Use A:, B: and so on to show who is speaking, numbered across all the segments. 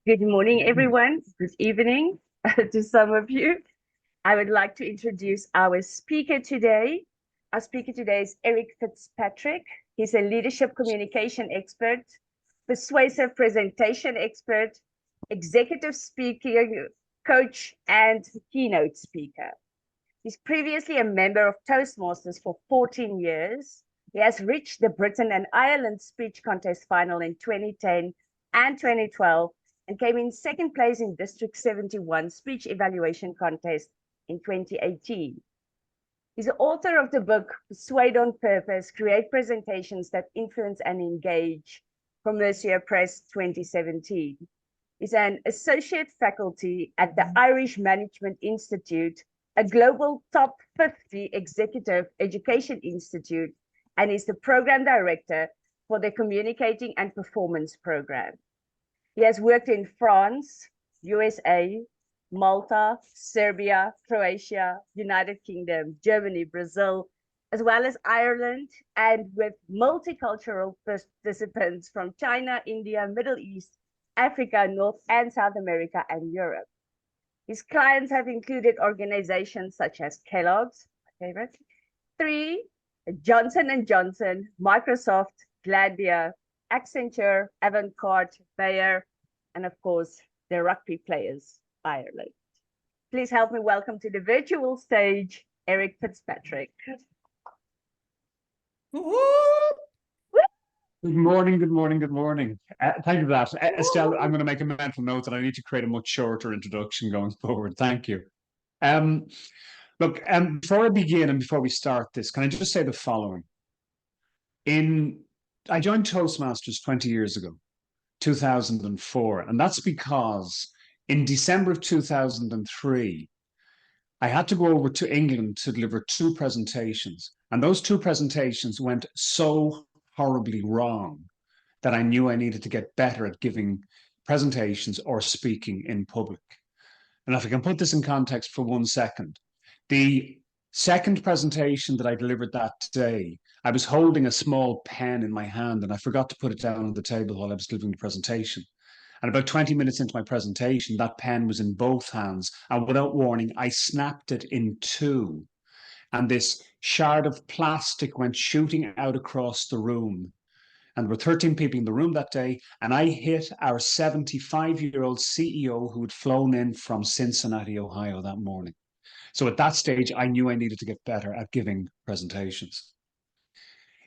A: Good morning, everyone. Good evening to some of you. I would like to introduce our speaker today. Our speaker today is Eric Fitzpatrick. He's a leadership communication expert, persuasive presentation expert, executive speaking coach, and keynote speaker. He's previously a member of Toastmasters for 14 years. He has reached the Britain and Ireland speech contest final in 2010 and 2012 and came in second place in District 71 speech evaluation contest in 2018. He's the author of the book Persuade on Purpose, Create Presentations That Influence and Engage from Mercier Press 2017. He's an associate faculty at the Irish Management Institute, a global top 50 executive education institute, and is the program director for the Communicating and Performance program. He has worked in France, USA, Malta, Serbia, Croatia, United Kingdom, Germany, Brazil, as well as Ireland, and with multicultural participants from China, India, Middle East, Africa, North and South America, and Europe. His clients have included organizations such as Kellogg's, my favorite, Three, Johnson & Johnson, Microsoft, Glanbia, Accenture, Avantcard, Bayer, and of course, the rugby players, Ireland. Please help me welcome to the virtual stage, Eric Fitzpatrick.
B: Good morning, good morning, good morning. Thank you for that. Estelle, I'm going to make a mental note that I need to create a much shorter introduction going forward. Thank you. Look, before I begin and before we start this, can I just say the following? I joined Toastmasters 20 years ago, 2004, and that's because in December of 2003, I had to go over to England to deliver two presentations, and those two presentations went so horribly wrong that I knew I needed to get better at giving presentations or speaking in public. And if I can put this in context for 1 second, the second presentation that I delivered that day, I was holding a small pen in my hand and I forgot to put it down on the table while I was delivering the presentation. And about 20 minutes into my presentation, that pen was in both hands. And without warning, I snapped it in two. And this shard of plastic went shooting out across the room. And there were 13 people in the room that day. And I hit our 75-year-old CEO who had flown in from Cincinnati, Ohio that morning. So at that stage, I knew I needed to get better at giving presentations.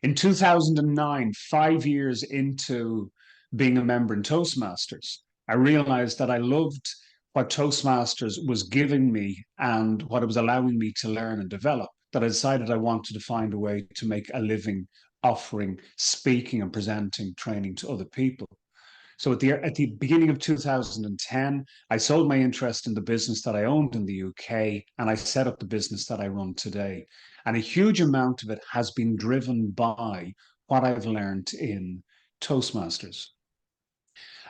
B: In 2009, 5 years into being a member in Toastmasters, I realized that I loved what Toastmasters was giving me and what it was allowing me to learn and develop, that I decided I wanted to find a way to make a living offering, speaking and presenting training to other people. So at the beginning of 2010, I sold my interest in the business that I owned in the UK and I set up the business that I run today. And a huge amount of it has been driven by what I've learned in Toastmasters.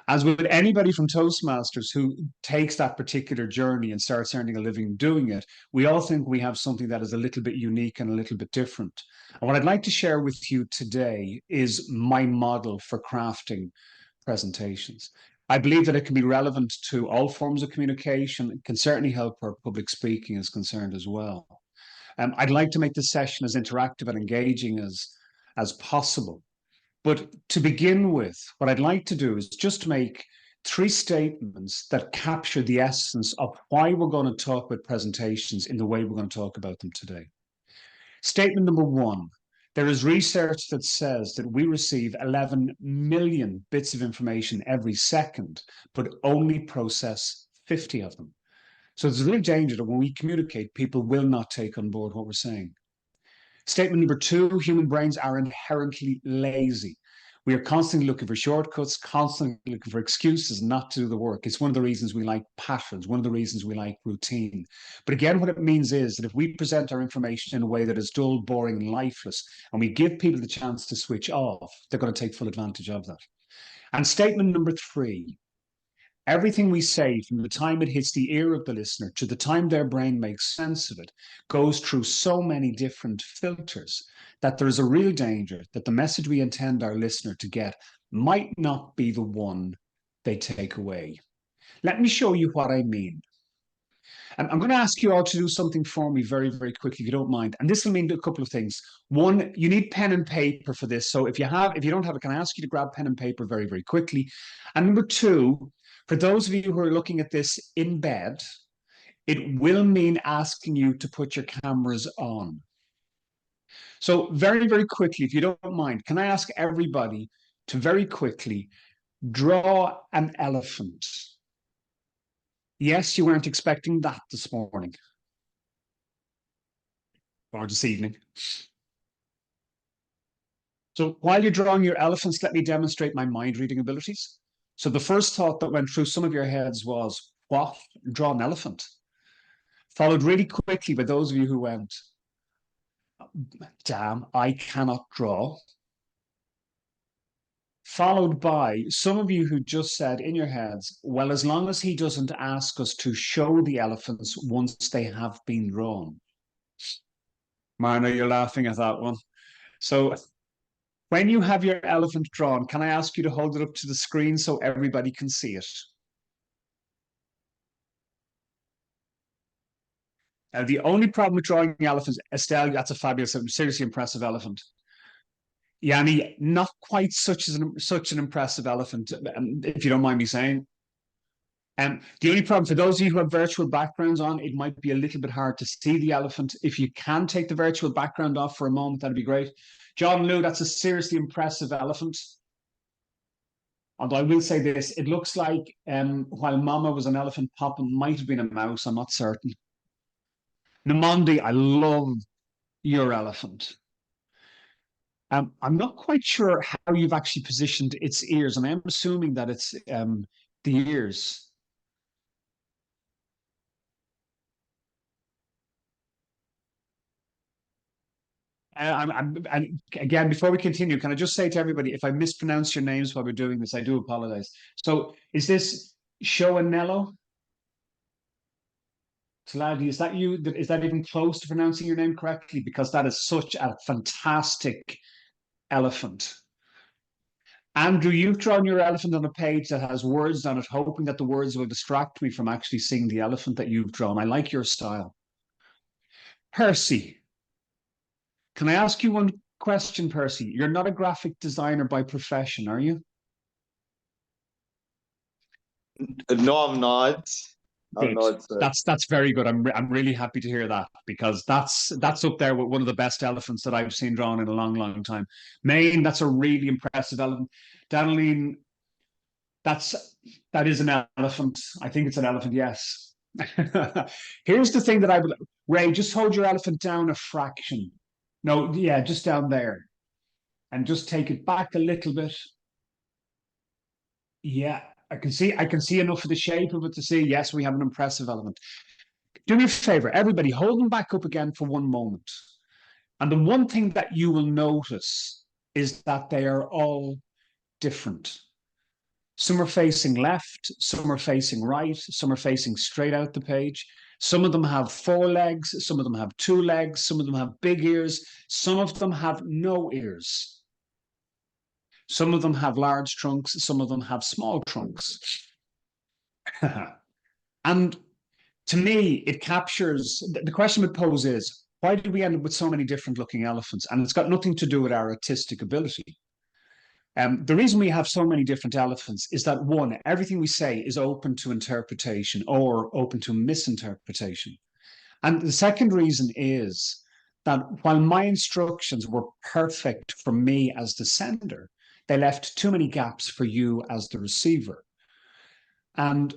B: As with anybody from Toastmasters who takes that particular journey and starts earning a living doing it, we all think we have something that is a little bit unique and a little bit different. And what I'd like to share with you today is my model for crafting presentations. I believe that it can be relevant to all forms of communication. It can certainly help where public speaking is concerned as well. I'd like to make this session as interactive and engaging as possible. But to begin with, what I'd like to do is just make three statements that capture the essence of why we're going to talk about presentations in the way we're going to talk about them today. Statement number one, there is research that says that we receive 11 million bits of information every second, but only process 50 of them. So there's a real danger that when we communicate, people will not take on board what we're saying. Statement number two, human brains are inherently lazy. We are constantly looking for shortcuts, constantly looking for excuses not to do the work. It's one of the reasons we like patterns, one of the reasons we like routine. But again, what it means is that if we present our information in a way that is dull, boring, lifeless, and we give people the chance to switch off, they're going to take full advantage of that. And statement number three, everything we say from the time it hits the ear of the listener to the time their brain makes sense of it goes through so many different filters that there is a real danger that the message we intend our listener to get might not be the one they take away. Let me show you what I mean. And I'm going to ask you all to do something for me very, very quickly, if you don't mind. And this will mean a couple of things. One, you need pen and paper for this. So if you don't have it, can I ask you to grab pen and paper very, very quickly? And number two, for those of you who are looking at this in bed, it will mean asking you to put your cameras on. So very, very quickly, if you don't mind, can I ask everybody to very quickly draw an elephant? Yes, you weren't expecting that this morning or this evening. So while you're drawing your elephants, let me demonstrate my mind reading abilities. So the first thought that went through some of your heads was, what? Draw an elephant. Followed really quickly by those of you who went, damn, I cannot draw. Followed by some of you who just said in your heads, well, as long as he doesn't ask us to show the elephants once they have been drawn. Marna, you're laughing at that one. So when you have your elephant drawn, can I ask you to hold it up to the screen so everybody can see it? The only problem with drawing elephants, Estelle, that's a fabulous, seriously impressive elephant. Yanni, not quite such an impressive elephant, if you don't mind me saying. The only problem for those of you who have virtual backgrounds on, it might be a little bit hard to see the elephant. If you can take the virtual background off for a moment, that'd be great. John Lou, that's a seriously impressive elephant. Although I will say this, it looks like while Mama was an elephant, Papa might have been a mouse. I'm not certain. Namondi, I love your elephant. I'm not quite sure how you've actually positioned its ears, and I'm assuming that it's the ears. And again, before we continue, can I just say to everybody, if I mispronounce your names while we're doing this, I do apologize. So is this Shoanello? Tladi, is that you? Is that even close to pronouncing your name correctly? Because that is such a fantastic elephant. Andrew, you've drawn your elephant on a page that has words on it, hoping that the words will distract me from actually seeing the elephant that you've drawn. I like your style. Percy, can I ask you one question, Percy? You're not a graphic designer by profession, are you?
C: No, I'm not. I'm not.
B: That's very good. I'm really happy to hear that, because that's up there with one of the best elephants that I've seen drawn in a long, long time. Maine, that's a really impressive elephant. Daneline, that is an elephant. I think it's an elephant. Yes. Here's the thing that I would, Ray, just hold your elephant down a fraction. No, yeah, just down there, and just take it back a little bit. Yeah, I can see enough of the shape of it to see, yes, we have an impressive elephant. Do me a favor, everybody, hold them back up again for one moment. And the one thing that you will notice is that they are all different. Some are facing left, some are facing right, some are facing straight out the page. Some of them have 4 legs, some of them have 2 legs, some of them have big ears, some of them have no ears. Some of them have large trunks, some of them have small trunks. And to me, it captures, the question it poses is, why did we end up with so many different looking elephants? And it's got nothing to do with our artistic ability. The reason we have so many different elephants is that, one, everything we say is open to interpretation or open to misinterpretation. And the second reason is that while my instructions were perfect for me as the sender, they left too many gaps for you as the receiver. And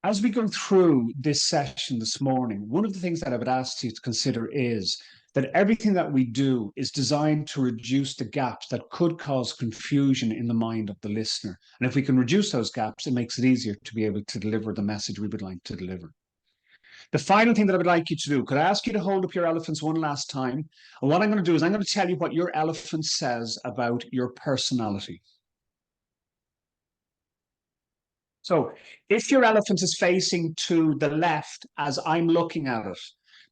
B: as we go through this session this morning, one of the things that I would ask you to consider is that everything that we do is designed to reduce the gaps that could cause confusion in the mind of the listener. And if we can reduce those gaps, it makes it easier to be able to deliver the message we would like to deliver. The final thing that I would like you to do, could I ask you to hold up your elephants one last time? And what I'm going to do is I'm going to tell you what your elephant says about your personality. So if your elephant is facing to the left as I'm looking at it,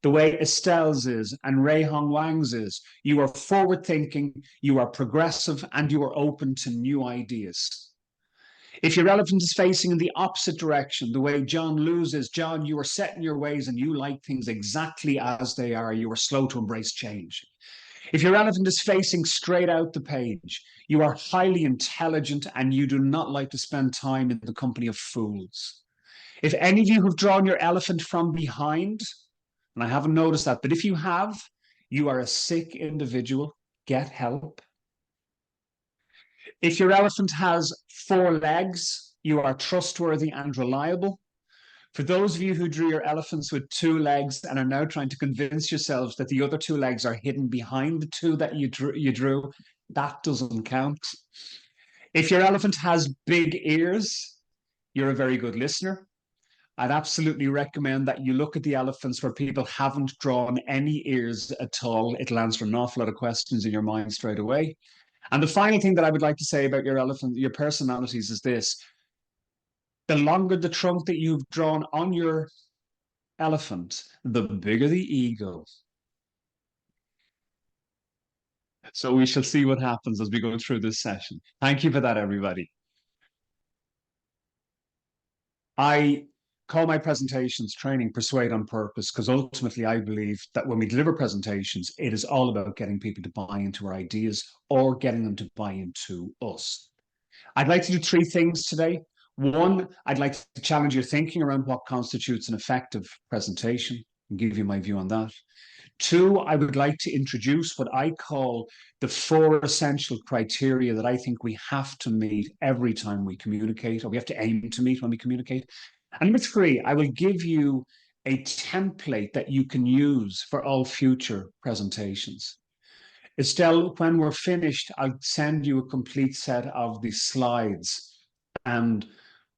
B: the way Estelle's is and Ray Hong Wang's is, you are forward thinking, you are progressive, and you are open to new ideas. If your elephant is facing in the opposite direction, the way John loses, John, you are set in your ways and you like things exactly as they are. You are slow to embrace change. If your elephant is facing straight out the page, you are highly intelligent and you do not like to spend time in the company of fools. If any of you have drawn your elephant from behind, and I haven't noticed that, but if you have, you are a sick individual. Get help. If your elephant has 4 legs, you are trustworthy and reliable. For those of you who drew your elephants with 2 legs and are now trying to convince yourselves that the other 2 legs are hidden behind the 2 that you drew, that doesn't count. If your elephant has big ears, you're a very good listener. I'd absolutely recommend that you look at the elephants where people haven't drawn any ears at all. It'll answer an awful lot of questions in your mind straight away. And the final thing that I would like to say about your elephant, your personalities, is this. The longer the trunk that you've drawn on your elephant, the bigger the ego. So we shall see what happens as we go through this session. Thank you for that, everybody. I call my presentations training Persuade on purpose because ultimately I believe that when we deliver presentations, it is all about getting people to buy into our ideas or getting them to buy into us. I'd like to do 3 things today. 1, I'd like to challenge your thinking around what constitutes an effective presentation and give you my view on that. 2, I would like to introduce what I call the 4 essential criteria that I think we have to meet every time we communicate, or we have to aim to meet when we communicate. And number 3, I will give you a template that you can use for all future presentations. Estelle, when we're finished, I'll send you a complete set of the slides. And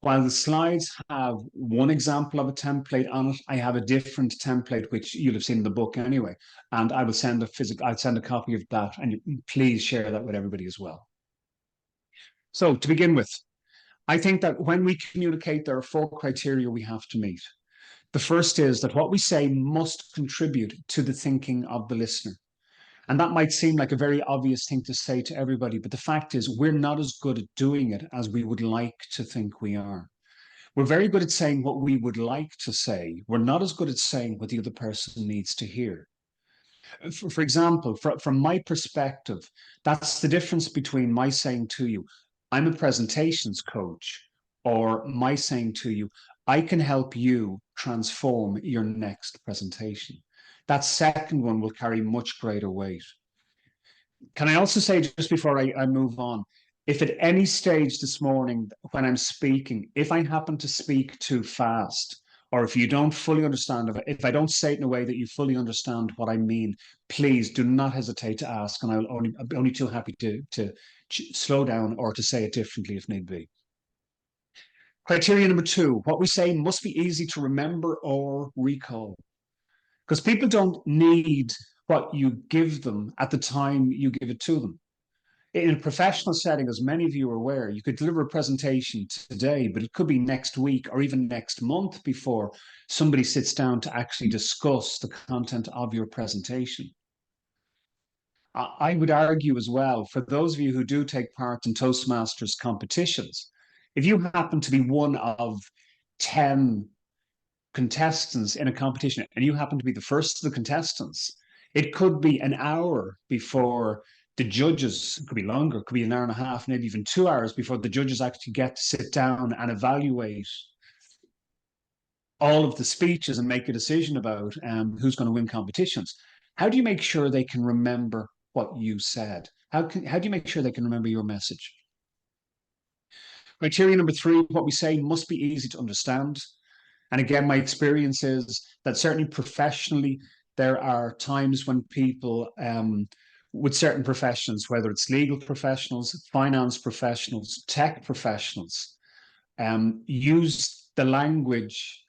B: while the slides have one example of a template on it, I have a different template, which you'll have seen in the book anyway. And I will send I'll send a copy of that, and please share that with everybody as well. So to begin with, I think that when we communicate, there are 4 criteria we have to meet. The first is that what we say must contribute to the thinking of the listener. And that might seem like a very obvious thing to say to everybody, but the fact is we're not as good at doing it as we would like to think we are. We're very good at saying what we would like to say. We're not as good at saying what the other person needs to hear. For example, from my perspective, that's the difference between my saying to you, I'm a presentations coach, or my saying to you, I can help you transform your next presentation. That second one will carry much greater weight. Can I also say, just before I move on, if at any stage this morning when I'm speaking, if I happen to speak too fast, or if you don't fully understand, if I don't say it in a way that you fully understand what I mean, please do not hesitate to ask, and I'll be only too happy to slow down or to say it differently if need be. Criteria number 2, what we say must be easy to remember or recall. Because people don't need what you give them at the time you give it to them. In a professional setting, as many of you are aware, you could deliver a presentation today, but it could be next week or even next month before somebody sits down to actually discuss the content of your presentation. I would argue as well, for those of you who do take part in Toastmasters competitions, if you happen to be one of 10 contestants in a competition and you happen to be the first of the contestants, it could be an hour before the judges, it could be longer, it could be an hour and a half, maybe even 2 hours before the judges actually get to sit down and evaluate all of the speeches and make a decision about who's going to win competitions. How do you make sure they can remember what you said? How do you make sure they can remember your message? Criteria number 3, what we say must be easy to understand. And again, my experience is that certainly professionally, there are times when people with certain professions, whether it's legal professionals, finance professionals, tech professionals, use the language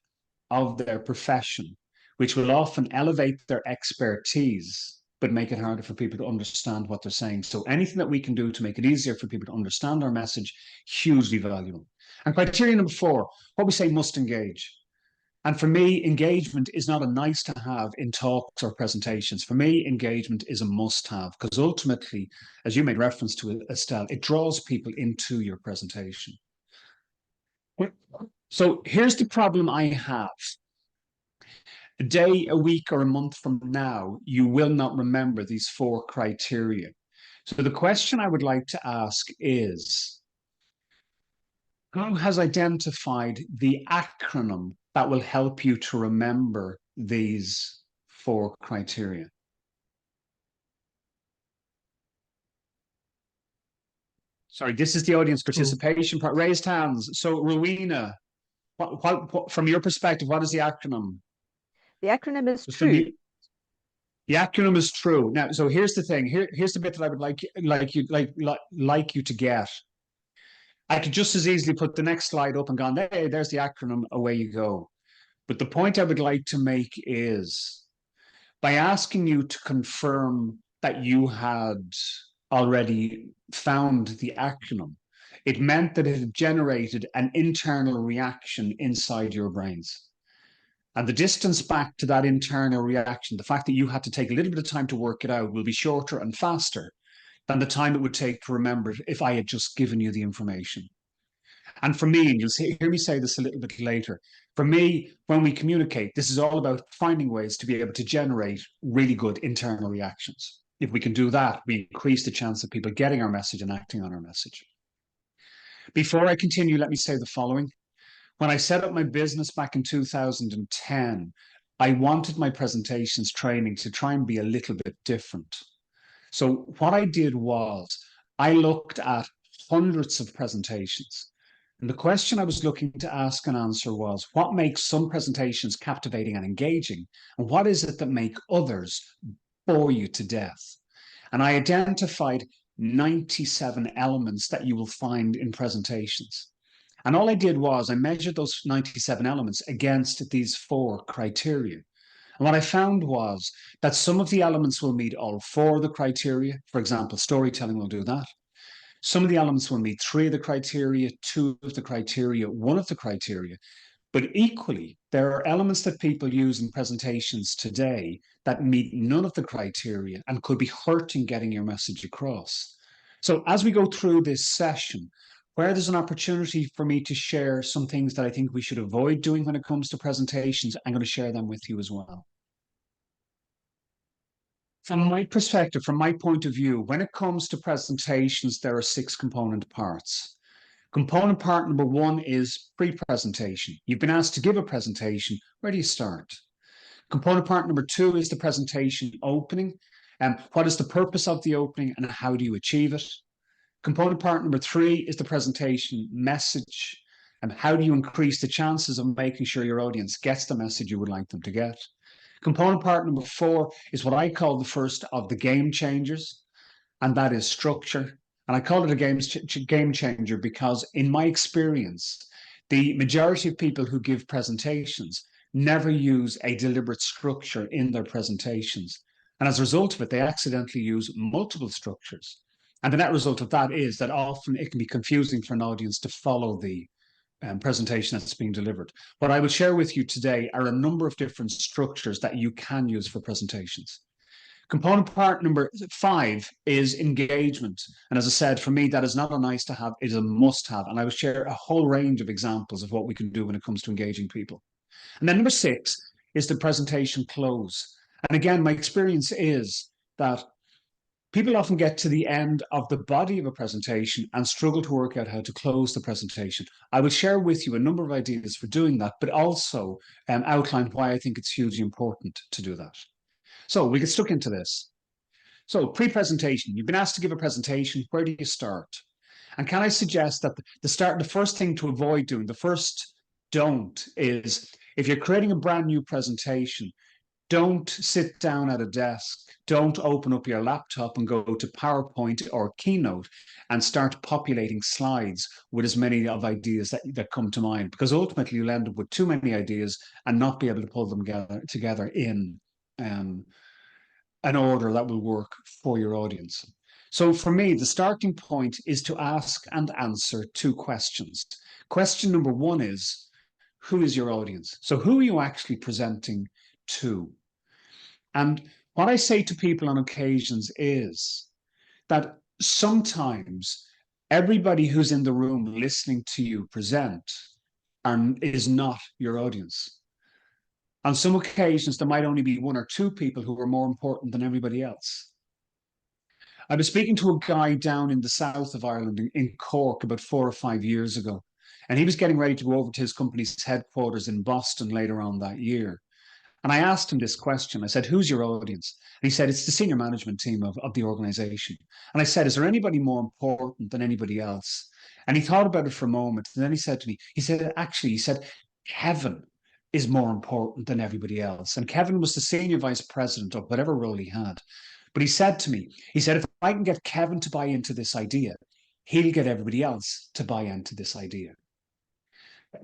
B: of their profession, which will often elevate their expertise, but make it harder for people to understand what they're saying. So anything that we can do to make it easier for people to understand our message, hugely valuable. And criteria number 4, what we say must engage. And for me, engagement is not a nice to have in talks or presentations. For me, engagement is a must have, because ultimately, as you made reference to, Estelle, it draws people into your presentation. So here's the problem I have. A day, a week, or a month from now, you will not remember these 4 criteria. So the question I would like to ask is, who has identified the acronym that will help you to remember these 4 criteria? Sorry, this is the audience participation part. Raised hands. So, Rowena, what, from your perspective, what is the acronym?
D: The acronym is
B: Just from
D: TRUE.
B: you. The acronym is TRUE. Now, so here's the thing. Here's the bit that I would like you to get. I could just as easily put the next slide up and gone, hey, there's the acronym, away you go. But the point I would like to make is, by asking you to confirm that you had already found the acronym, it meant that it had generated an internal reaction inside your brains. And the distance back to that internal reaction, the fact that you had to take a little bit of time to work it out, will be shorter and faster than the time it would take to remember it if I had just given you the information. And for me, and you'll hear me say this a little bit later, for me, when we communicate, this is all about finding ways to be able to generate really good internal reactions. If we can do that, we increase the chance of people getting our message and acting on our message. Before I continue, let me say the following. When I set up my business back in 2010, I wanted my presentations training to try and be a little bit different. So what I did was I looked at hundreds of presentations. And the question I was looking to ask and answer was, what makes some presentations captivating and engaging? And what is it that make others bore you to death? And I identified 97 elements that you will find in presentations. And all I did was I measured those 97 elements against these 4 criteria. And what I found was that some of the elements will meet all 4 of the criteria. For example, storytelling will do that. Some of the elements will meet 3 of the criteria, 2 of the criteria, 1 of the criteria. But equally, there are elements that people use in presentations today that meet none of the criteria and could be hurting getting your message across. So as we go through this session, where there's an opportunity for me to share some things that I think we should avoid doing when it comes to presentations, I'm going to share them with you as well. From my perspective, from my point of view, when it comes to presentations, there are 6 component parts. Component part number 1 is pre-presentation. You've been asked to give a presentation. Where do you start? Component part number 2 is the presentation opening. What is the purpose of the opening and how do you achieve it? Component part number 3 is the presentation message. And how do you increase the chances of making sure your audience gets the message you would like them to get? Component part number 4 is what I call the first of the game changers, and that is structure. And I call it a game changer because in my experience, the majority of people who give presentations never use a deliberate structure in their presentations. And as a result of it, they accidentally use multiple structures. And the net result of that is that often it can be confusing for an audience to follow the presentation that's being delivered. What I will share with you today are a number of different structures that you can use for presentations. Component part number 5 is engagement. And as I said, for me, that is not a nice to have, it is a must have. And I will share a whole range of examples of what we can do when it comes to engaging people. And then number 6 is the presentation close. And again, my experience is that people often get to the end of the body of a presentation and struggle to work out how to close the presentation. I will share with you a number of ideas for doing that, but also outline why I think it's hugely important to do that. So we get stuck into this. So pre-presentation, you've been asked to give a presentation. Where do you start? And can I suggest that the first thing to avoid doing, the first don't, is if you're creating a brand new presentation, don't sit down at a desk. Don't open up your laptop and go to PowerPoint or Keynote and start populating slides with as many of ideas that come to mind, because ultimately you'll end up with too many ideas and not be able to pull them together in an order that will work for your audience. So for me, the starting point is to ask and answer 2 questions. Question number 1 is, who is your audience? So who are you actually presenting to? And what I say to people on occasions is that sometimes everybody who's in the room listening to you present is not your audience. On some occasions, there might only be one or two people who are more important than everybody else. I was speaking to a guy down in the south of Ireland, in Cork, about 4 or 5 years ago, and he was getting ready to go over to his company's headquarters in Boston later on that year. And I asked him this question. I said, who's your audience? And he said, it's the senior management team of the organization. And I said, is there anybody more important than anybody else? And he thought about it for a moment. And then he said to me, he said, Kevin is more important than everybody else. And Kevin was the senior vice president of whatever role he had. But he said to me, he said, if I can get Kevin to buy into this idea, he'll get everybody else to buy into this idea.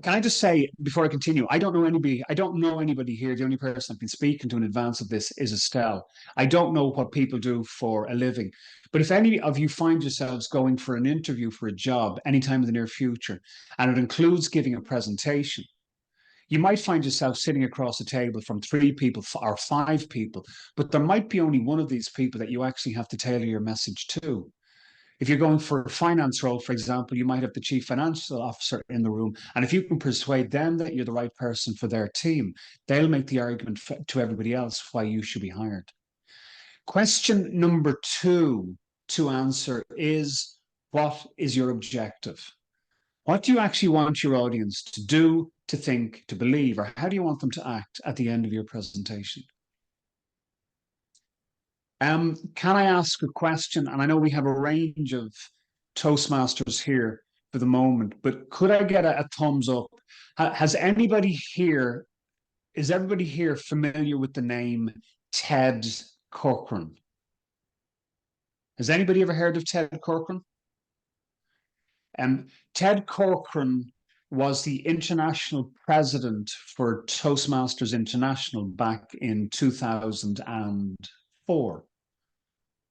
B: Can I just say before I continue, I don't know anybody here. The only person I've been speaking to in advance of this is Estelle. I don't know what people do for a living. But if any of you find yourselves going for an interview for a job anytime in the near future, and it includes giving a presentation, you might find yourself sitting across a table from 3 people or 5 people, but there might be only one of these people that you actually have to tailor your message to. If you're going for a finance role, for example, you might have the chief financial officer in the room. And if you can persuade them that you're the right person for their team, they'll make the argument to everybody else why you should be hired. Question number 2 to answer is, what is your objective? What do you actually want your audience to do, to think, to believe, or how do you want them to act at the end of your presentation? Can I ask a question? And I know we have a range of Toastmasters here for the moment, but could I get a thumbs up? Is everybody here familiar with the name Ted Corcoran? Has anybody ever heard of Ted Corcoran? Ted Corcoran was the international president for Toastmasters International back in 2004.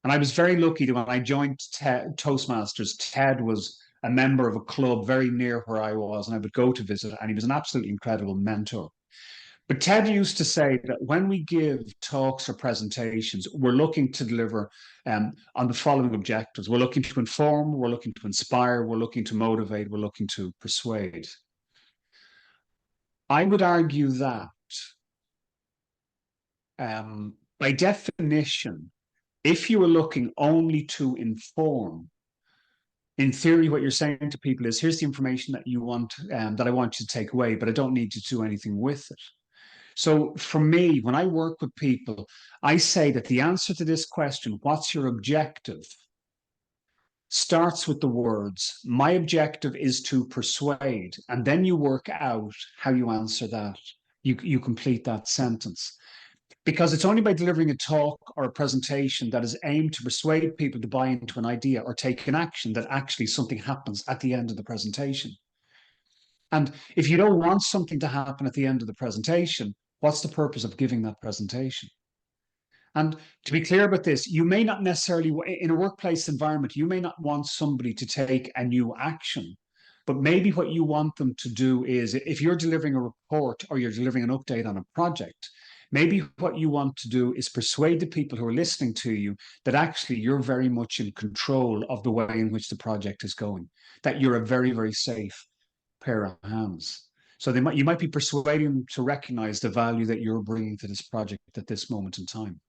B: And I was very lucky that when I joined Toastmasters, Ted was a member of a club very near where I was, and I would go to visit, and he was an absolutely incredible mentor. But Ted used to say that when we give talks or presentations, we're looking to deliver on the following objectives. We're looking to inform, we're looking to inspire, we're looking to motivate, we're looking to persuade. I would argue that by definition, if you are looking only to inform, in theory, what you're saying to people is, here's the information that you want, that I want you to take away, but I don't need you to do anything with it. So for me, when I work with people, I say that the answer to this question, what's your objective, starts with the words, my objective is to persuade, and then you work out how you answer that. You complete that sentence. Because it's only by delivering a talk or a presentation that is aimed to persuade people to buy into an idea or take an action that actually something happens at the end of the presentation. And if you don't want something to happen at the end of the presentation, what's the purpose of giving that presentation? And to be clear about this, you may not necessarily, in a workplace environment, you may not want somebody to take a new action. But maybe what you want them to do is, if you're delivering a report or you're delivering an update on a project, maybe what you want to do is persuade the people who are listening to you that actually you're very much in control of the way in which the project is going, that you're a very, very safe pair of hands. So you might be persuading them to recognize the value that you're bringing to this project at this moment in time.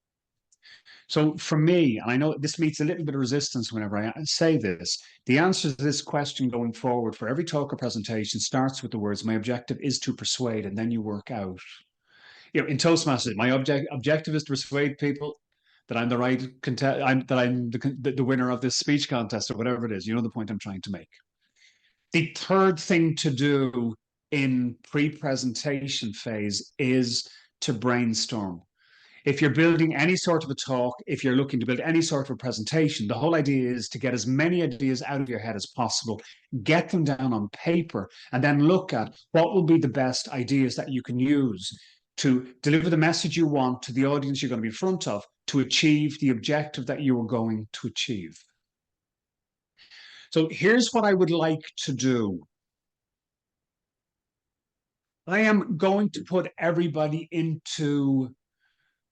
B: So for me, and I know this meets a little bit of resistance whenever I say this, the answer to this question going forward for every talk or presentation starts with the words, my objective is to persuade, and then you work out. In Toastmasters, my objective is to persuade people that I'm the right that I'm the winner of this speech contest or whatever it is. You know the point I'm trying to make. The third thing to do in pre-presentation phase is to brainstorm. If you're building any sort of a talk, if you're looking to build any sort of a presentation, the whole idea is to get as many ideas out of your head as possible, get them down on paper, and then look at what will be the best ideas that you can use to deliver the message you want to the audience you're going to be in front of to achieve the objective that you are going to achieve. So here's what I would like to do. I am going to put everybody into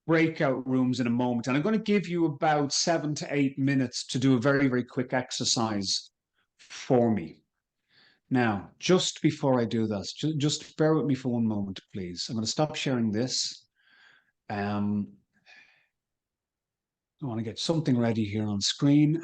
B: breakout rooms in a moment, and I'm going to give you about 7 to 8 minutes to do a very, very quick exercise for me. Now, just before I do this, just bear with me for one moment, please. I'm going to stop sharing this. I want to get something ready here on screen.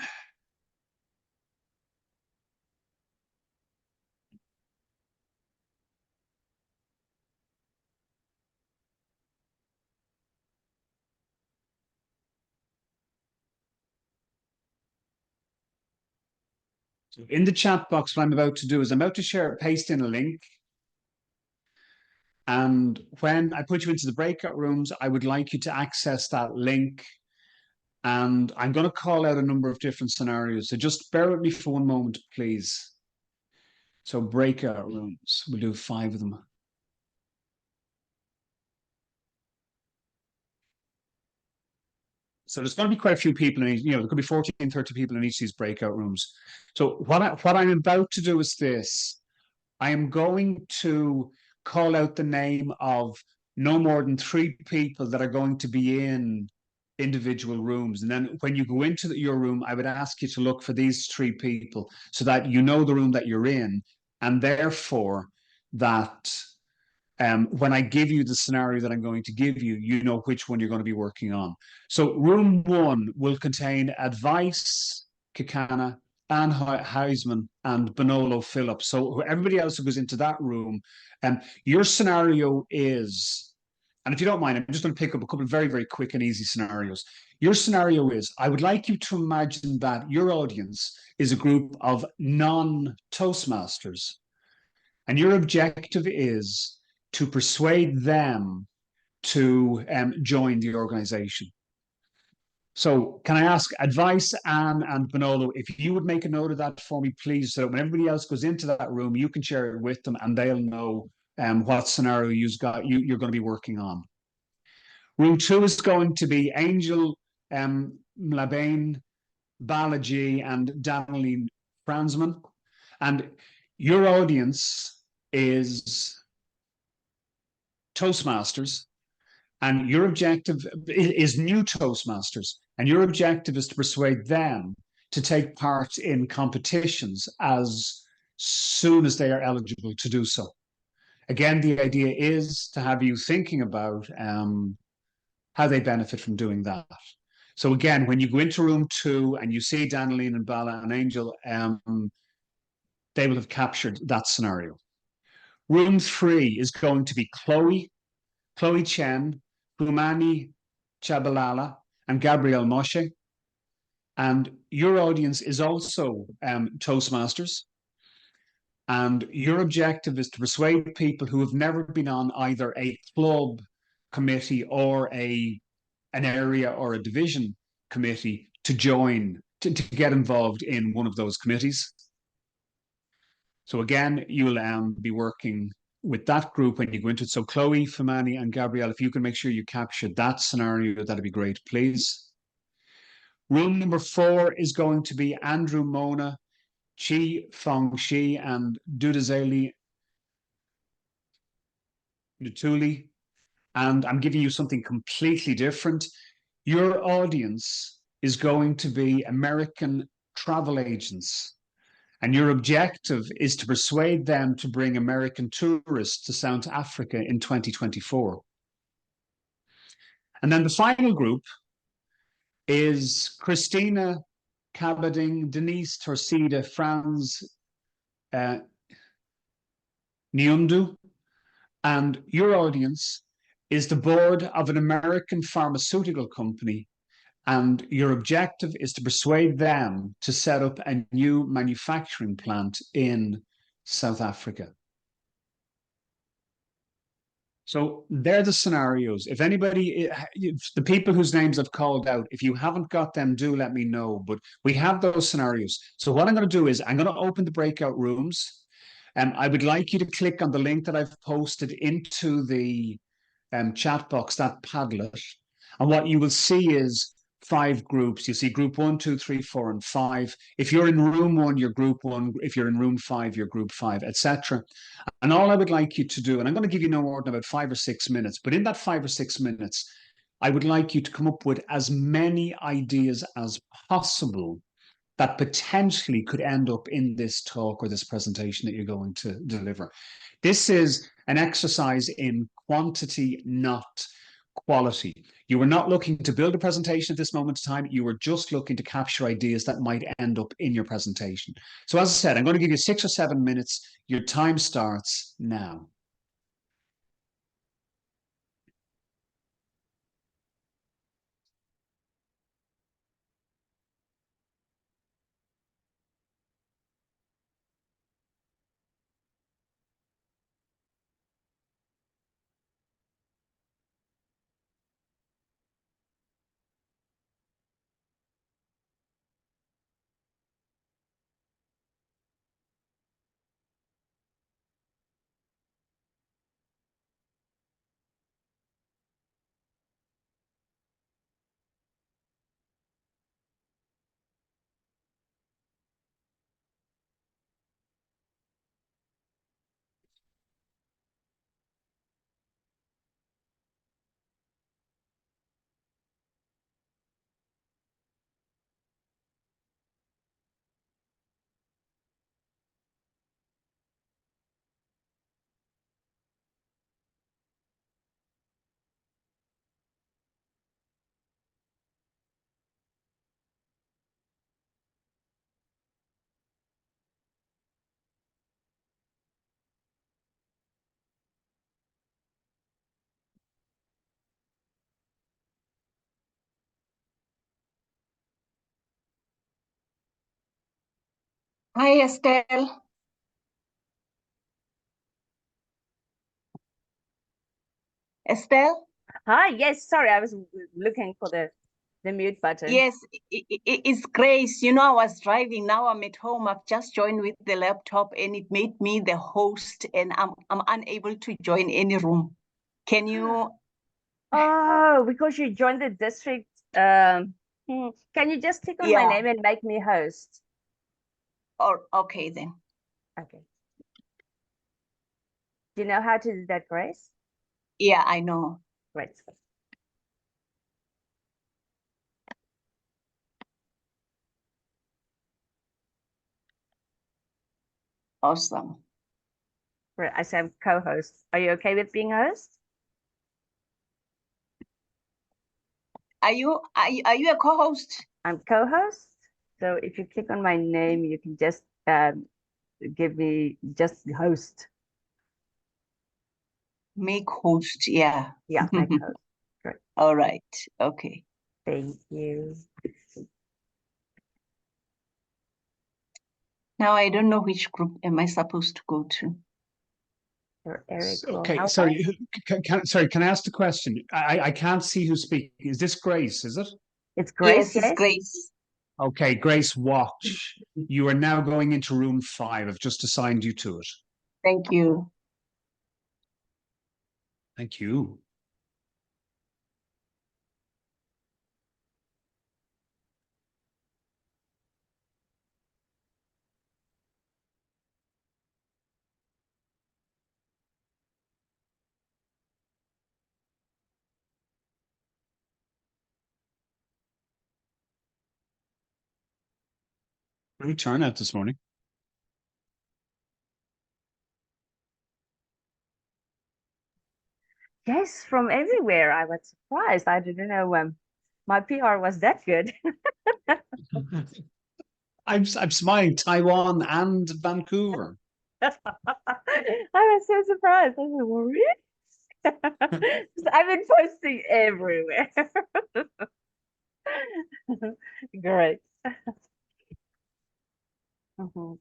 B: So in the chat box, what I'm about to do is I'm about to paste in a link. And when I put you into the breakout rooms, I would like you to access that link. And I'm going to call out a number of different scenarios. So just bear with me for one moment, please. So breakout rooms, we'll do 5 of them. So there's going to be quite a few people in each, there could be 14, 30 people in each of these breakout rooms. So what I'm about to do is this. I am going to call out the name of no more than 3 people that are going to be in individual rooms. And then when you go into your room, I would ask you to look for these 3 people so that you know the room that you're in, and therefore that when I give you the scenario that I'm going to give you, you know which one you're going to be working on. So room 1 will contain Advice, Kekana, Anne Heisman, and Bonolo Phillips. So everybody else who goes into that room, your scenario is, and if you don't mind, I'm just going to pick up a couple of very, very quick and easy scenarios. Your scenario is, I would like you to imagine that your audience is a group of non-Toastmasters, and your objective is to persuade them to join the organization. So can I ask Advice, Anne and Bonolo, if you would make a note of that for me, please, so when everybody else goes into that room, you can share it with them and they'll know what scenario you're going to be working on. Room 2 is going to be Angel Mlabane, Balaji, and Daneline Franzman. And your audience is Toastmasters, and your objective is new Toastmasters, and your objective is to persuade them to take part in competitions as soon as they are eligible to do so. Again, the idea is to have you thinking about how they benefit from doing that. So again, when you go into room 2 and you see Daneline and Bala and Angel, they will have captured that scenario. Room 3 is going to be Chloe Chen, Humani Chabalala, and Gabrielle Moshe. And your audience is also Toastmasters. And your objective is to persuade people who have never been on either a club committee or an area or a division committee to join, to get involved in one of those committees. So again, you'll be working with that group when you go into it. So Chloe, Femani, and Gabrielle, if you can make sure you capture that scenario, that'd be great, please. Room number 4 is going to be Andrew Mona, Chi Fong Shi, and Dudazeli Nutuli. And I'm giving you something completely different. Your audience is going to be American travel agents. And your objective is to persuade them to bring American tourists to South Africa in 2024. And then the final group is Christina Cabading, Denise Torcida, Franz Nyundu. And your audience is the board of an American pharmaceutical company. And your objective is to persuade them to set up a new manufacturing plant in South Africa. So they're the scenarios. If anybody, if the people whose names I've called out, if you haven't got them, do let me know. But we have those scenarios. So what I'm going to do is I'm going to open the breakout rooms. I would like you to click on the link that I've posted into the chat box, that Padlet. And what you will see is 5 groups. You see group 1, 2, 3, 4, and 5. If you're in room 1, you're group 1. If you're in room 5, you're group 5, etc. And all I would like you to do, and I'm going to give you no more than about 5 or 6 minutes, but in that 5 or 6 minutes, I would like you to come up with as many ideas as possible that potentially could end up in this talk or this presentation that you're going to deliver. This is an exercise in quantity, not quality. You were not looking to build a presentation at this moment in time. You were just looking to capture ideas that might end up in your presentation. So as I said, I'm going to give you 6 or 7 minutes. Your time starts now.
E: Hi, Estelle. Estelle?
A: Hi, yes, sorry, I was looking for the mute button.
E: Yes, it's Grace. You know, I was driving. Now I'm at home. I've just joined with the laptop and it made me the host and I'm unable to join any room. Can you?
A: Oh, because you joined the district. Can you just click on my
E: Yeah.
A: name and make me host?
E: Or okay then.
A: Okay. Do you know how to do that, Grace?
E: Yeah, I know.
A: Great.
E: Awesome.
A: Right, I said co-host. Are you okay with being host?
E: Are you a co-host?
A: I'm co-host. So if you click on my name, you can just give me just host.
E: Make host, yeah.
A: Yeah, make host. Great.
E: All right. Okay.
A: Thank you.
E: Now I don't know which group am I supposed to go to.
A: So Eric will
B: Okay,
A: help
B: sorry.
A: us.
B: Sorry, can I ask the question? I can't see who's speaking. Is this Grace, is it?
A: It's Grace,
E: Yes, it's
A: yes?
E: Grace.
B: Okay, Grace, watch. You are now going into room 5. I've just assigned you to it.
E: Thank you.
B: Thank you. Great turnout this morning.
A: Yes, from everywhere. I was surprised. I didn't know my PR was that good.
B: I'm smiling. Taiwan and Vancouver.
A: I was so surprised. I was like, well, really? I've been posting everywhere. Great. Mhm.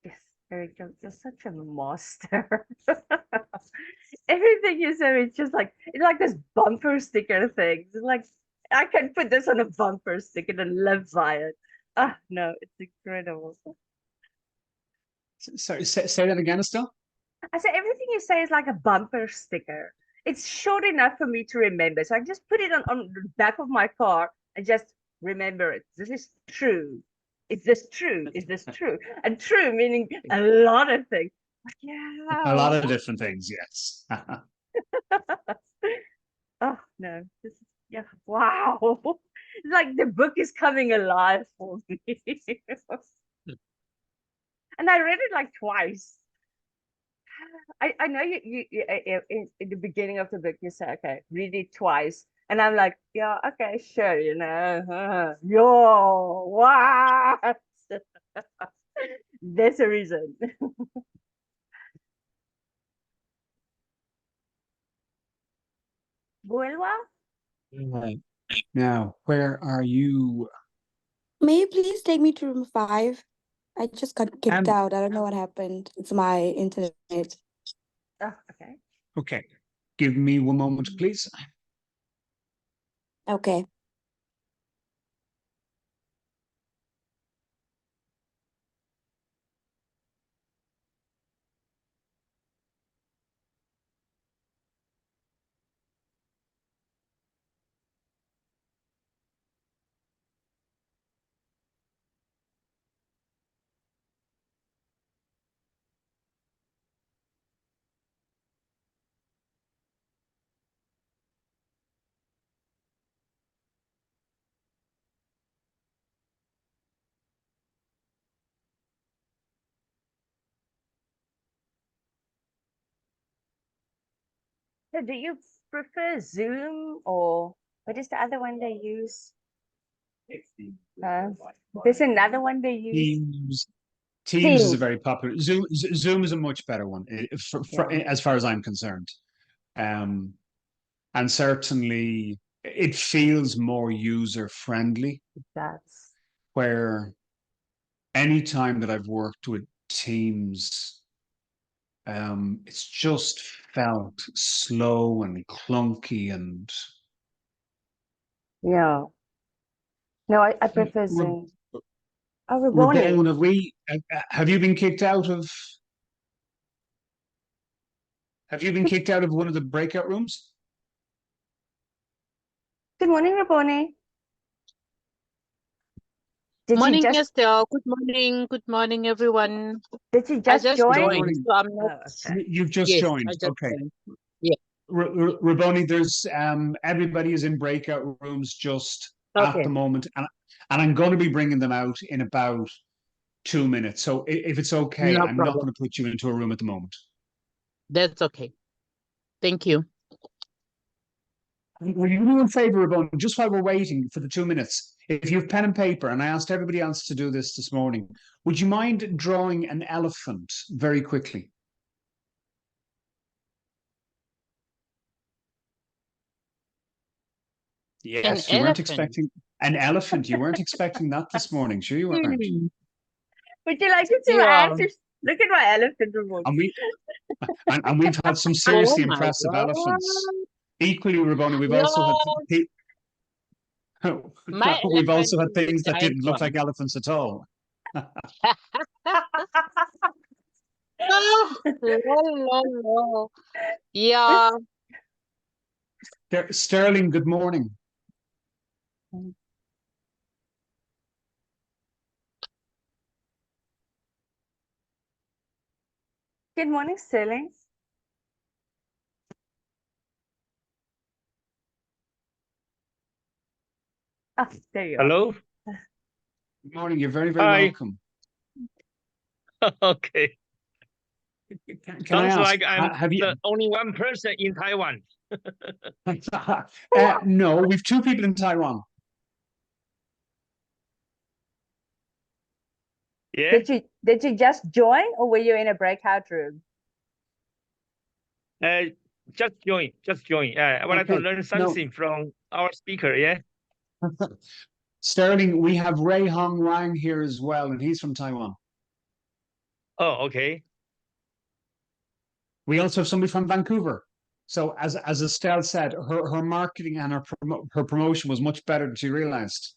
A: Yes, Eric, you're such a master. Everything you say is just like it's like this bumper sticker thing. It's like I can put this on a bumper sticker and live by it. Ah, no, it's incredible.
B: Sorry, say that again, Estelle.
A: I said everything you say is like a bumper sticker. It's short enough for me to remember. So I just put it on the back of my car and just remember it. This is true. Is this true? Is this true? And true meaning a lot of things. Like,
B: A lot
A: yeah.
B: of different things, yes.
A: no, this is, yeah, wow. It's like the book is coming alive for me. And I read it like twice. I know in the beginning of the book you say, okay, read it twice. And I'm like, yeah, okay, sure, yo, what? There's a reason. Vuelva?
B: Right. Now, where are you?
F: May you please take me to room 5? I just got kicked
B: Um,
F: out. I don't know what happened. It's my internet.
A: Oh, okay.
B: Okay. Give me one moment, please.
F: Okay.
A: So do you prefer Zoom or what is the other one they use? Uh, there's another one they use.
B: Teams is a
A: Teams.
B: very popular. Zoom is a much better one as far as I'm concerned. And certainly it feels more user friendly.
A: That's
B: Where any time that I've worked with Teams, it's just felt slow and clunky and
A: yeah. No, I prefer
B: Ra-
A: Zoom. Oh, Raboni.
B: Rabone, have you been kicked out of one of the breakout rooms?
A: Good morning, Raboni. Did you
G: Morning,
A: just
G: Estelle. Good morning, everyone.
A: did you
G: I
A: just
G: just
A: join?
G: joined, so I'm not.
A: Oh, okay.
B: You've just
G: Yes,
B: joined.
G: I just
B: Okay.
G: joined. Yeah.
B: Raboni, there's everybody is in breakout rooms just at
G: Okay.
B: the moment, and I'm going to be bringing them out in about 2 minutes. So if it's okay,
G: No
B: I'm not
G: problem.
B: going to put you into a room at the moment.
G: That's okay. Thank you.
B: Will you do me a favor, Raboni, just while we're waiting for the 2 minutes? If you have pen and paper, and I asked everybody else to do this morning, would you mind drawing an elephant very quickly? Yes, you weren't
G: elephant.
B: expecting an elephant. You weren't expecting that this morning. Sure you weren't.
G: Hmm.
A: Would you like to see my
G: Yeah.
A: answers? Look at my elephant, Raboni.
B: And we've had some
G: Oh
B: seriously
G: my
B: impressive
G: God.
B: elephants. Equally, Raboni, we've
G: Yeah.
B: also had
G: My
B: we've
G: elephant
B: also had
G: is a
B: things that
G: giant
B: didn't look
G: one.
B: like elephants at all.
G: Oh, lol. Yeah.
B: Sterling, good morning.
A: Good morning, Sterling. Oh, there you are.
H: Hello.
B: Good morning. You're very, very
H: Hi.
B: welcome.
H: Okay.
B: Can I
H: Sounds
B: ask,
H: like I'm
B: have you?
H: the only one person in Taiwan.
B: No, we've 2 people in Taiwan.
H: Yeah.
A: Did you just join or were you in a breakout room?
H: Just join. Just join. I would like to
B: Okay.
H: learn
B: No,
H: something from our speaker. Yeah.
B: Sterling, we have Ray Hong Wang here as well, and he's from Taiwan.
H: Oh, okay.
B: We also have somebody from Vancouver. So as Estelle said, her marketing and her promotion was much better than she realized.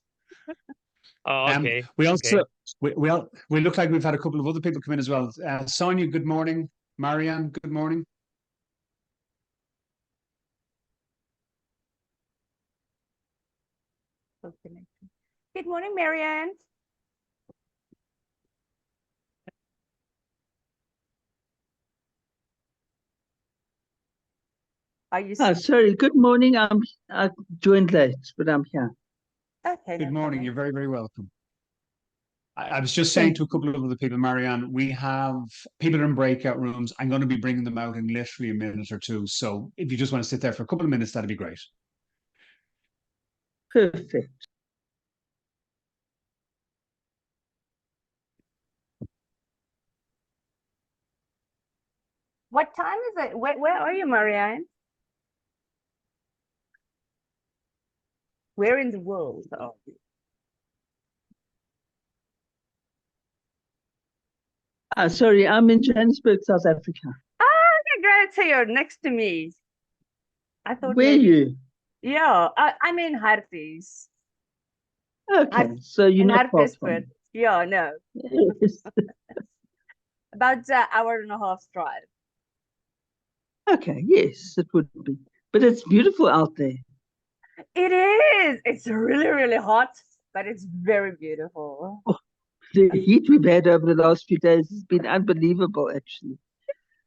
H: Oh, okay.
B: We also
H: Okay.
B: we look like we've had a couple of other people come in as well. Sonia, good morning. Marianne, good morning.
A: Good morning, Marianne. Are you?
I: Oh, sorry. Good morning. I joined late, but I'm here.
A: Okay.
B: Good
A: no
B: morning.
A: problem.
B: You're very, very welcome. I was just saying to a couple of other people, Marianne, we have people in breakout rooms. I'm going to be bringing them out in literally a minute or two. So if you just want to sit there for a couple of minutes, that'd be great.
I: Perfect.
A: What time is it? Where are you, Marianne? Where in the world are you?
I: Sorry, I'm in Johannesburg, South Africa.
A: Okay, great. So you're next to me. I thought
I: Where are
A: maybe.
I: you?
A: Yeah, I'm in Harties.
I: Okay, so you're
A: In
I: not far
A: Harties,
I: from
A: but yeah, no,
I: Yes.
A: about an hour and a half drive.
I: Okay, yes, it would be. But it's beautiful out there.
A: It is. It's really, really hot, but it's very beautiful.
I: The heat we've had over the last few days has been unbelievable, actually.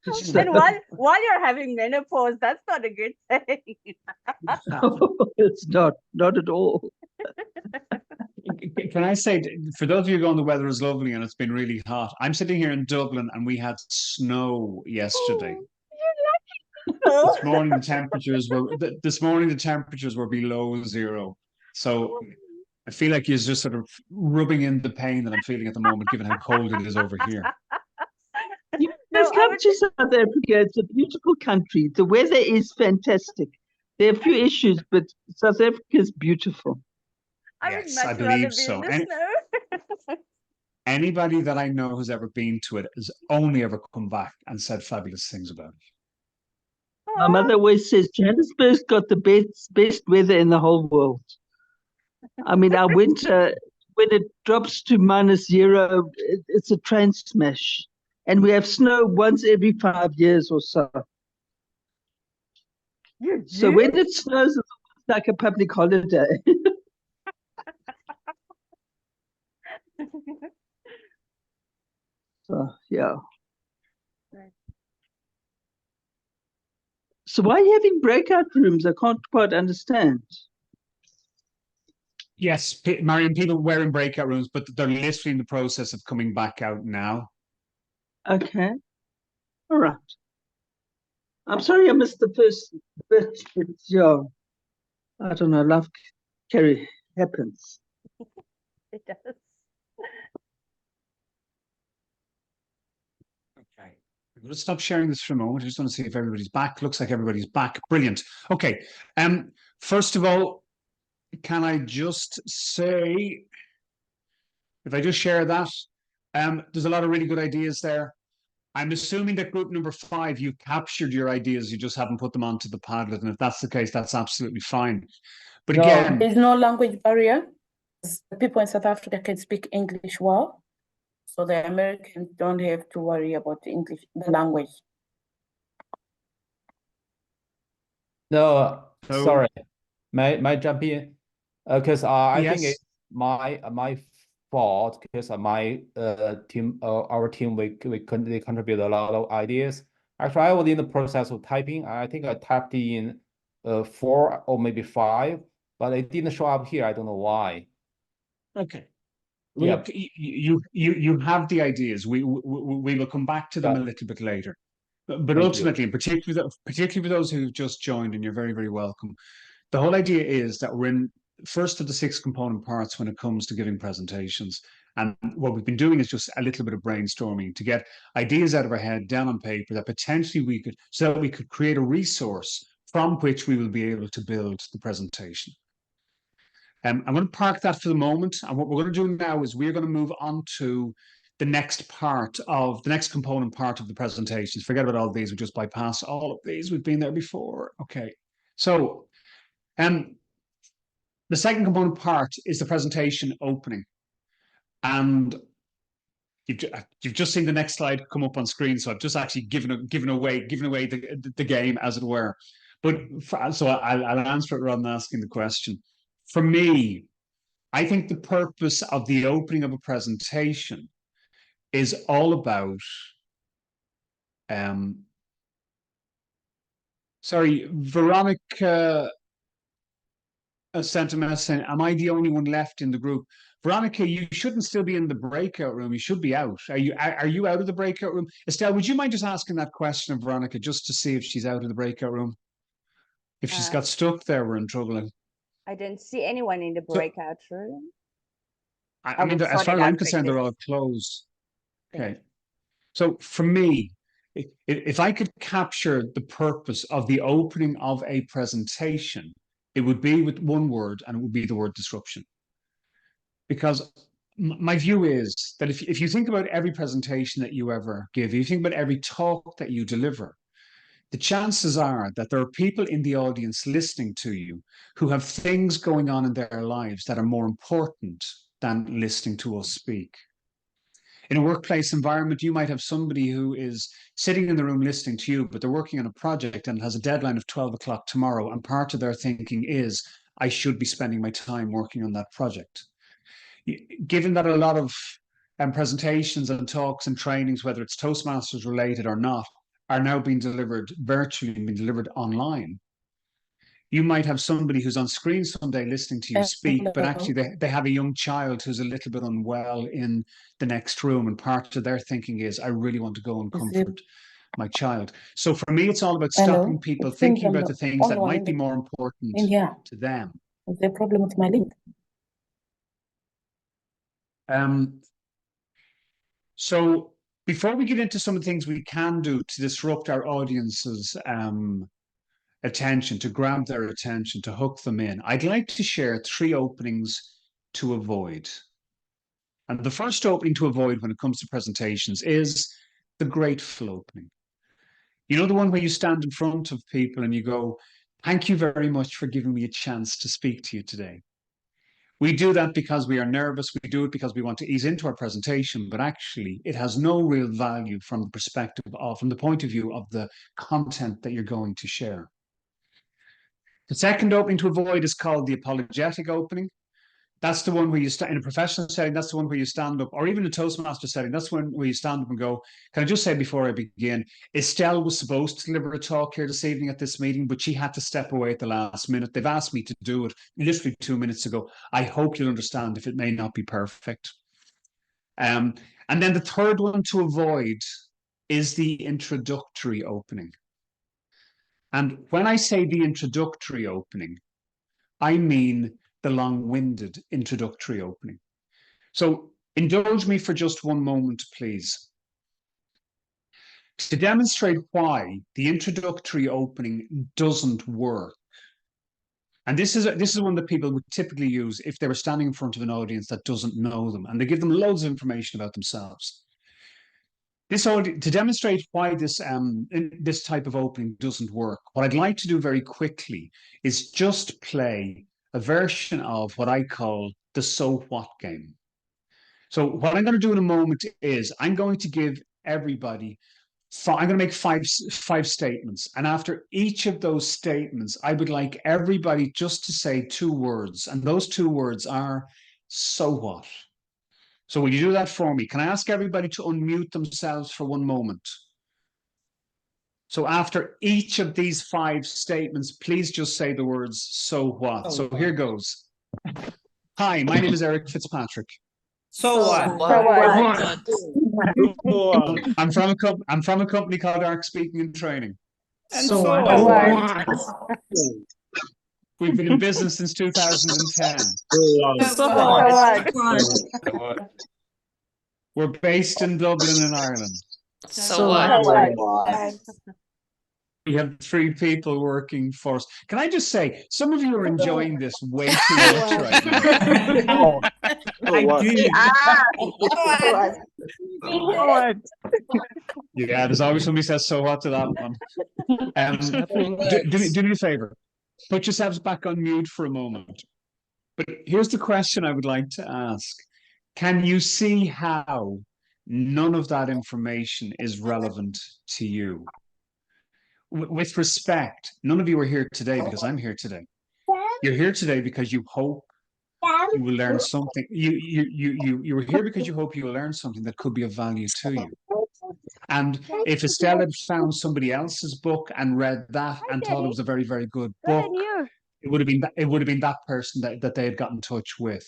I: So,
A: And while you're having menopause, that's not a good thing.
I: it's not at all.
B: Can I say, for those of you going, the weather is lovely and it's been really hot. I'm sitting here in Dublin and we had snow yesterday. This morning the temperatures were below zero. So I feel like you're just sort of rubbing in the pain that I'm feeling at the moment, given how cold it is over here.
I: You
A: No,
I: must come to South Africa. It's a beautiful country. The weather is fantastic. There are a few issues, but South Africa is beautiful.
A: I would
B: Yes,
A: much
B: I
A: rather
B: believe
A: be
B: so.
A: in the snow.
B: Anybody that I know who's ever been to it has only ever come back and said fabulous things about it.
I: My mother always says Johannesburg's got the best weather in the whole world. I mean, our winter, when it drops to -0, it's a train smash. And we have snow once every 5 years or so.
A: You
I: So
A: do?
I: when it snows, it's like a public holiday. So, yeah.
A: Right.
I: So why are you having breakout rooms? I can't quite understand.
B: Yes, Marion, people were in breakout rooms, but they're literally in the process of coming back out now.
I: Okay. All right. I'm sorry I missed the first bit, but yeah, I don't know, life happens.
A: It does.
B: Okay. I'm going to stop sharing this for a moment. I just want to see if everybody's back. Looks like everybody's back. Brilliant. Okay. First of all, can I just say, if I just share that, there's a lot of really good ideas there. I'm assuming that group number 5, you've captured your ideas, you just haven't put them onto the Padlet. And if that's the case, that's absolutely fine. But
J: No,
B: again,
J: there's no language barrier. The people in South Africa can speak English well, so the Americans don't have to worry about the language.
K: No,
B: So-
K: sorry. May I jump in? Because I think
B: Yes.
K: it's my fault because my team our team they contribute a lot of ideas. Actually, I was in the process of typing. I think I typed in 4 or maybe 5, but it didn't show up here. I don't know why.
B: Okay. Well,
K: Yeah.
B: look, you have the ideas. We will come back to them
K: Yeah.
B: a little bit later. But
K: Thank you.
B: ultimately, and particularly for those who've just joined, and you're very, very welcome. The whole idea is that we're in first of the 6 component parts when it comes to giving presentations. And what we've been doing is just a little bit of brainstorming to get ideas out of our head down on paper that potentially we could create a resource from which we will be able to build the presentation. I'm going to park that for the moment. And what we're going to do now is we're going to move on to the next component part of the presentations. Forget about all of these. We just bypass all of these. We've been there before. Okay. So, the second component part is the presentation opening. And you've just seen the next slide come up on screen. So I've just actually given away the game, as it were. But so I'll answer it rather than asking the question. For me, I think the purpose of the opening of a presentation is all about Sorry, Veronica sent a message saying, am I the only one left in the group? Veronica, you shouldn't still be in the breakout room. You should be out. Are you out of the breakout room? Estelle, would you mind just asking that question of Veronica just to see if she's out of the breakout room? If she's got stuck there, we're in trouble.
A: I don't see anyone in the breakout room.
B: I mean, as far as I'm concerned, they're all closed. Okay. So for me, if I could capture the purpose of the opening of a presentation, it would be with one word, and it would be the word disruption. Because my view is that if you think about every presentation that you ever give, if you think about every talk that you deliver, the chances are that there are people in the audience listening to you who have things going on in their lives that are more important than listening to us speak. In a workplace environment, you might have somebody who is sitting in the room listening to you, but they're working on a project and has a deadline of 12 o'clock tomorrow. And part of their thinking is, I should be spending my time working on that project. Given that a lot of presentations and talks and trainings, whether it's Toastmasters related or not, are now being delivered virtually, being delivered online. You might have somebody who's on screen someday listening to you speak, but actually they have a young child who's a little bit unwell in the next room. And part of their thinking is, I really want to go and comfort my child. So for me, it's all about stopping people thinking about the things that might be more important to them.
J: Is there a problem with my link?
B: So before we get into some of the things we can do to disrupt our audience's attention, to grab their attention, to hook them in, I'd like to share 3 openings to avoid. And the first opening to avoid when it comes to presentations is the grateful opening. You know, the one where you stand in front of people and you go, thank you very much for giving me a chance to speak to you today. We do that because we are nervous. We do it because we want to ease into our presentation, but actually it has no real value from the perspective of, from the point of view of the content that you're going to share. The second opening to avoid is called the apologetic opening. That's the one where you stand in a professional setting. That's the one where you stand up, or even a Toastmaster setting. That's one where you stand up and go, can I just say before I begin, Estelle was supposed to deliver a talk here this evening at this meeting, but she had to step away at the last minute. They've asked me to do it literally 2 minutes ago. I hope you'll understand if it may not be perfect. And then the third one to avoid is the introductory opening. And when I say the introductory opening, I mean the long-winded introductory opening. So indulge me for just one moment, please. To demonstrate why the introductory opening doesn't work. And this is one that people would typically use if they were standing in front of an audience that doesn't know them, and they give them loads of information about themselves. To demonstrate why this type of opening doesn't work, what I'd like to do very quickly is just play a version of what I call the so what game. So what I'm going to do in a moment is I'm going to give everybody, I'm going to make five statements. And after each of those statements, I would like everybody just to say 2 words. And those 2 words are, so what? So will you do that for me? Can I ask everybody to unmute themselves for one moment? So after each of these 5 statements, please just say the words, so what? So here goes. Hi, my name is Eric Fitzpatrick.
L: So what?
B: I'm from a company called Arc Speaking and Training.
L: And so what?
B: We've been in business since 2010. We're based in Dublin in Ireland.
L: So what?
B: We have 3 people working for us. Can I just say, some of you are enjoying this way too much right now. Yeah, there's always somebody says so what to that one. Do me a favor. Put yourselves back on mute for a moment. But here's the question I would like to ask. Can you see how none of that information is relevant to you? With respect, none of you are here today because I'm here today. You're here today because you hope you will learn something. You were here because you hope you will learn something that could be of value to you. And if Estelle had found somebody else's book and read that and thought it was a very, very good book, it would have been that person that they had got in touch with.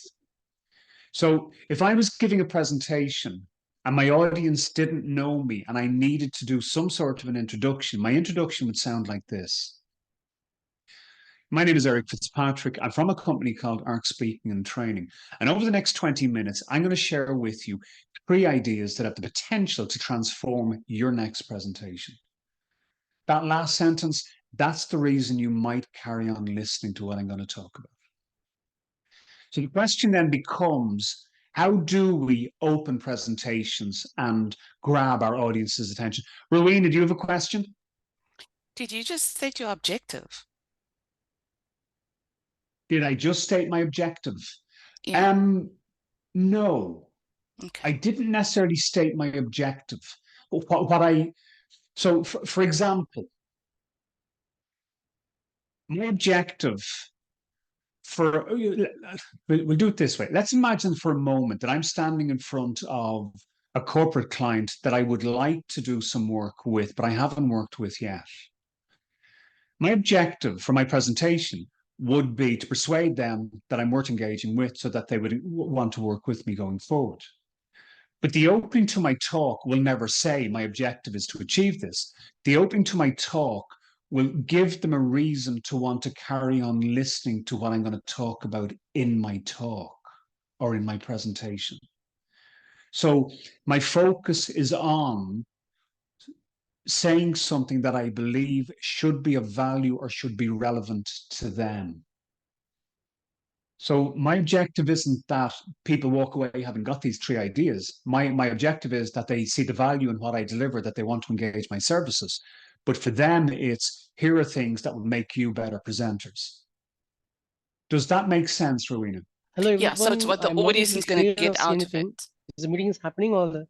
B: So if I was giving a presentation and my audience didn't know me and I needed to do some sort of an introduction, my introduction would sound like this. My name is Eric Fitzpatrick. I'm from a company called ARC Speaking and Training. And over the next 20 minutes, I'm going to share with you 3 ideas that have the potential to transform your next presentation. That last sentence, that's the reason you might carry on listening to what I'm going to talk about. So the question then becomes, how do we open presentations and grab our audience's attention? Rowena, do you have a question?
L: Did you just state your objective?
B: Did I just state my objective?
L: Yeah.
B: No,
L: Okay.
B: I didn't necessarily state my objective. So for example, my objective we'll do it this way. Let's imagine for a moment that I'm standing in front of a corporate client that I would like to do some work with, but I haven't worked with yet. My objective for my presentation would be to persuade them that I'm worth engaging with so that they would want to work with me going forward. But the opening to my talk will never say my objective is to achieve this. The opening to my talk will give them a reason to want to carry on listening to what I'm going to talk about in my talk or in my presentation. So my focus is on saying something that I believe should be of value or should be relevant to them. So my objective isn't that people walk away having got these 3 ideas. My objective is that they see the value in what I deliver, that they want to engage my services. But for them, it's, here are things that will make you better presenters. Does that make sense, Rowena?
M: Hello,
L: Yeah, so it's what the audience is going to get out of it.
M: Is the meeting happening or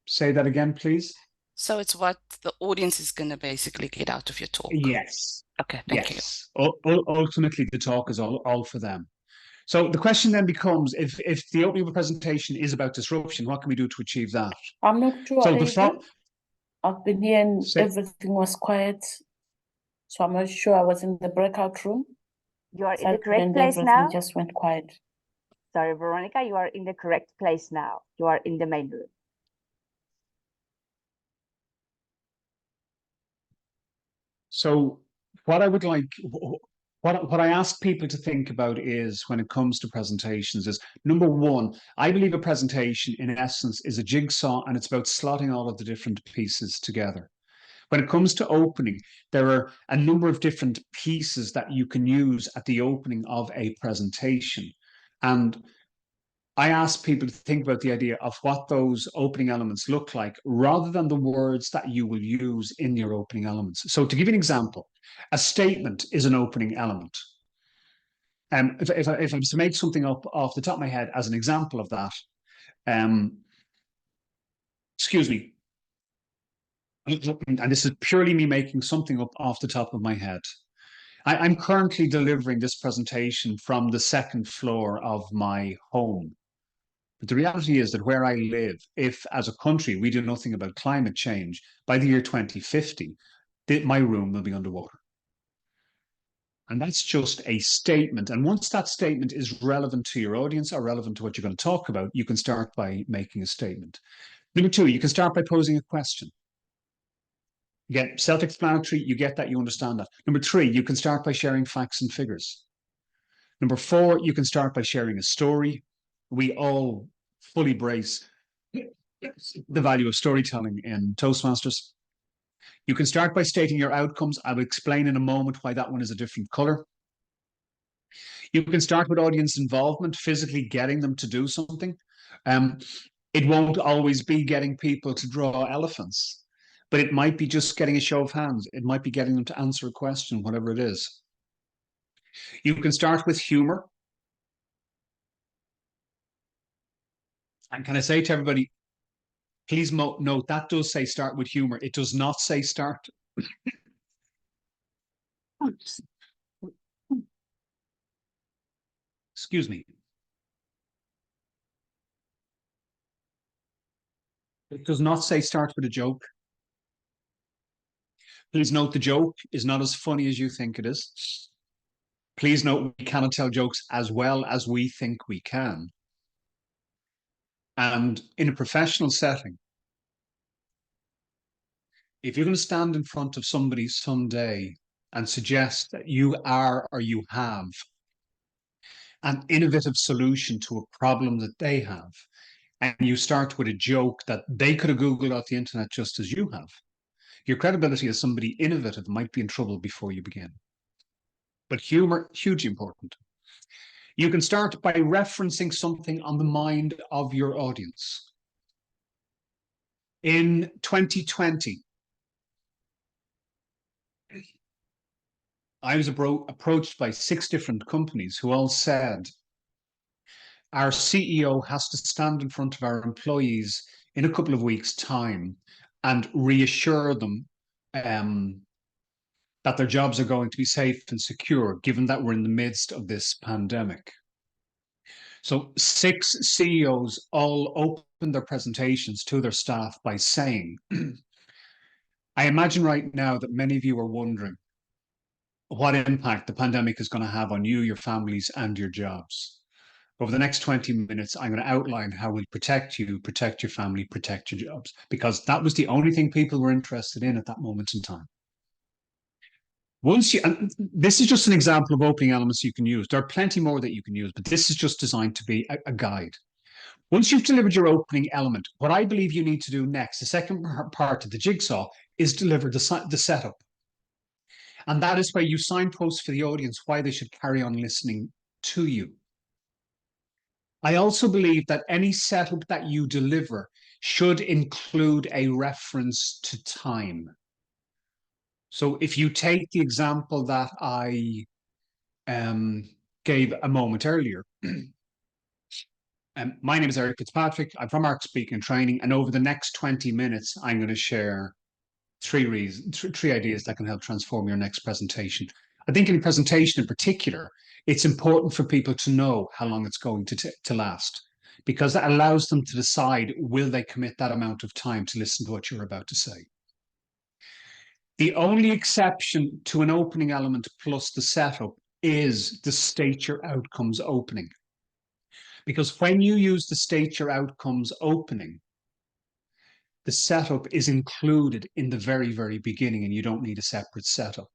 B: Say that again, please.
L: So it's what the audience is going to basically get out of your talk.
B: Yes.
L: Okay, thank you.
B: Ultimately, the talk is all for them. So the question then becomes, if the opening of a presentation is about disruption, what can we do to achieve that?
J: I'm not sure.
B: So
J: I've been here and everything was quiet. So I'm not sure. I was in the breakout room.
A: You are in the correct place
J: everything
A: now.
J: just went quiet.
A: Sorry, Veronica, you are in the correct place now. You are in the main room.
B: So what I would like, what I ask people to think about is, when it comes to presentations, is number 1, I believe a presentation in essence is a jigsaw, and it's about slotting all of the different pieces together. When it comes to opening, there are a number of different pieces that you can use at the opening of a presentation. And I ask people to think about the idea of what those opening elements look like, rather than the words that you will use in your opening elements. So to give you an example, a statement is an opening element. If I was to make something up off the top of my head as an example of that, excuse me, and this is purely me making something up off the top of my head. I'm currently delivering this presentation from the 2nd floor of my home. But the reality is that where I live, if as a country we do nothing about climate change, by the year 2050, my room will be underwater. And that's just a statement. And once that statement is relevant to your audience or relevant to what you're going to talk about, you can start by making a statement. Number 2, you can start by posing a question. Again, self-explanatory, you get that, you understand that. Number 3, you can start by sharing facts and figures. Number 4, you can start by sharing a story. We all fully brace the value of storytelling in Toastmasters. You can start by stating your outcomes. I'll explain in a moment why that one is a different color. You can start with audience involvement, physically getting them to do something. It won't always be getting people to draw elephants, but it might be just getting a show of hands. It might be getting them to answer a question, whatever it is. You can start with humor. And can I say to everybody, please note that does say start with humor. It does not say start. Excuse me. It does not say start with a joke. Please note the joke is not as funny as you think it is. Please note we cannot tell jokes as well as we think we can. And in a professional setting, if you're going to stand in front of somebody someday and suggest that you are or you have an innovative solution to a problem that they have, and you start with a joke that they could have Googled off the internet just as you have, your credibility as somebody innovative might be in trouble before you begin. But humor, hugely important. You can start by referencing something on the mind of your audience. In 2020, I was approached by 6 different companies who all said, our CEO has to stand in front of our employees in a couple of weeks' time and reassure them that their jobs are going to be safe and secure, given that we're in the midst of this pandemic. So 6 CEOs all opened their presentations to their staff by saying, I imagine right now that many of you are wondering what impact the pandemic is going to have on you, your families, and your jobs. Over the next 20 minutes, I'm going to outline how we'll protect you, protect your family, protect your jobs, because that was the only thing people were interested in at that moment in time. And this is just an example of opening elements you can use. There are plenty more that you can use, but this is just designed to be a guide. Once you've delivered your opening element, what I believe you need to do next, the second part of the jigsaw, is deliver the setup. And that is where you signpost for the audience why they should carry on listening to you. I also believe that any setup that you deliver should include a reference to time. So if you take the example that I gave a moment earlier, my name is Eric Fitzpatrick. I'm from Arc Speaking and Training, and over the next 20 minutes, I'm going to share 3 ideas that can help transform your next presentation. I think in a presentation in particular, it's important for people to know how long it's going to last, because that allows them to decide, will they commit that amount of time to listen to what you're about to say? The only exception to an opening element plus the setup is the state your outcomes opening. Because when you use the state your outcomes opening, the setup is included in the very, very beginning, and you don't need a separate setup.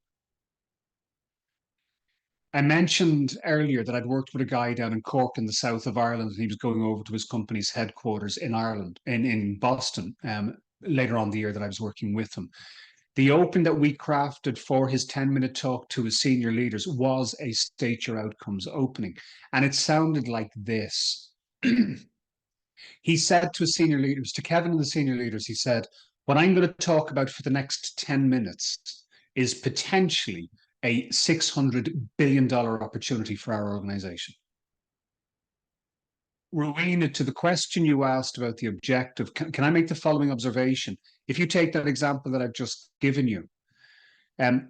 B: I mentioned earlier that I'd worked with a guy down in Cork in the south of Ireland, and he was going over to his company's headquarters in Ireland, in Boston, later on the year that I was working with him. The open that we crafted for his 10-minute talk to his senior leaders was a state your outcomes opening. And it sounded like this. He said to his senior leaders, to Kevin and the senior leaders, he said, what I'm going to talk about for the next 10 minutes is potentially a $600 billion opportunity for our organization. Rowena, to the question you asked about the objective, can I make the following observation? If you take that example that I've just given you,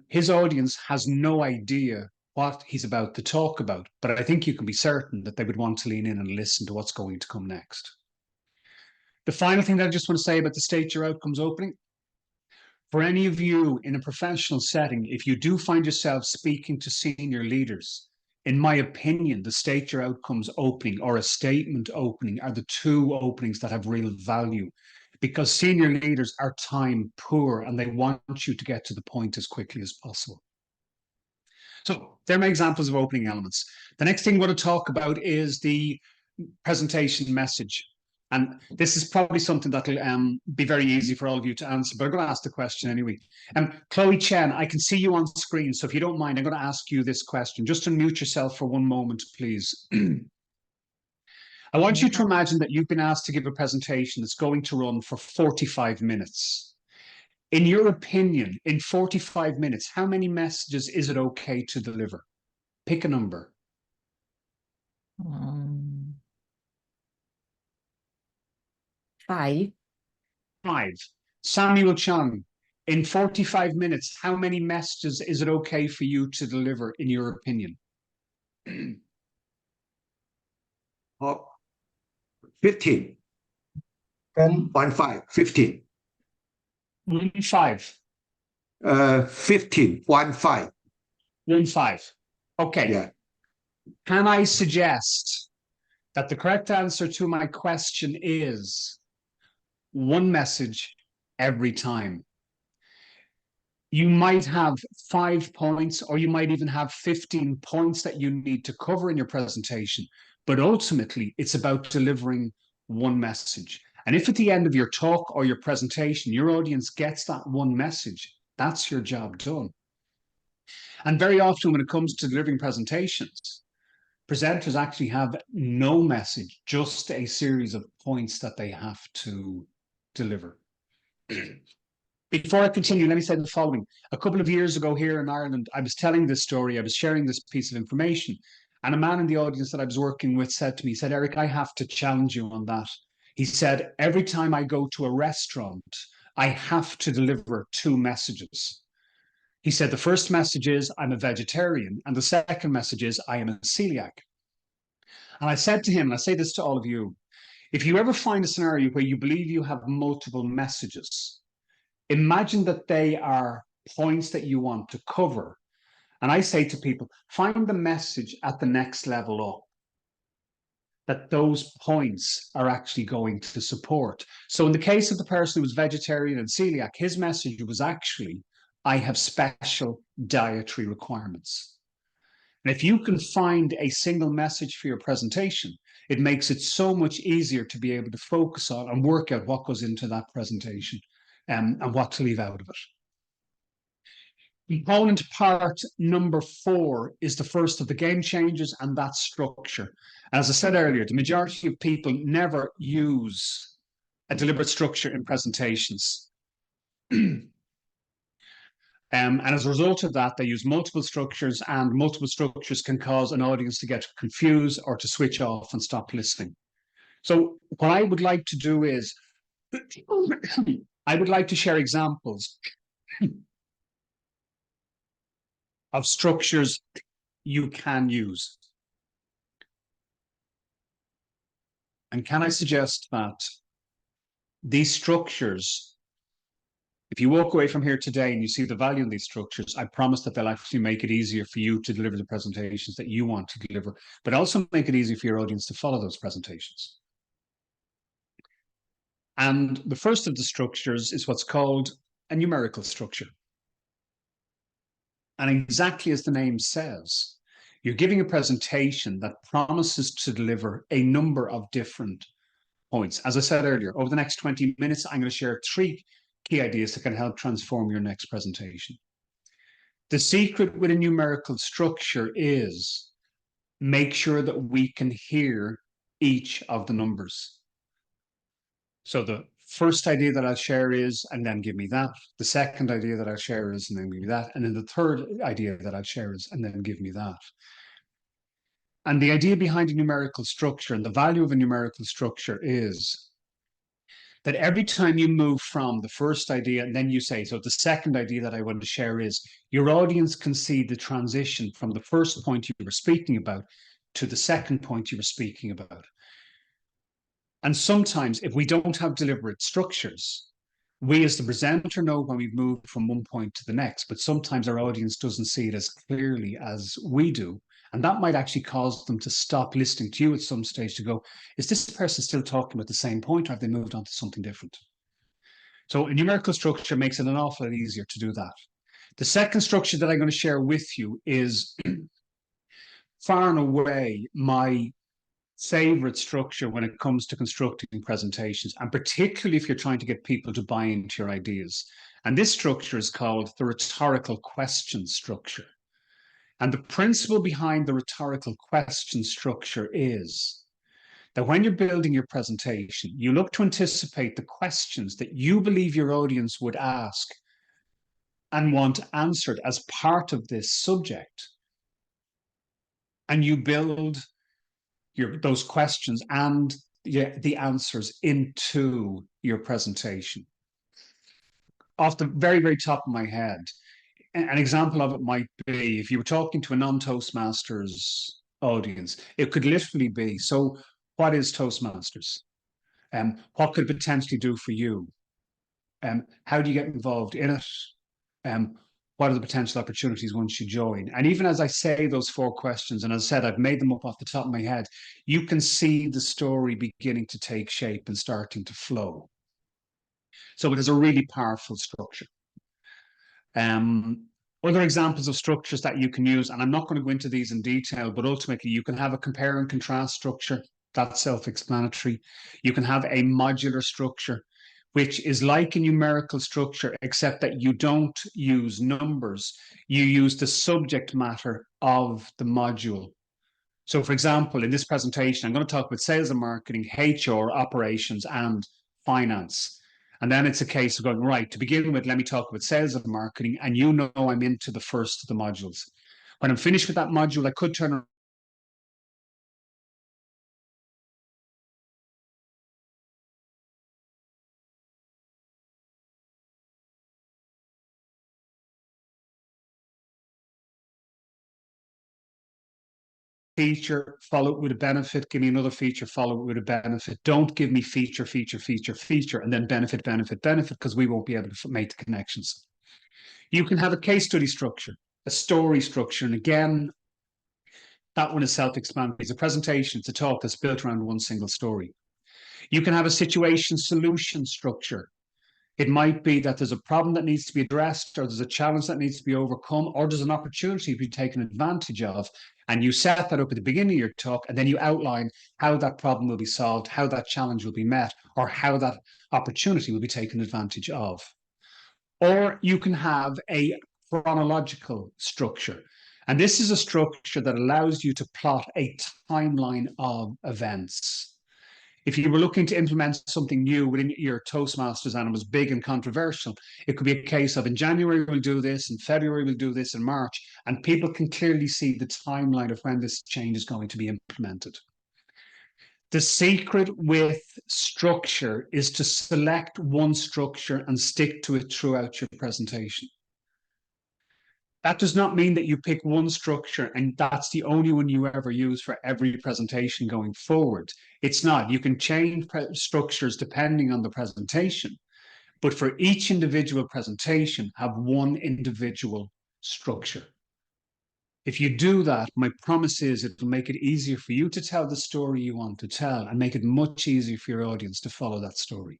B: his audience has no idea what he's about to talk about, but I think you can be certain that they would want to lean in and listen to what's going to come next. The final thing that I just want to say about the state your outcomes opening, for any of you in a professional setting, if you do find yourself speaking to senior leaders, in my opinion, the state your outcomes opening or a statement opening are the 2 openings that have real value, because senior leaders are time poor and they want you to get to the point as quickly as possible. So they're my examples of opening elements. The next thing we're going to talk about is the presentation message. And this is probably something that'll be very easy for all of you to answer, but I'm going to ask the question anyway. Chloe Chen, I can see you on screen, so if you don't mind, I'm going to ask you this question. Just unmute yourself for one moment, please. I want you to imagine that you've been asked to give a presentation that's going to run for 45 minutes. In your opinion, in 45 minutes, how many messages is it okay to deliver? Pick a number.
M: 5.
B: 5. Samuel Chung, in 45 minutes, how many messages is it okay for you to deliver, in your opinion?
N: 15.
M: 10.15, 15.
B: 15.
M: 15, 15.
B: 15. Okay.
M: Yeah.
B: Can I suggest that the correct answer to my question is one message every time? You might have 5 points, or you might even have 15 points that you need to cover in your presentation. But ultimately, it's about delivering one message. And if at the end of your talk or your presentation, your audience gets that one message, that's your job done. And very often when it comes to delivering presentations, presenters actually have no message, just a series of points that they have to deliver. Before I continue, let me say the following. A couple of years ago here in Ireland, I was telling this story, I was sharing this piece of information, and a man in the audience that I was working with said to me, he said, Eric, I have to challenge you on that. He said, every time I go to a restaurant, I have to deliver 2 messages. He said, the first message is, I'm a vegetarian, and the second message is, I am a celiac. And I said to him, and I say this to all of you, if you ever find a scenario where you believe you have multiple messages, imagine that they are points that you want to cover. And I say to people, find the message at the next level up that those points are actually going to support. So in the case of the person who was vegetarian and celiac, his message was actually, I have special dietary requirements. And if you can find a single message for your presentation, it makes it so much easier to be able to focus on and work out what goes into that presentation and what to leave out of it. Component part number 4 is the first of the game changers, and that's structure. As I said earlier, the majority of people never use a deliberate structure in presentations. And as a result of that, they use multiple structures, and multiple structures can cause an audience to get confused or to switch off and stop listening. So what I would like to do is, I would like to share examples of structures you can use. And can I suggest that these structures, if you walk away from here today and you see the value in these structures, I promise that they'll actually make it easier for you to deliver the presentations that you want to deliver, but also make it easy for your audience to follow those presentations. And the first of the structures is what's called a numerical structure. And exactly as the name says, you're giving a presentation that promises to deliver a number of different points. As I said earlier, over the next 20 minutes, I'm going to share 3 key ideas that can help transform your next presentation. The secret with a numerical structure is make sure that we can hear each of the numbers. So the first idea that I'll share is, and then give me that. The second idea that I'll share is, and then give me that. And then the third idea that I'll share is, and then give me that. And the idea behind a numerical structure and the value of a numerical structure is that every time you move from the first idea and then you say, so the second idea that I want to share is, your audience can see the transition from the first point you were speaking about to the second point you were speaking about. And sometimes if we don't have deliberate structures, we as the presenter know when we've moved from one point to the next, but sometimes our audience doesn't see it as clearly as we do. And that might actually cause them to stop listening to you at some stage to go, is this person still talking about the same point, or have they moved on to something different? So a numerical structure makes it an awful lot easier to do that. The second structure that I'm going to share with you is far and away my favorite structure when it comes to constructing presentations, and particularly if you're trying to get people to buy into your ideas. And this structure is called the rhetorical question structure. And the principle behind the rhetorical question structure is that when you're building your presentation, you look to anticipate the questions that you believe your audience would ask and want answered as part of this subject. And you build those questions and the answers into your presentation. Off the very, very top of my head, an example of it might be if you were talking to a non-Toastmasters audience, it could literally be, so what is Toastmasters? What could it potentially do for you? How do you get involved in it? What are the potential opportunities once you join? And even as I say those 4 questions, and as I said, I've made them up off the top of my head, you can see the story beginning to take shape and starting to flow. So it is a really powerful structure. Other examples of structures that you can use, and I'm not going to go into these in detail, but ultimately you can have a compare and contrast structure. That's self-explanatory. You can have a modular structure, which is like a numerical structure, except that you don't use numbers. You use the subject matter of the module. So for example, in this presentation, I'm going to talk about sales and marketing, HR, operations, and finance. And then it's a case of going, right, to begin with, let me talk about sales and marketing, and you know I'm into the first of the modules. When I'm finished with that module, I could turn around feature, follow it with a benefit, give me another feature, follow it with a benefit. Don't give me feature, feature, feature, feature, and then benefit, benefit, benefit, because we won't be able to make the connections. You can have a case study structure, a story structure, and again, that one is self-explanatory. It's a presentation, it's a talk that's built around one single story. You can have a situation solution structure. It might be that there's a problem that needs to be addressed, or there's a challenge that needs to be overcome, or there's an opportunity to be taken advantage of. And you set that up at the beginning of your talk, and then you outline how that problem will be solved, how that challenge will be met, or how that opportunity will be taken advantage of. Or you can have a chronological structure. And this is a structure that allows you to plot a timeline of events. If you were looking to implement something new within your Toastmasters and it was big and controversial, it could be a case of in January we'll do this, in February we'll do this, in March, and people can clearly see the timeline of when this change is going to be implemented. The secret with structure is to select one structure and stick to it throughout your presentation. That does not mean that you pick one structure and that's the only one you ever use for every presentation going forward. It's not. You can change structures depending on the presentation, but for each individual presentation, have one individual structure. If you do that, my promise is it will make it easier for you to tell the story you want to tell and make it much easier for your audience to follow that story.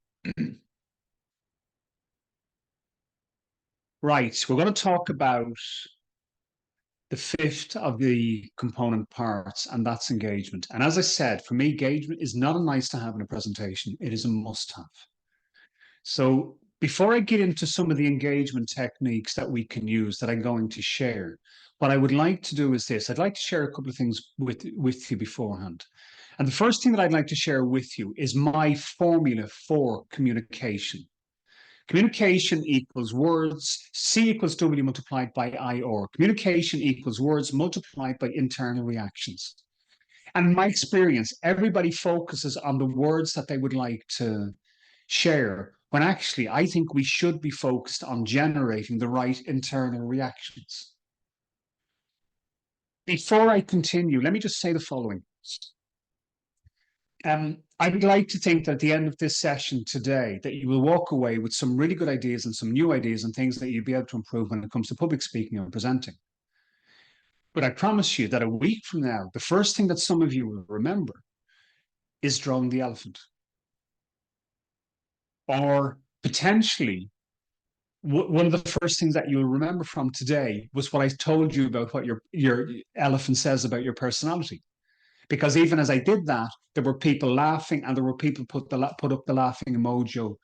B: Right, we're going to talk about the 5th of the component parts, and that's engagement. And as I said, for me, engagement is not a nice to have in a presentation, it is a must have. So before I get into some of the engagement techniques that we can use that I'm going to share, what I would like to do is this. I'd like to share a couple of things with you beforehand. And the first thing that I'd like to share with you is my formula for communication. Communication equals words, C equals W multiplied by I or. Communication equals words multiplied by internal reactions. And in my experience, everybody focuses on the words that they would like to share, when actually I think we should be focused on generating the right internal reactions. Before I continue, let me just say the following. I would like to think that at the end of this session today, that you will walk away with some really good ideas and some new ideas and things that you'll be able to improve when it comes to public speaking and presenting. But I promise you that a week from now, the first thing that some of you will remember is drawing the elephant. Or potentially, one of the first things that you'll remember from today was what I told you about what your elephant says about your personality. Because even as I did that, there were people laughing and there were people put up the laughing emoji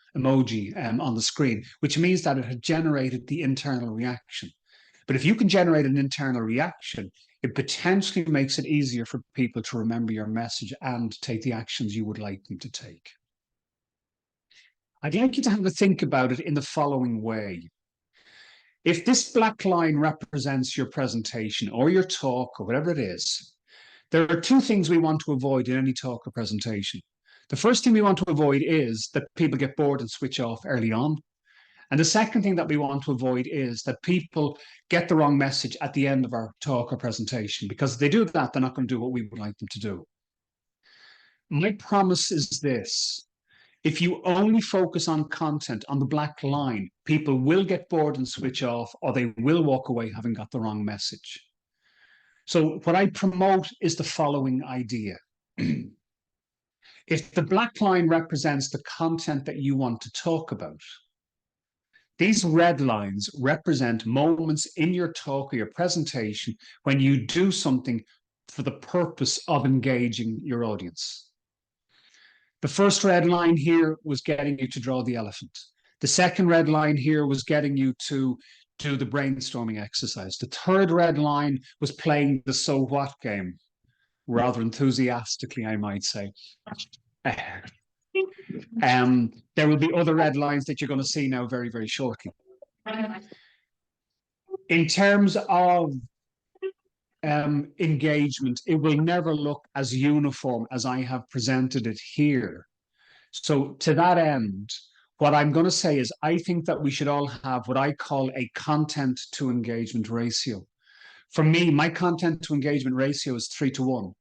B: on the screen, which means that it had generated the internal reaction. But if you can generate an internal reaction, it potentially makes it easier for people to remember your message and take the actions you would like them to take. I'd like you to have a think about it in the following way. If this black line represents your presentation or your talk or whatever it is, there are 2 things we want to avoid in any talk or presentation. The first thing we want to avoid is that people get bored and switch off early on. And the second thing that we want to avoid is that people get the wrong message at the end of our talk or presentation, because if they do that, they're not going to do what we would like them to do. My promise is this. If you only focus on content, on the black line, people will get bored and switch off, or they will walk away having got the wrong message. So what I promote is the following idea. If the black line represents the content that you want to talk about, these red lines represent moments in your talk or your presentation when you do something for the purpose of engaging your audience. The first red line here was getting you to draw the elephant. The second red line here was getting you to do the brainstorming exercise. The third red line was playing the so what game, rather enthusiastically, I might say. There will be other red lines that you're going to see now very, very shortly. In terms of engagement, it will never look as uniform as I have presented it here. So to that end, what I'm going to say is I think that we should all have what I call a content to engagement ratio. For me, my content to engagement ratio is 3:1.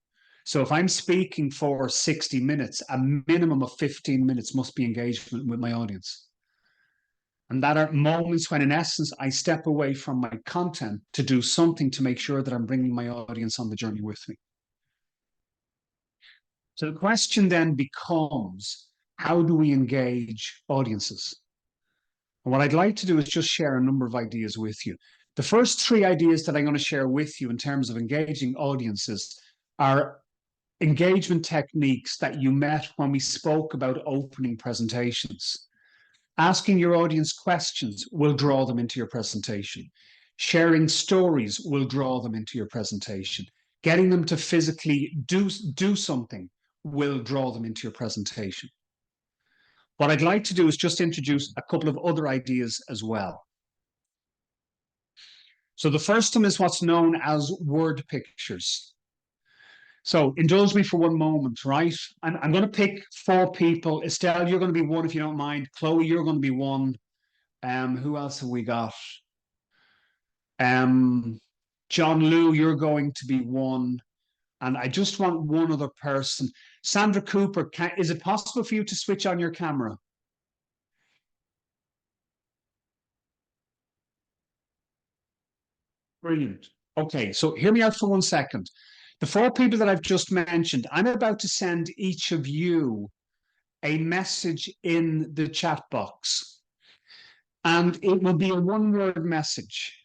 B: So if I'm speaking for 60 minutes, a minimum of 15 minutes must be engagement with my audience. And that are moments when, in essence, I step away from my content to do something to make sure that I'm bringing my audience on the journey with me. So the question then becomes, how do we engage audiences? And what I'd like to do is just share a number of ideas with you. The first 3 ideas that I'm going to share with you in terms of engaging audiences are engagement techniques that you met when we spoke about opening presentations. Asking your audience questions will draw them into your presentation. Sharing stories will draw them into your presentation. Getting them to physically do something will draw them into your presentation. What I'd like to do is just introduce a couple of other ideas as well. So the first one is what's known as word pictures. So indulge me for one moment, right? I'm going to pick 4 people. Estelle, you're going to be one if you don't mind. Chloe, you're going to be one. Who else have we got? John Liu, you're going to be one. And I just want one other person. Sandra Cooper, is it possible for you to switch on your camera? Brilliant. Okay, so hear me out for 1 second. The 4 people that I've just mentioned, I'm about to send each of you a message in the chat box. And it will be a 1-word message.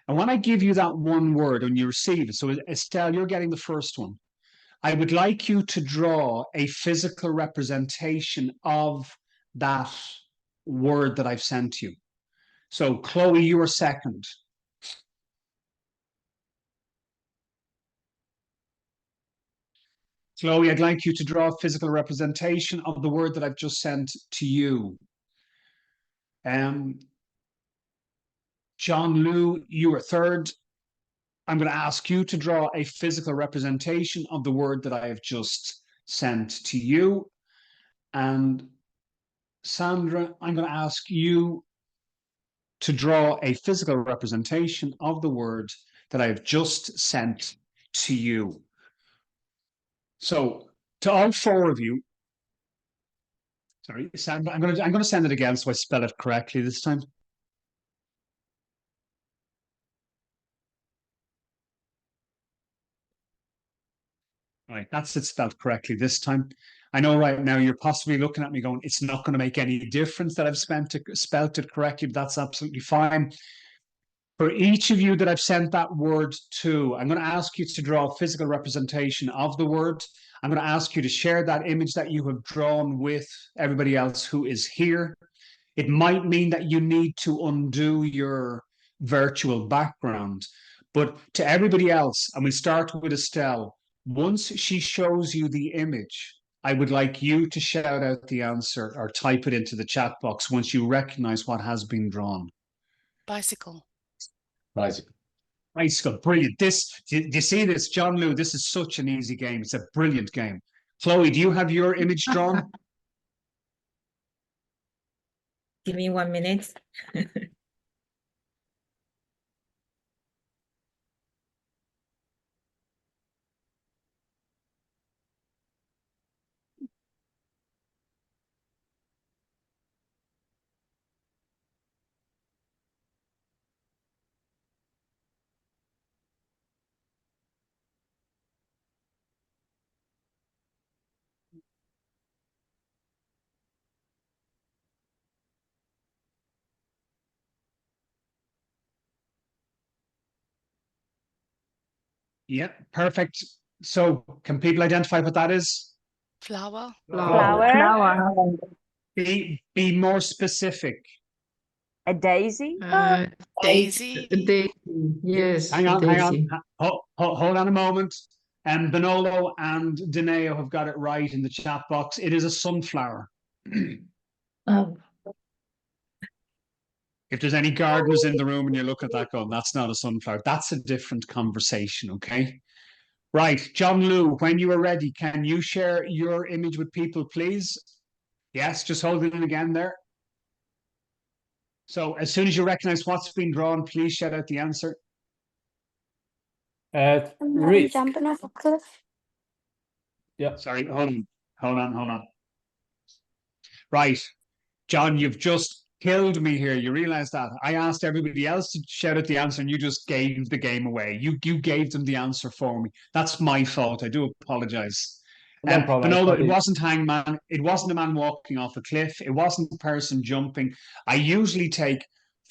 B: And when I give you that 1 word and you receive it, so Estelle, you're getting the first one. I would like you to draw a physical representation of that word that I've sent you. So Chloe, you are second. Chloe, I'd like you to draw a physical representation of the word that I've just sent to you. John Liu, you are third. I'm going to ask you to draw a physical representation of the word that I have just sent to you. And Sandra, I'm going to ask you to draw a physical representation of the word that I have just sent to you. So to all 4 of you, sorry, Sandra, I'm going to send it again so I spell it correctly this time. Right, that's it spelled correctly this time. I know right now you're possibly looking at me going, it's not going to make any difference that I've spelled it correctly, but that's absolutely fine. For each of you that I've sent that word to, I'm going to ask you to draw a physical representation of the word. I'm going to ask you to share that image that you have drawn with everybody else who is here. It might mean that you need to undo your virtual background, but to everybody else, and we start with Estelle, once she shows you the image, I would like you to shout out the answer or type it into the chat box once you recognize what has been drawn.
L: Bicycle.
B: Bicycle. Bicycle, brilliant. Do you see this, John Liu? This is such an easy game. It's a brilliant game. Chloe, do you have your image drawn?
N: Give me 1 minute.
B: Yeah, perfect. So can people identify what that is?
L: Flower.
A: Flower.
B: Be more specific.
A: A daisy.
L: Daisy.
N: Yes,
B: Hang on.
N: daisy.
B: Hold on a moment. And Benolo and Dineo have got it right in the chat box. It is a sunflower.
N: Oh,
B: If there's any gardeners in the room and you look at that going, that's not a sunflower, that's a different conversation, okay? Right, John Lou, when you are ready, can you share your image with people, please? Yes, just hold it in again there. So as soon as you recognize what's been drawn, please shout out the answer.
K: At
F: I'm not
K: risk.
F: jumping off a cliff.
K: Yeah.
B: Sorry, hold on. Right, John, you've just killed me here. You realize that? I asked everybody else to shout out the answer and you just gave the game away. You gave them the answer for me. That's my fault. I do apologize.
K: No problem.
B: But no, it wasn't hangman. It wasn't a man walking off a cliff. It wasn't a person jumping. I usually take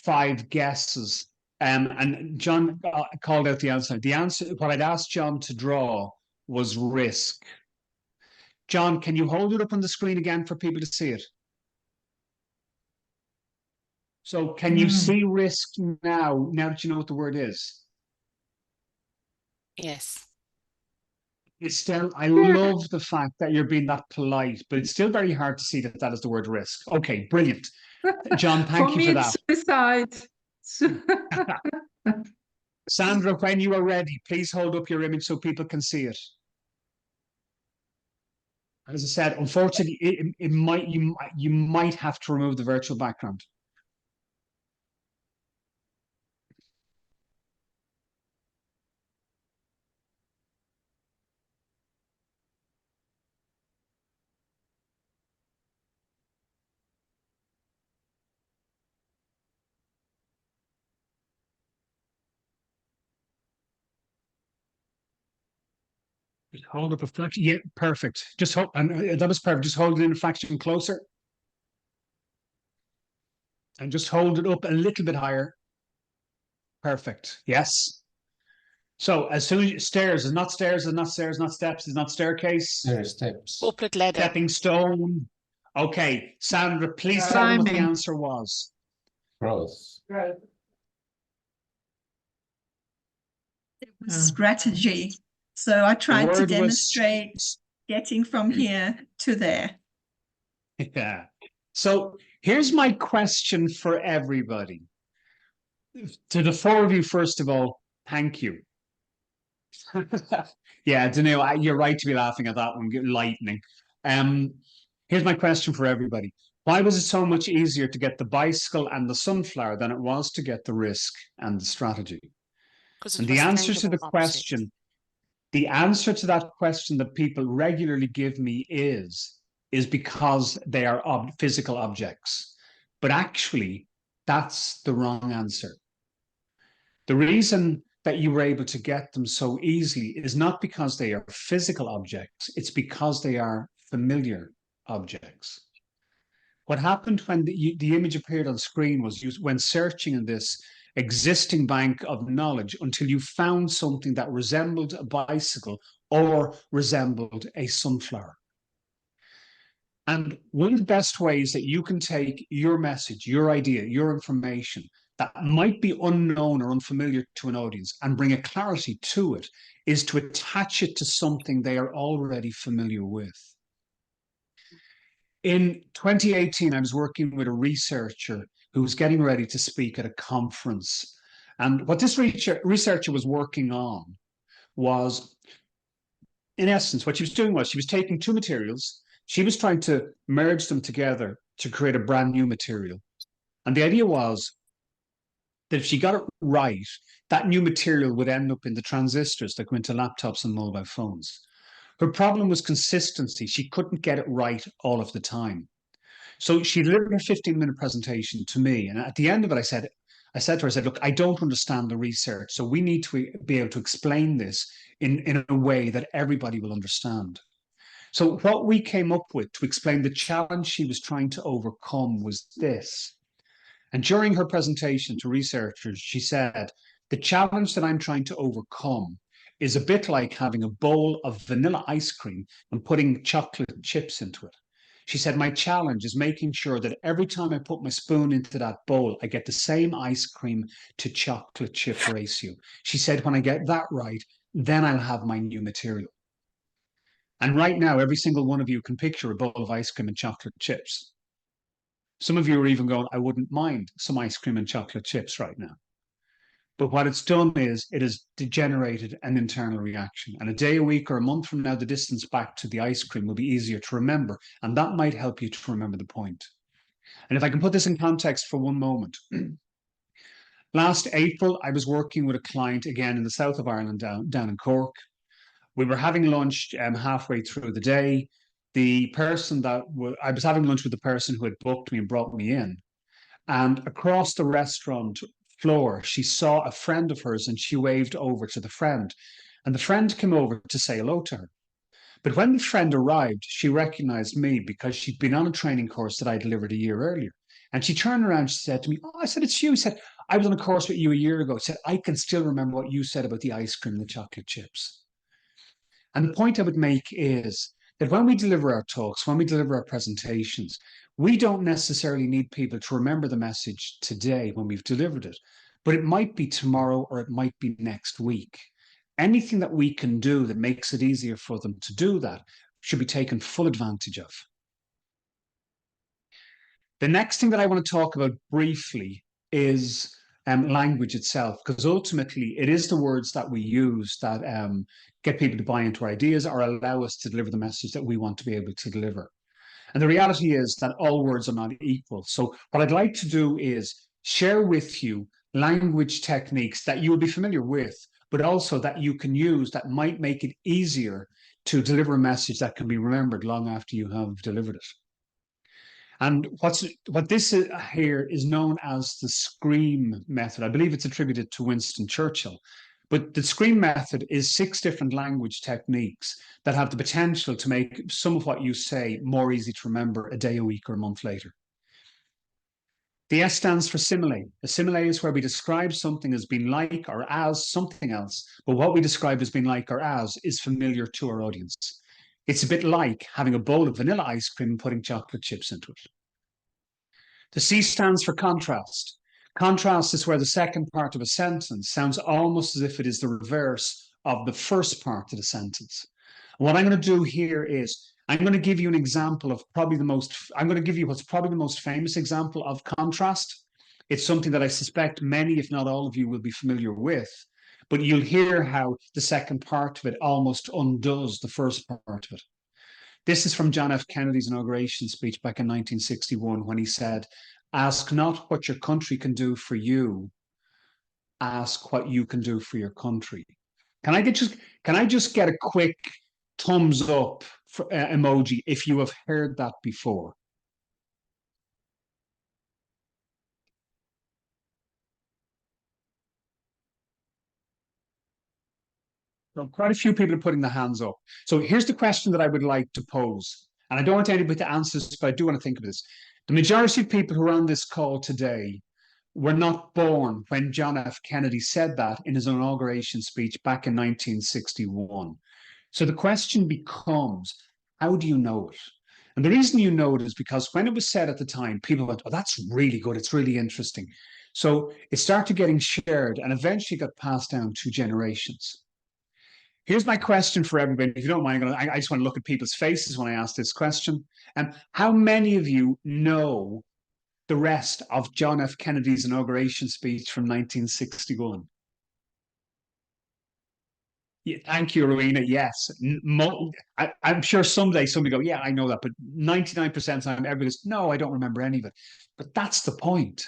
B: 5 guesses. And John called out the answer. The answer, what I'd asked John to draw was risk. John, can you hold it up on the screen again for people to see it? So can you see risk now that you know what the word is?
L: Yes.
B: It's still, I love the fact that you're being that polite, but it's still very hard to see that that is the word risk. Okay, brilliant. John, thank you for that.
N: Suicide.
B: Sandra, when you are ready, please hold up your image so people can see it. As I said, unfortunately, you might have to remove the virtual background. Just hold up a fraction. Yeah, perfect. Just hold, and that was perfect. Just hold it in a fraction closer. And just hold it up a little bit higher. Perfect. Yes. So as soon as stairs is not stairs, is not stairs, not steps, is not staircase.
K: Steps.
L: Corporate ladder.
B: Stepping stone. Okay, Sandra, please tell them what the
N: Climbing.
B: answer was.
K: Cross.
O: Strategy. So I tried to
B: word was-
O: demonstrate getting from here to there.
B: Yeah. So here's my question for everybody. To the 4 of you, first of all, thank you. Yeah, Danilo, you're right to be laughing at that one. Lightning. Here's my question for everybody. Why was it so much easier to get the bicycle and the sunflower than it was to get the risk and the strategy? And the answer to the question, the answer to that question that people regularly give me is because they are physical objects. But actually, that's the wrong answer. The reason that you were able to get them so easily is not because they are physical objects, it's because they are familiar objects. What happened when the image appeared on screen was you went searching in this existing bank of knowledge until you found something that resembled a bicycle or resembled a sunflower. And one of the best ways that you can take your message, your idea, your information that might be unknown or unfamiliar to an audience and bring a clarity to it is to attach it to something they are already familiar with. In 2018, I was working with a researcher who was getting ready to speak at a conference. And what this researcher was working on was, in essence, what she was doing was she was taking 2 materials, she was trying to merge them together to create a brand new material. And the idea was that if she got it right, that new material would end up in the transistors that go into laptops and mobile phones. Her problem was consistency. She couldn't get it right all of the time. So she delivered a 15-minute presentation to me. And at the end of it, I said to her, look, I don't understand the research. So we need to be able to explain this in a way that everybody will understand. So what we came up with to explain the challenge she was trying to overcome was this. And during her presentation to researchers, she said, the challenge that I'm trying to overcome is a bit like having a bowl of vanilla ice cream and putting chocolate chips into it. She said, my challenge is making sure that every time I put my spoon into that bowl, I get the same ice cream to chocolate chip ratio. She said, when I get that right, then I'll have my new material. And right now, every single one of you can picture a bowl of ice cream and chocolate chips. Some of you are even going, I wouldn't mind some ice cream and chocolate chips right now. But what it's done is it has degenerated an internal reaction. And a day, a week, or a month from now, the distance back to the ice cream will be easier to remember. And that might help you to remember the point. And if I can put this in context for one moment. Last April, I was working with a client again in the south of Ireland, down in Cork. We were having lunch halfway through the day. The person that I was having lunch with the person who had booked me and brought me in. And across the restaurant floor, she saw a friend of hers and she waved over to the friend. And the friend came over to say hello to her. But when the friend arrived, she recognized me because she'd been on a training course that I delivered a year earlier. And she turned around and she said to me, oh, I said, it's you. She said, I was on a course with you a year ago. She said, I can still remember what you said about the ice cream and the chocolate chips. And the point I would make is that when we deliver our talks, when we deliver our presentations, we don't necessarily need people to remember the message today when we've delivered it, but it might be tomorrow or it might be next week. Anything that we can do that makes it easier for them to do that should be taken full advantage of. The next thing that I want to talk about briefly is language itself, because ultimately it is the words that we use that get people to buy into our ideas or allow us to deliver the message that we want to be able to deliver. And the reality is that all words are not equal. So what I'd like to do is share with you language techniques that you will be familiar with, but also that you can use that might make it easier to deliver a message that can be remembered long after you have delivered it. And what this here is known as the SCREAM method. I believe it's attributed to Winston Churchill. But the SCREAM method is 6 different language techniques that have the potential to make some of what you say more easy to remember a day, a week, or a month later. The S stands for simile. A simile is where we describe something as being like or as something else, but what we describe as being like or as is familiar to our audience. It's a bit like having a bowl of vanilla ice cream and putting chocolate chips into it. The C stands for contrast. Contrast is where the second part of a sentence sounds almost as if it is the reverse of the first part of the sentence. And what I'm going to do here is I'm going to give you an example of I'm going to give you what's probably the most famous example of contrast. It's something that I suspect many, if not all of you, will be familiar with. But you'll hear how the second part of it almost undoes the first part of it. This is from John F. Kennedy's inauguration speech back in 1961 when he said, ask not what your country can do for you, ask what you can do for your country. Can I just get a quick thumbs up emoji if you have heard that before? So quite a few people are putting their hands up. So here's the question that I would like to pose. And I don't want anybody to answer this, but I do want to think of this. The majority of people who are on this call today were not born when John F. Kennedy said that in his inauguration speech back in 1961. So the question becomes, how do you know it? And the reason you know it is because when it was said at the time, people went, oh, that's really good. It's really interesting. So it started getting shared and eventually got passed down 2 generations. Here's my question for everybody. If you don't mind, I just want to look at people's faces when I ask this question. How many of you know the rest of John F. Kennedy's inauguration speech from 1961? Yeah, thank you, Rowena. Yes. I'm sure someday somebody go, yeah, I know that. But 99% of the time, everybody goes, no, I don't remember any of it. But that's the point.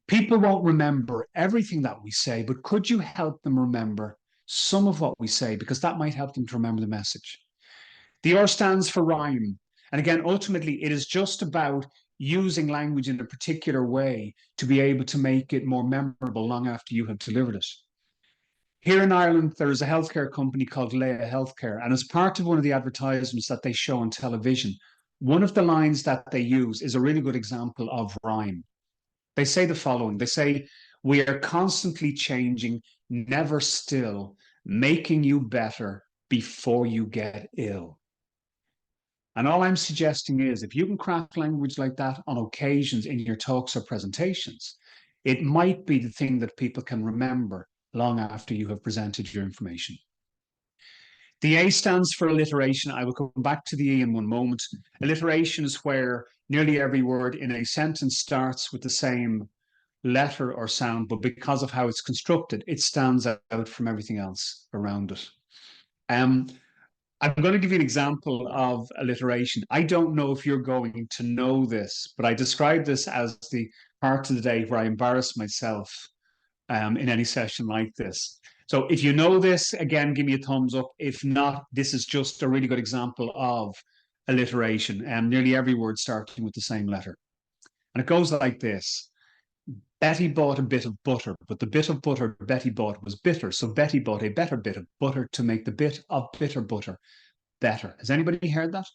B: People won't remember everything that we say, but could you help them remember some of what we say, because that might help them to remember the message. The R stands for rhyme. And again, ultimately, it is just about using language in a particular way to be able to make it more memorable long after you have delivered it. Here in Ireland, there is a healthcare company called Leia Healthcare. And as part of one of the advertisements that they show on television, one of the lines that they use is a really good example of rhyme. They say the following. They say, we are constantly changing, never still, making you better before you get ill. And all I'm suggesting is if you can craft language like that on occasions in your talks or presentations, it might be the thing that people can remember long after you have presented your information. The A stands for alliteration. I will come back to the E in one moment. Alliteration is where nearly every word in a sentence starts with the same letter or sound, but because of how it's constructed, it stands out from everything else around it. I'm going to give you an example of alliteration. I don't know if you're going to know this, but I describe this as the part of the day where I embarrass myself in any session like this. So if you know this, again, give me a thumbs up. If not, this is just a really good example of alliteration. Nearly every word starting with the same letter. And it goes like this. Betty bought a bit of butter, but the bit of butter Betty bought was bitter. So Betty bought a better bit of butter to make the bit of bitter butter better. Has anybody heard that?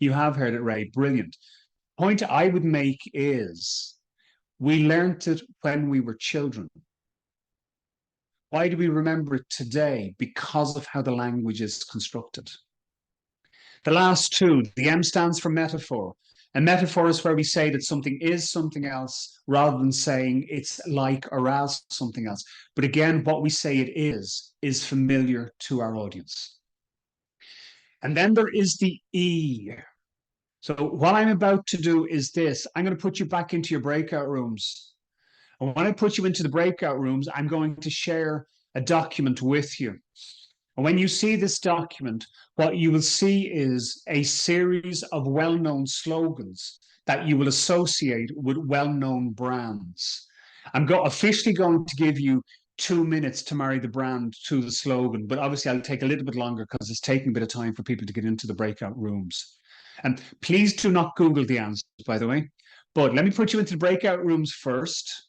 B: You have heard it, Ray. Brilliant. Point I would make is we learnt it when we were children. Why do we remember it today? Because of how the language is constructed. The last two, the M stands for metaphor. A metaphor is where we say that something is something else rather than saying it's like or as something else. But again, what we say it is familiar to our audience. And then there is the E. So what I'm about to do is this. I'm going to put you back into your breakout rooms. And when I put you into the breakout rooms, I'm going to share a document with you. And when you see this document, what you will see is a series of well-known slogans that you will associate with well-known brands. I'm officially going to give you 2 minutes to marry the brand to the slogan, but obviously I'll take a little bit longer because it's taking a bit of time for people to get into the breakout rooms. And please do not Google the answers, by the way. But let me put you into the breakout rooms first.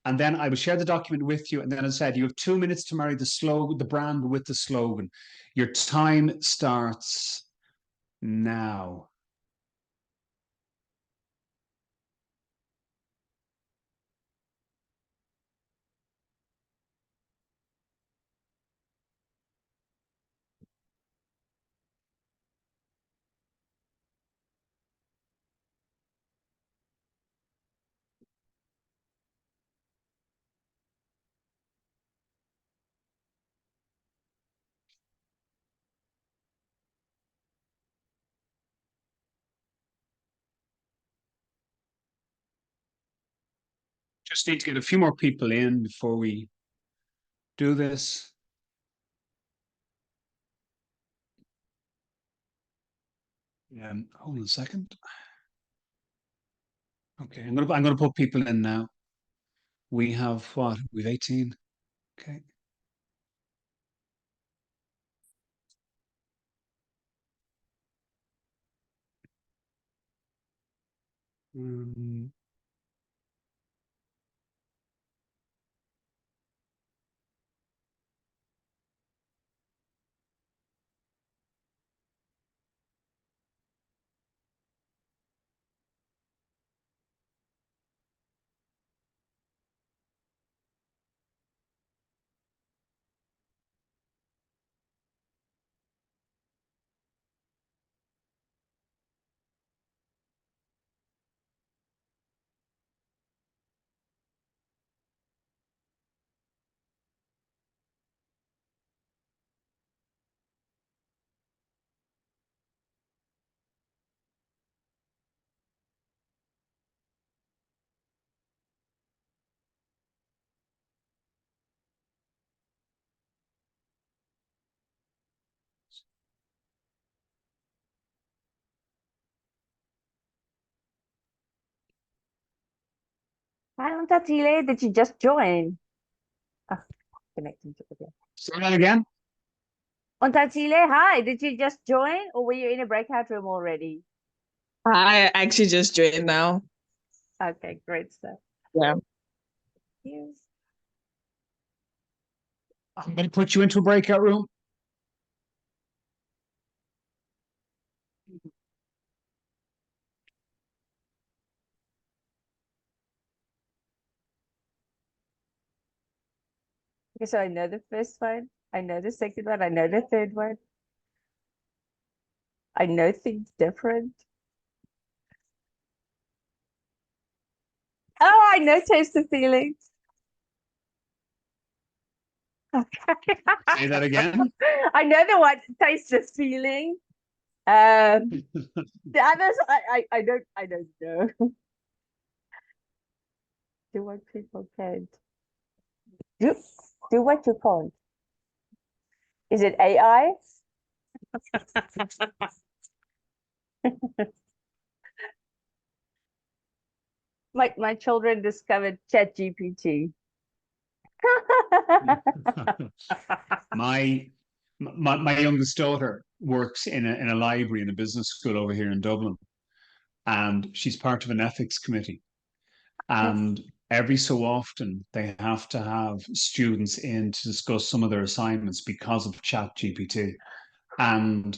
B: And then I will share the document with you. And then I said, you have 2 minutes to marry the slogan, the brand with the slogan. Your time starts now. Just need to get a few more people in before we do this. Hold on a second. Okay, I'm gonna put people in now. We have what? We've 18. Okay.
A: Hi, Tatile, did you just join? Ah, connecting to the
B: Say that again.
A: Tatile, hi, did you just join or were you in a breakout room already?
P: I actually just joined now.
A: Okay, great stuff.
P: Yeah.
A: Yes.
B: I'm going to put you into a breakout room.
A: Okay, so I know the first one, I know the second one, I know the third one. I know things different. Oh, I know taste the feelings. Okay.
B: Say that again.
A: I know the one taste the feeling. The others I don't know. Do what people can't. Do what you can't. Is it AI? My children discovered ChatGPT.
B: My youngest daughter works in a library in a business school over here in Dublin, and she's part of an ethics committee. And every so often they have to have students in to discuss some of their assignments because of ChatGPT. And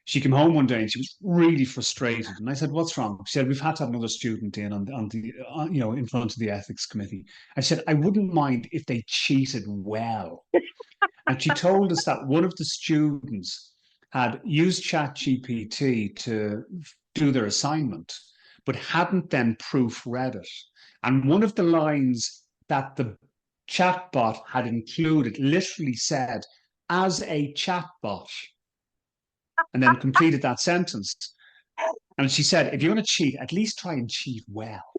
B: she came home one day and she was really frustrated. And I said, "What's wrong?" She said, "We've had to have another student in in front of the ethics committee." I said, "I wouldn't mind if they cheated well." And she told us that one of the students had used ChatGPT to do their assignment, but hadn't then proofread it. And one of the lines that the chatbot had included literally said, "as a chatbot," and then completed that sentence. And she said, "If you're going to cheat, at least try and cheat well."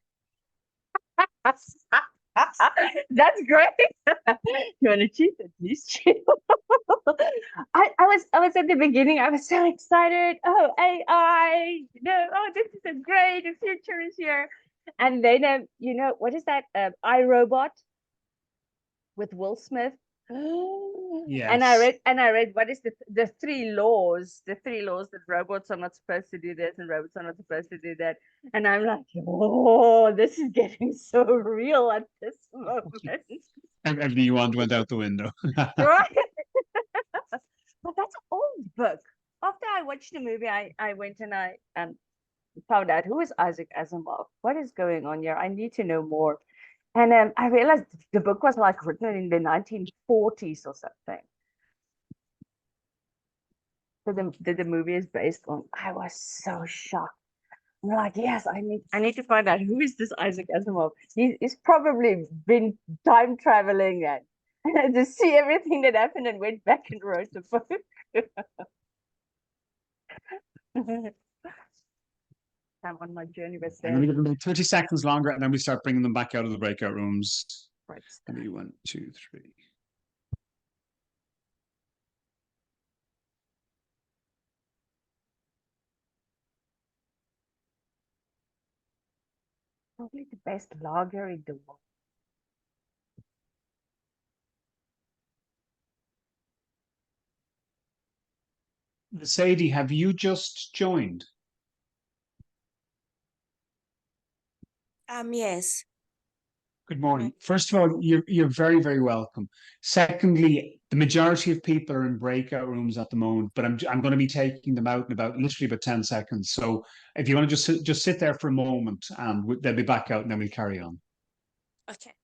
A: That's great. You want to cheat? At least cheat. I was at the beginning, I was so excited. Oh, AI, oh, this is a great, the future is here. And then what is that? iRobot with Will Smith. And I
B: Yes.
A: read what is the three laws that robots are not supposed to do this and robots are not supposed to do that. And I'm like, oh, this is getting so real at this moment.
B: Everything you want went out the window.
A: Right? But that's an old book. After I watched the movie, I went and I found out who is Isaac Asimov. What is going on here? I need to know more. And I realized the book was like written in the 1940s or something. So the movie is based on. I was so shocked. I'm like, yes, I need to find out who is this Isaac Asimov. He's probably been time traveling and to see everything that happened and went back and wrote the book. I'm on my journey with
B: I'm going to
A: them.
B: give them 30 seconds longer, and then we start bringing them back out of the breakout rooms.
A: Right.
B: Maybe 1, 2, 3.
A: Probably the best lager in the world.
B: Sadie, have you just joined?
F: Yes.
B: Good morning. First of all, you're very, very welcome. Secondly, the majority of people are in breakout rooms at the moment, but I'm going to be taking them out in literally about 10 seconds. So if you want to just sit there for a moment, and they'll be back out, and then we'll carry on.
F: Okay.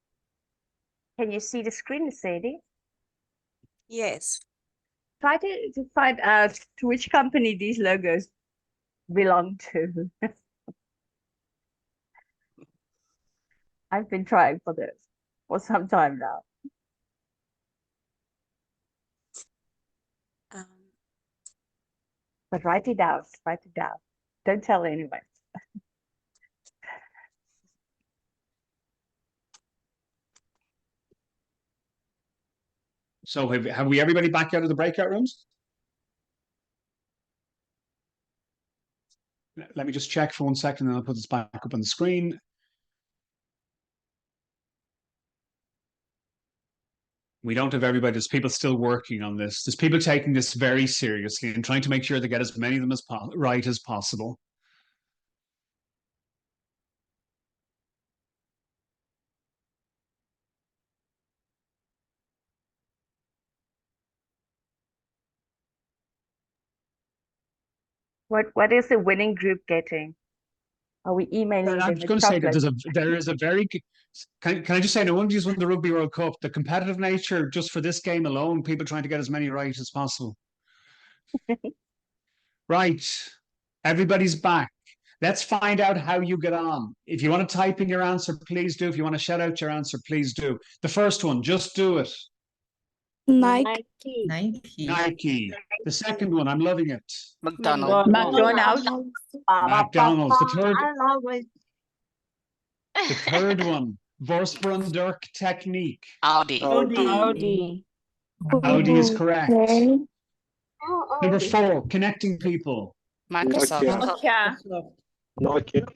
A: Can you see the screen, Sadie?
F: Yes.
A: Try to find out to which company these logos belong to. I've been trying for this for some time now. But write it down. Write it down. Don't tell anyone.
B: So have we everybody back out of the breakout rooms? Let me just check for 1 second, and I'll put this back up on the screen. We don't have everybody. There's people still working on this. There's people taking this very seriously and trying to make sure they get as many of them as right as possible.
A: What is the winning group getting? Are we emailing
B: I'm
A: them the
B: going to say that
A: chocolate?
B: there is a very. Can I just say, no one just won the Rugby World Cup. The competitive nature just for this game alone, people trying to get as many right as possible. Right, everybody's back. Let's find out how you get on. If you want to type in your answer, please do. If you want to shout out your answer, please do. The first one, just do it.
F: Nike.
O: Nike.
B: Nike. The second one, I'm loving it.
L: McDonald's.
E: McDonald's.
B: McDonald's. The third one, Vorsprung technique.
L: Audi.
E: Audi.
B: Audi is correct.
F: Okay.
B: Number 4, connecting people.
L: Microsoft.
E: Nokia.
C: Nokia.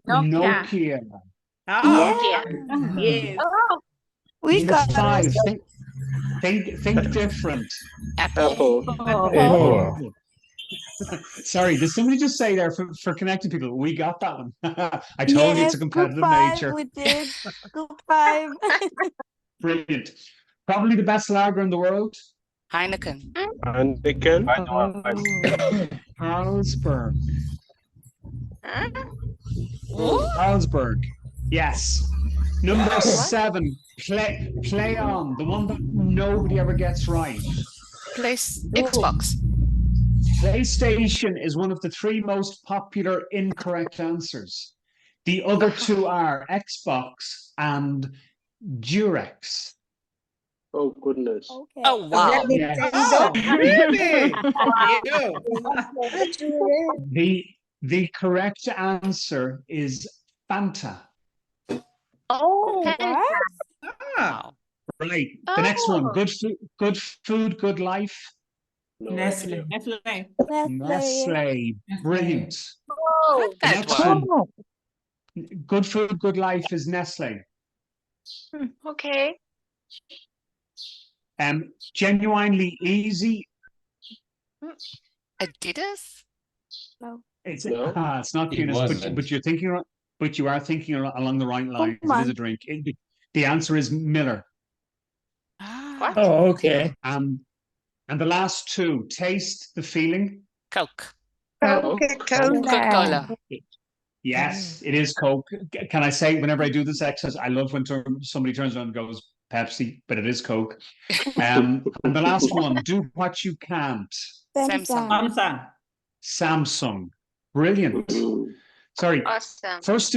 B: Nokia.
F: Yeah.
E: Yes.
F: We
B: Number
F: got
B: 5,
F: it.
B: think different.
L: Apple.
K: Apple.
B: Sorry, did somebody just say there for connecting people? We got that one. I told you it's a
F: Yes,
B: competitive
F: good five,
B: nature.
F: we did. Good five.
B: Brilliant. Probably the best lager in the world.
L: Heineken.
C: Heineken.
B: Carlsberg. Carlsberg. Yes. Number 7. Play on. The one that nobody ever gets right.
L: Xbox.
B: PlayStation is one of the 3 most popular incorrect answers. The other 2 are Xbox and Durex.
C: Oh, goodness.
F: Okay.
L: Oh, wow.
B: Yes.
G: Really?
B: The correct answer is Fanta.
E: Oh,
F: What?
G: Ah,
B: Right. The next one. Good food, good life.
O: Nestle.
E: Nestle.
B: Nestle. Brilliant.
L: Like
B: The
L: that
B: next
L: one.
B: one. Good food, good life is Nestle.
E: Okay.
B: Genuinely easy.
L: Adidas.
B: It's
C: No.
B: it's not
K: It
B: Guinness,
K: wasn't.
B: but you are thinking along the right lines. It is
F: on.
B: a drink. The answer is Miller.
L: Ah,
G: oh, okay.
B: And the last 2, taste the feeling.
L: Coke.
F: Coca-Cola.
L: Coca-Cola.
B: Yes, it is Coke. Can I say, whenever I do this exercise, I love when somebody turns around and goes Pepsi, but it is Coke. And the last one, do what you can't.
L: Samsung.
E: Samsung.
B: Samsung. Brilliant. Sorry.
E: Awesome.
B: First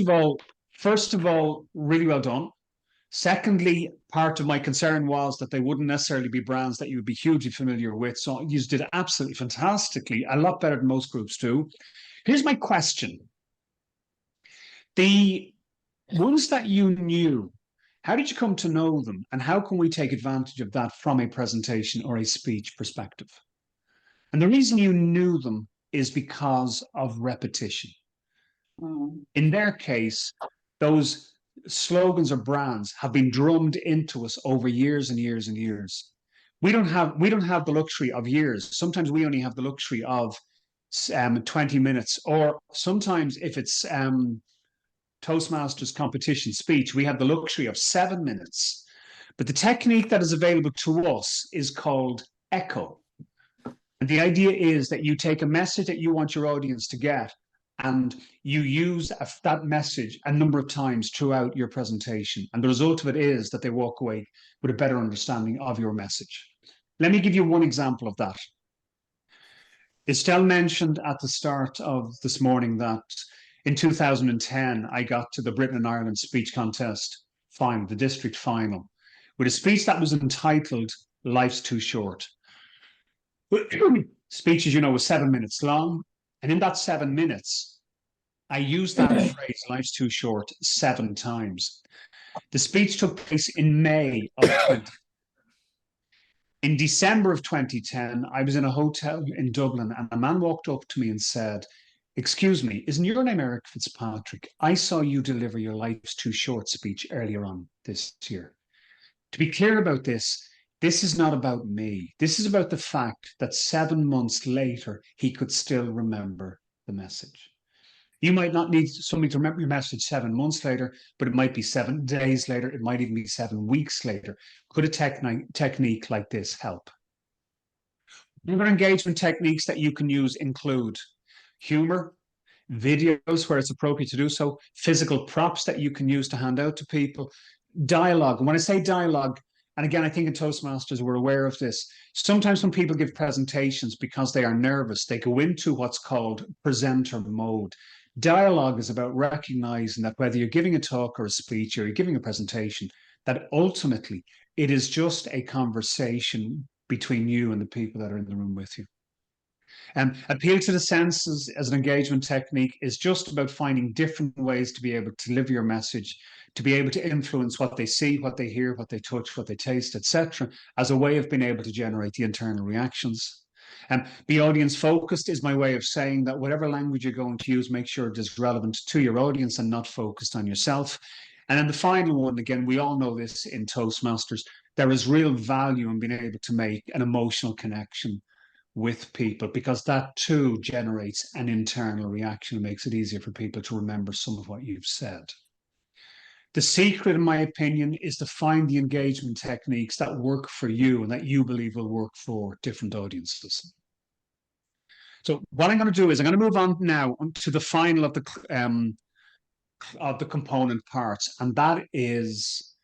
B: of all, really well done. Secondly, part of my concern was that they wouldn't necessarily be brands that you would be hugely familiar with. So you did absolutely fantastically, a lot better than most groups do. Here's my question. The ones that you knew, how did you come to know them? And how can we take advantage of that from a presentation or a speech perspective? And the reason you knew them is because of repetition. In their case, those slogans or brands have been drummed into us over years and years and years. We don't have the luxury of years. Sometimes we only have the luxury of 20 minutes, or sometimes if it's Toastmasters competition speech, we have the luxury of 7 minutes. But the technique that is available to us is called echo. And the idea is that you take a message that you want your audience to get, and you use that message a number of times throughout your presentation. And the result of it is that they walk away with a better understanding of your message. Let me give you one example of that. Estelle mentioned at the start of this morning that in 2010, I got to the Britain and Ireland speech contest final, the district final, with a speech that was entitled Life's Too Short. Speech, as you know, was 7 minutes long. And in that 7 minutes, I used that phrase, life's too short, 7 times. The speech took place in May of 20. In December of 2010, I was in a hotel in Dublin, and a man walked up to me and said, "Excuse me, isn't your name Eric Fitzpatrick? I saw you deliver your life's too short speech earlier on this year." To be clear about this is not about me. This is about the fact that 7 months later, he could still remember the message. You might not need somebody to remember your message 7 months later, but it might be 7 days later. It might even be 7 weeks later. Could a technique like this help? Other engagement techniques that you can use include humor, videos where it's appropriate to do so, physical props that you can use to hand out to people, dialogue. And when I say dialogue, and again, I think in Toastmasters we're aware of this, sometimes when people give presentations because they are nervous, they go into what's called presenter mode. Dialogue is about recognizing that whether you're giving a talk or a speech or you're giving a presentation, that ultimately it is just a conversation between you and the people that are in the room with you. Appeal to the senses as an engagement technique is just about finding different ways to be able to deliver your message, to be able to influence what they see, what they hear, what they touch, what they taste, etc., as a way of being able to generate the internal reactions. Be audience focused is my way of saying that whatever language you're going to use, make sure it is relevant to your audience and not focused on yourself. And then the final one, again, we all know this in Toastmasters, there is real value in being able to make an emotional connection with people, because that too generates an internal reaction and makes it easier for people to remember some of what you've said. The secret, in my opinion, is to find the engagement techniques that work for you and that you believe will work for different audiences. So what I'm going to do is I'm going to move on now to the final of the component parts, and that is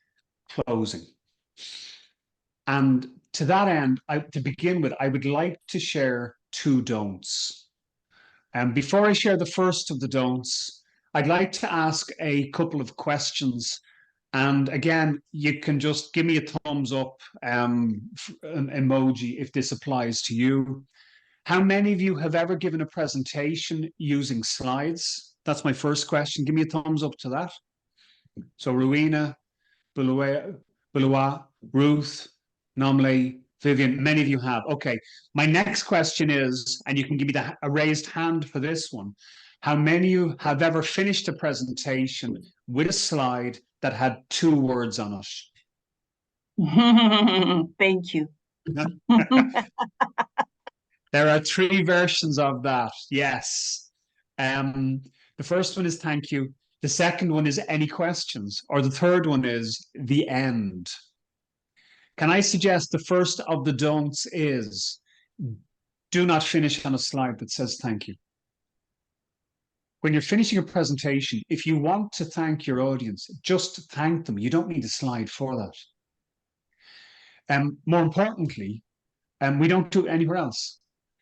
B: closing. And to that end, to begin with, I would like to share 2 don'ts. And before I share the first of the don'ts, I'd like to ask a couple of questions. And again, you can just give me a thumbs up emoji if this applies to you. How many of you have ever given a presentation using slides? That's my first question. Give me a thumbs up to that. So Rowena, Buluwa, Ruth, Nomley, Vivian, many of you have. Okay, my next question is, and you can give me a raised hand for this one, how many of you have ever finished a presentation with a slide that had 2 words on
E: it? Thank you.
B: There are 3 versions of that, yes. The first one is thank you. The second one is any questions, or the third one is the end. Can I suggest the first of the don'ts is do not finish on a slide that says thank you. When you're finishing a presentation, if you want to thank your audience, just thank them. You don't need a slide for that. More importantly, we don't do it anywhere else.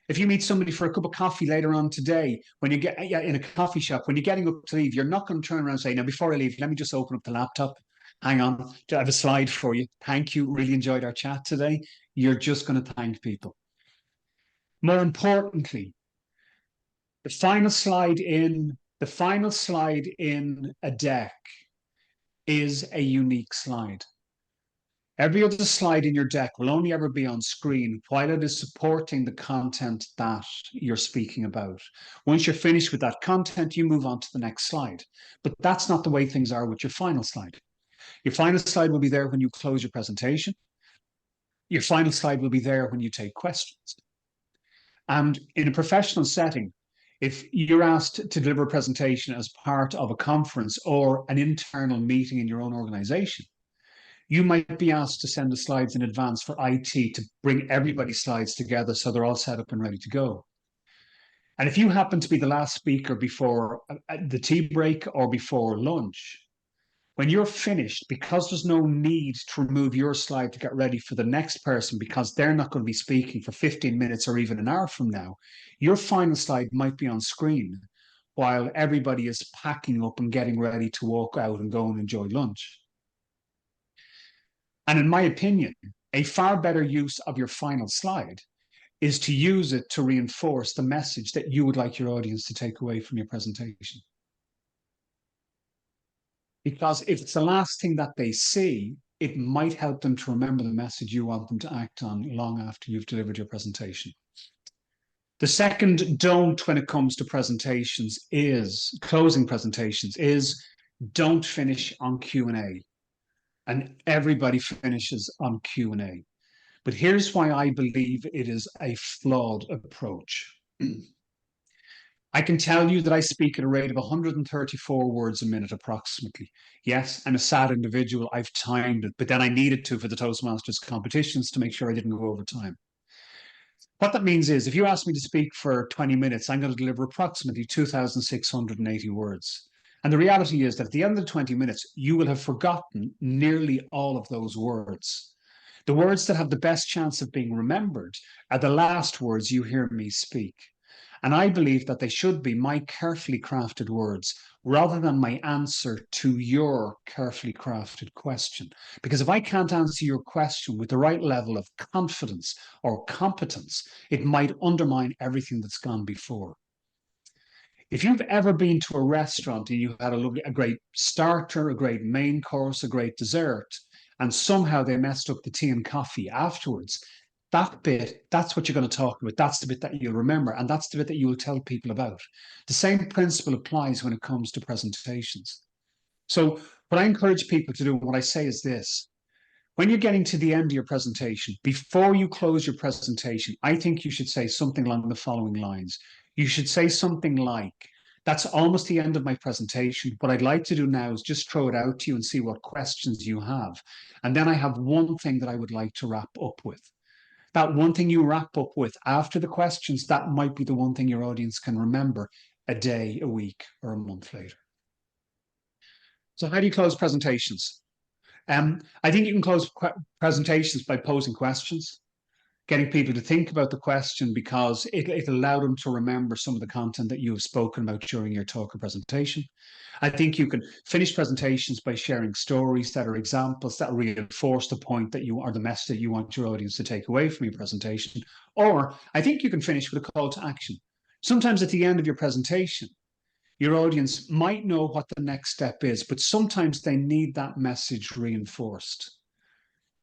B: If you meet somebody for a cup of coffee later on today, when you get in a coffee shop, when you're getting up to leave, you're not going to turn around and say, now, before I leave, let me just open up the laptop. Hang on, I have a slide for you. Thank you. Really enjoyed our chat today. You're just going to thank people. More importantly, the final slide in a deck is a unique slide. Every other slide in your deck will only ever be on screen while it is supporting the content that you're speaking about. Once you're finished with that content, you move on to the next slide. But that's not the way things are with your final slide. Your final slide will be there when you close your presentation. Your final slide will be there when you take questions. And in a professional setting, if you're asked to deliver a presentation as part of a conference or an internal meeting in your own organization, you might be asked to send the slides in advance for IT to bring everybody's slides together so they're all set up and ready to go. And if you happen to be the last speaker before the tea break or before lunch, when you're finished, because there's no need to remove your slide to get ready for the next person because they're not going to be speaking for 15 minutes or even an hour from now, your final slide might be on screen while everybody is packing up and getting ready to walk out and go and enjoy lunch. And in my opinion, a far better use of your final slide is to use it to reinforce the message that you would like your audience to take away from your presentation. Because if it's the last thing that they see, it might help them to remember the message you want them to act on long after you've delivered your presentation. The second don't when it comes to presentations is, closing presentations, is don't finish on Q&A. And everybody finishes on Q&A. But here's why I believe it is a flawed approach. I can tell you that I speak at a rate of 134 words a minute approximately. Yes, I'm a sad individual. I've timed it, but then I needed to for the Toastmasters competitions to make sure I didn't go over time. What that means is if you ask me to speak for 20 minutes, I'm going to deliver approximately 2,680 words. And the reality is that at the end of the 20 minutes, you will have forgotten nearly all of those words. The words that have the best chance of being remembered are the last words you hear me speak. And I believe that they should be my carefully crafted words rather than my answer to your carefully crafted question. Because if I can't answer your question with the right level of confidence or competence, it might undermine everything that's gone before. If you've ever been to a restaurant and you had a great starter, a great main course, a great dessert, and somehow they messed up the tea and coffee afterwards, that bit, that's what you're going to talk about. That's the bit that you'll remember, and that's the bit that you will tell people about. The same principle applies when it comes to presentations. So what I encourage people to do, and what I say is this: when you're getting to the end of your presentation, before you close your presentation, I think you should say something along the following lines. You should say something like, that's almost the end of my presentation. What I'd like to do now is just throw it out to you and see what questions you have. And then I have one thing that I would like to wrap up with. That one thing you wrap up with after the questions, that might be the one thing your audience can remember a day, a week, or a month later. So how do you close presentations? I think you can close presentations by posing questions, getting people to think about the question because it'll allow them to remember some of the content that you have spoken about during your talk or presentation. I think you can finish presentations by sharing stories that are examples that reinforce the point that you are the message that you want your audience to take away from your presentation. Or I think you can finish with a call to action. Sometimes at the end of your presentation, your audience might know what the next step is, but sometimes they need that message reinforced.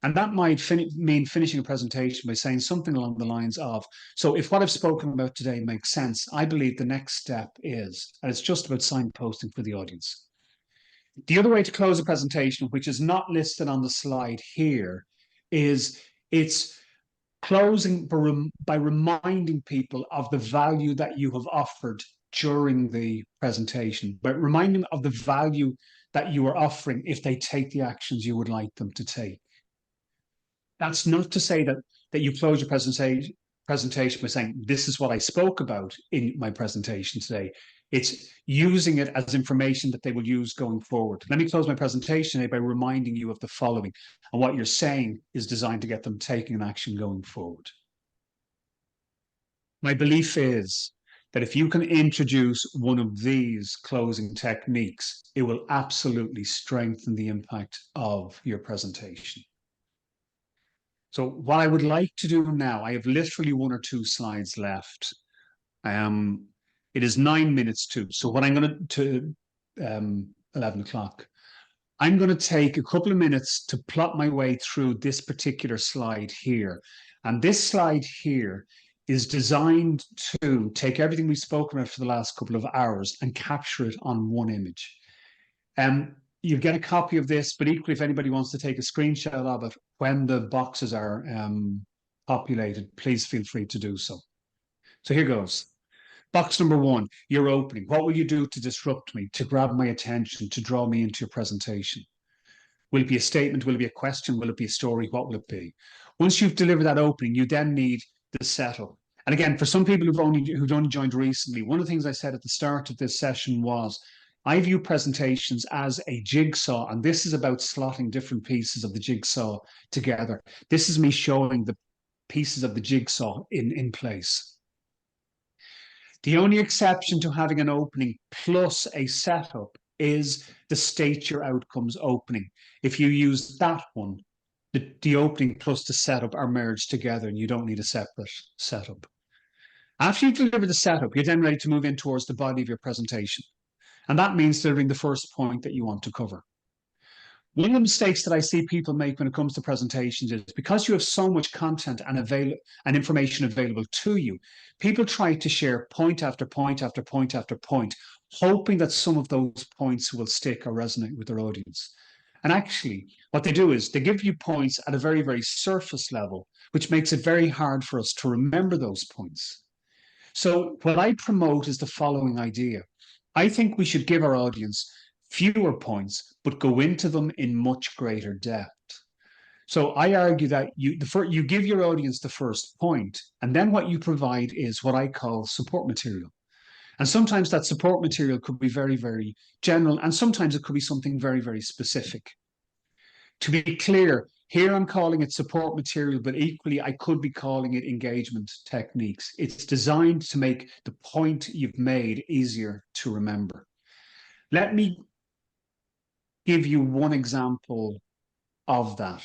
B: And that might mean finishing a presentation by saying something along the lines of, so if what I've spoken about today makes sense, I believe the next step is, and it's just about signposting for the audience. The other way to close a presentation, which is not listed on the slide here, is it's closing by reminding people of the value that you have offered during the presentation, but reminding them of the value that you are offering if they take the actions you would like them to take. That's not to say that you close your presentation by saying, this is what I spoke about in my presentation today. It's using it as information that they will use going forward. Let me close my presentation today by reminding you of the following, and what you're saying is designed to get them taking an action going forward. My belief is that if you can introduce one of these closing techniques, it will absolutely strengthen the impact of your presentation. So what I would like to do now, I have literally 1 or 2 slides left. It is 9 minutes to, so what I'm going to 11 o'clock. I'm going to take a couple of minutes to plot my way through this particular slide here. And this slide here is designed to take everything we've spoken about for the last couple of hours and capture it on one image. You get a copy of this, but equally, if anybody wants to take a screenshot of it when the boxes are populated, please feel free to do so. So here goes. Box number 1, your opening. What will you do to disrupt me, to grab my attention, to draw me into your presentation? Will it be a statement? Will it be a question? Will it be a story? What will it be? Once you've delivered that opening, you then need the setup. And again, for some people who've only joined recently, one of the things I said at the start of this session was, I view presentations as a jigsaw, and this is about slotting different pieces of the jigsaw together. This is me showing the pieces of the jigsaw in place. The only exception to having an opening plus a setup is the state your outcomes opening. If you use that one, the opening plus the setup are merged together and you don't need a separate setup. After you've delivered the setup, you're then ready to move in towards the body of your presentation. And that means delivering the first point that you want to cover. One of the mistakes that I see people make when it comes to presentations is because you have so much content and information available to you, people try to share point after point after point after point, hoping that some of those points will stick or resonate with their audience. And actually, what they do is they give you points at a very, very surface level, which makes it very hard for us to remember those points. So what I promote is the following idea. I think we should give our audience fewer points, but go into them in much greater depth. So I argue that you give your audience the first point, and then what you provide is what I call support material. And sometimes that support material could be very, very general, and sometimes it could be something very, very specific. To be clear, here I'm calling it support material, but equally I could be calling it engagement techniques. It's designed to make the point you've made easier to remember. Let me give you one example of that.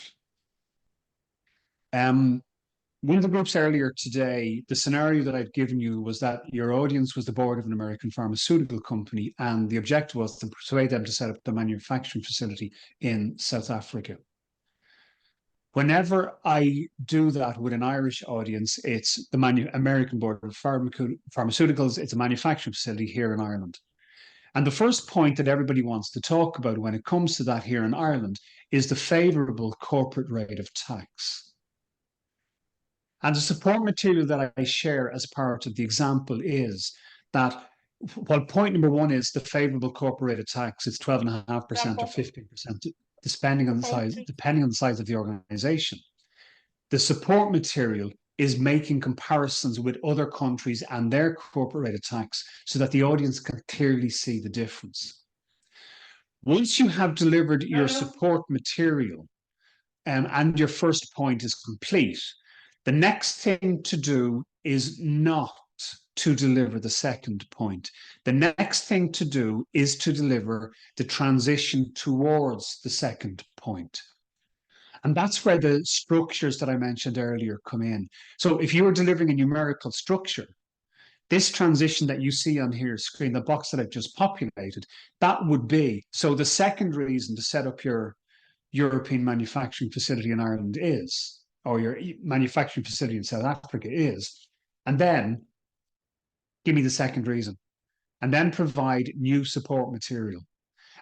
B: One of the groups earlier today, the scenario that I'd given you was that your audience was the board of an American pharmaceutical company, and the objective was to persuade them to set up the manufacturing facility in South Africa. Whenever I do that with an Irish audience, it's the American Board of Pharmaceuticals, it's a manufacturing facility here in Ireland. And the first point that everybody wants to talk about when it comes to that here in Ireland is the favourable corporate rate of tax. And the support material that I share as part of the example is that while point number one is the favourable corporate rate of tax, it's 12.5% or 15%, depending on the size of the organization. The support material is making comparisons with other countries and their corporate rate of tax so that the audience can clearly see the difference. Once you have delivered your support material and your first point is complete, the next thing to do is not to deliver the second point. The next thing to do is to deliver the transition towards the second point. And that's where the structures that I mentioned earlier come in. So if you were delivering a numerical structure, this transition that you see on here screen, the box that I've just populated, that would be, so the second reason to set up your European manufacturing facility in Ireland is, or your manufacturing facility in South Africa is, and then give me the second reason, and then provide new support material.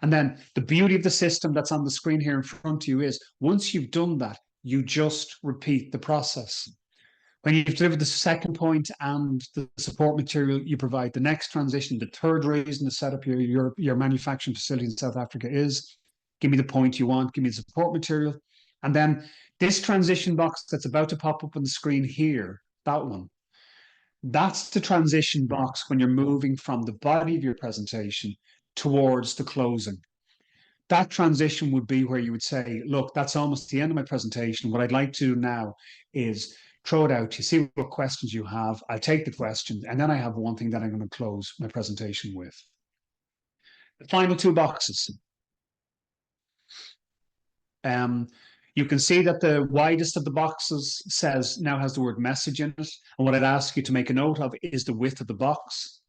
B: And then the beauty of the system that's on the screen here in front of you is once you've done that, you just repeat the process. When you've delivered the second point and the support material, you provide the next transition. The third reason to set up your manufacturing facility in South Africa is, give me the point you want, give me the support material. And then this transition box that's about to pop up on the screen here, that one, that's the transition box when you're moving from the body of your presentation towards the closing. That transition would be where you would say, look, that's almost the end of my presentation. What I'd like to do now is throw it out. You see what questions you have. I'll take the questions. And then I have one thing that I'm going to close my presentation with. The final two boxes. You can see that the widest of the boxes now has the word message in it. And what I'd ask you to make a note of is the width of the box.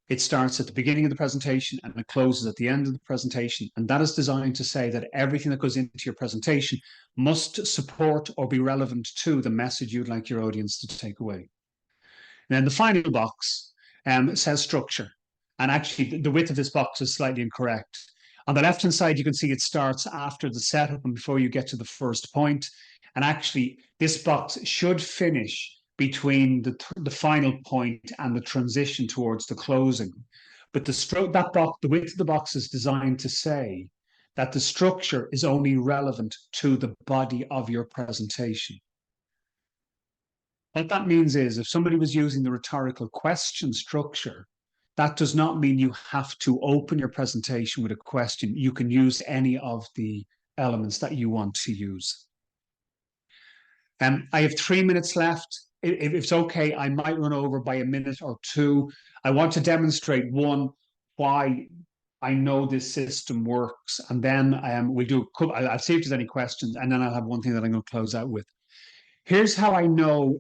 B: It starts at the beginning of the presentation and it closes at the end of the presentation. And that is designed to say that everything that goes into your presentation must support or be relevant to the message you'd like your audience to take away. And then the final box says structure. And actually, the width of this box is slightly incorrect. On the left-hand side, you can see it starts after the setup and before you get to the first point. And actually, this box should finish between the final point and the transition towards the closing. But the width of the box is designed to say that the structure is only relevant to the body of your presentation. What that means is if somebody was using the rhetorical question structure, that does not mean you have to open your presentation with a question. You can use any of the elements that you want to use. I have 3 minutes left. If it's okay, I might run over by a minute or two. I want to demonstrate one, why I know this system works, and then I'll see if there's any questions, and then I'll have one thing that I'm going to close out with. Here's how I know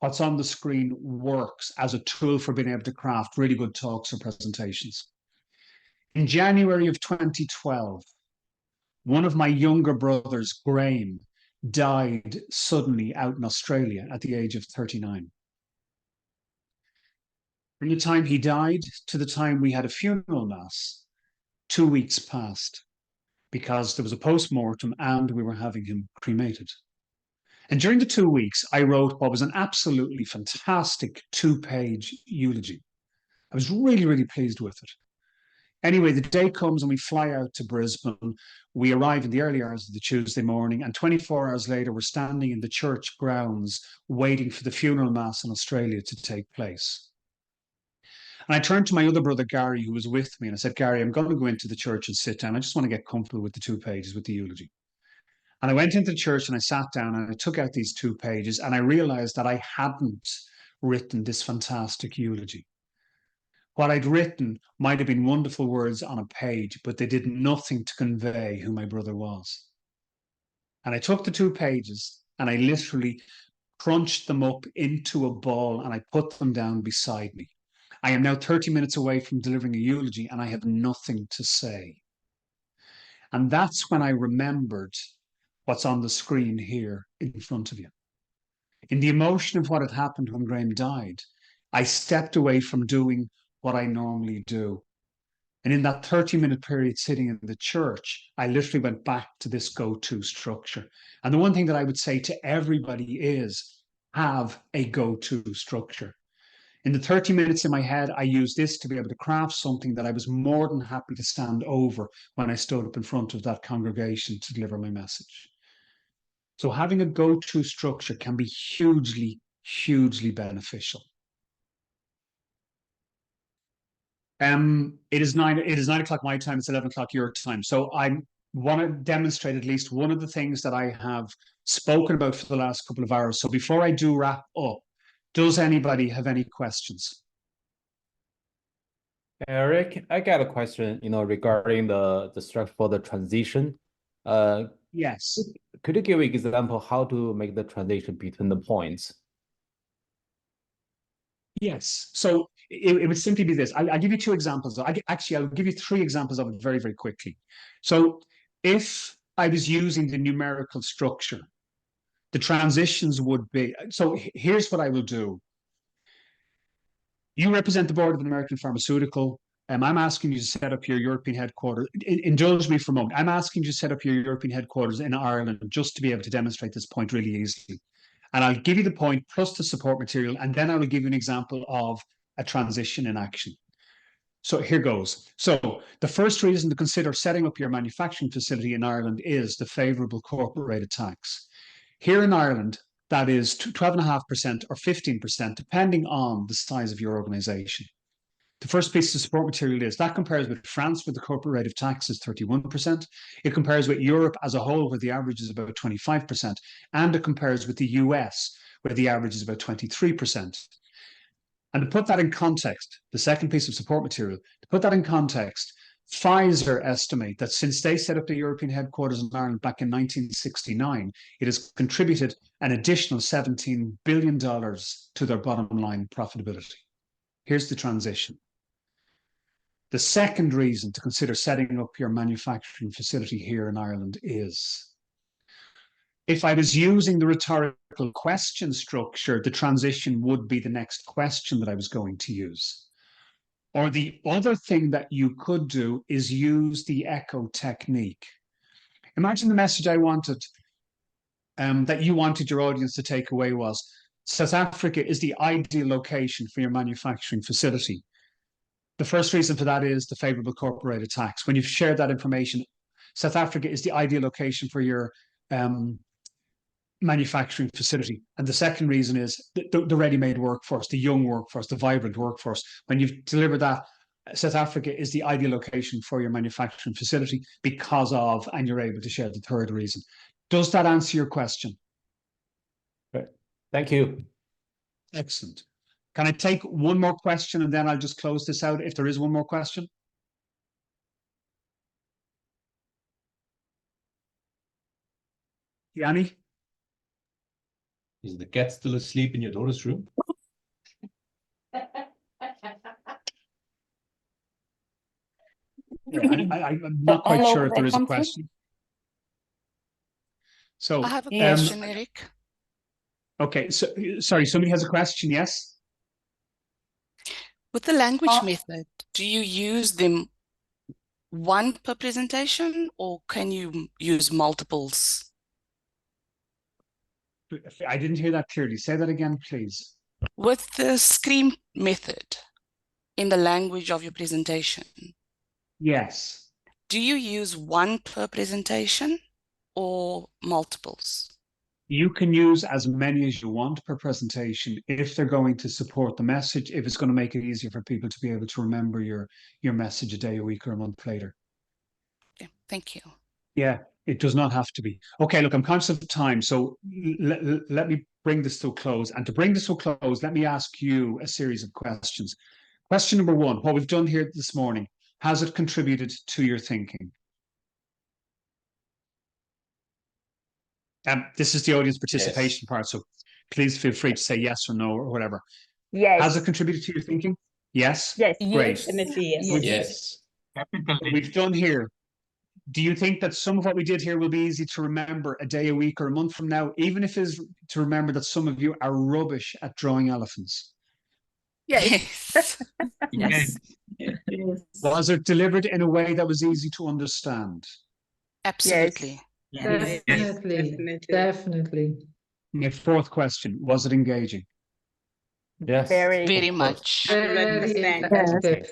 B: what's on the screen works as a tool for being able to craft really good talks or presentations. In January of 2012, one of my younger brothers, Graham, died suddenly out in Australia at the age of 39. From the time he died to the time we had a funeral mass, 2 weeks passed because there was a post-mortem and we were having him cremated. And during the 2 weeks, I wrote what was an absolutely fantastic 2-page eulogy. I was really, really pleased with it. Anyway, the day comes and we fly out to Brisbane. We arrive in the early hours of the Tuesday morning, and 24 hours later, we're standing in the church grounds waiting for the funeral mass in Australia to take place. And I turned to my other brother, Gary, who was with me, and I said, Gary, I'm going to go into the church and sit down. I just want to get comfortable with the 2 pages with the eulogy. And I went into the church and I sat down and I took out these 2 pages and I realized that I hadn't written this fantastic eulogy. What I'd written might have been wonderful words on a page, but they did nothing to convey who my brother was. And I took the 2 pages and I literally crunched them up into a ball and I put them down beside me. I am now 30 minutes away from delivering a eulogy and I have nothing to say. And that's when I remembered what's on the screen here in front of you. In the emotion of what had happened when Graham died, I stepped away from doing what I normally do. And in that 30-minute period sitting in the church, I literally went back to this go-to structure. And the one thing that I would say to everybody is have a go-to structure. In the 30 minutes in my head, I used this to be able to craft something that I was more than happy to stand over when I stood up in front of that congregation to deliver my message. So having a go-to structure can be hugely, hugely beneficial. It is 9 o'clock my time, it's 11 o'clock your time. So I want to demonstrate at least one of the things that I have spoken about for the last couple of hours. So before I do wrap up, does anybody have any questions?
K: Eric, I got a question, regarding the structure for the transition.
B: Yes.
K: Could you give an example how to make the transition between the points?
B: Yes. So it would simply be this. I'll give you 2 examples. Actually, I'll give you 3 examples of it very, very quickly. So if I was using the numerical structure, the transitions would be, so here's what I will do. You represent the board of an American pharmaceutical. I'm asking you to set up your European headquarters. Indulge me for a moment. I'm asking you to set up your European headquarters in Ireland just to be able to demonstrate this point really easily. And I'll give you the point plus the support material, and then I will give you an example of a transition in action. So here goes. So the first reason to consider setting up your manufacturing facility in Ireland is the favourable corporate rate of tax. Here in Ireland, that is 12.5% or 15%, depending on the size of your organisation. The first piece of support material is that compares with France, where the corporate rate of tax is 31%. It compares with Europe as a whole, where the average is about 25%. And it compares with the US, where the average is about 23%. And to put that in context, the second piece of support material, to put that in context, Pfizer estimate that since they set up the European headquarters in Ireland back in 1969, it has contributed an additional $17 billion to their bottom line profitability. Here's the transition. The second reason to consider setting up your manufacturing facility here in Ireland is, if I was using the rhetorical question structure, the transition would be the next question that I was going to use. Or the other thing that you could do is use the echo technique. Imagine the message I wanted, that you wanted your audience to take away was, South Africa is the ideal location for your manufacturing facility. The first reason for that is the favourable corporate rate of tax. When you've shared that information, South Africa is the ideal location for your manufacturing facility. And the second reason is the ready-made workforce, the young workforce, the vibrant workforce. When you've delivered that, South Africa is the ideal location for your manufacturing facility because of, and you're able to share the third reason. Does that answer your question?
K: Great. Thank you.
B: Excellent. Can I take one more question and then I'll just close this out if there is one more question? Yanni?
G: Is the cat still asleep in your daughter's room?
B: Yeah, I'm not quite sure if there is a question. So
L: I have a question, Eric.
B: Okay, so sorry, somebody has a question, yes?
L: With the language method, do you use them one per presentation or can you use multiples?
B: I didn't hear that clearly. Say that again, please.
L: With the screen method in the language of your presentation,
B: Yes.
L: Do you use one per presentation or multiples?
B: You can use as many as you want per presentation if they're going to support the message, if it's going to make it easier for people to be able to remember your message a day, a week, or a month later.
L: Okay, thank you.
B: Yeah, it does not have to be. Okay, look, I'm conscious of time, so let me bring this to a close. And to bring this to a close, let me ask you a series of questions. Question number one, what we've done here this morning, has it contributed to your thinking? This is the audience participation part, so please feel free to say yes or no or whatever.
A: Yes.
B: Has it contributed to your thinking? Yes?
A: Yes.
B: Great.
J: Definitely yes.
G: Yes.
B: What we've done here, do you think that some of what we did here will be easy to remember a day, a week, or a month from now, even if it is to remember that some of you are rubbish at drawing elephants?
A: Yes.
L: Yes.
J: Yes.
B: Was it delivered in a way that was easy to understand?
L: Absolutely.
N: Definitely. Definitely.
B: My fourth question, was it engaging?
K: Yes.
A: Very.
L: Very
K: of course.
L: much.
N: Very effective.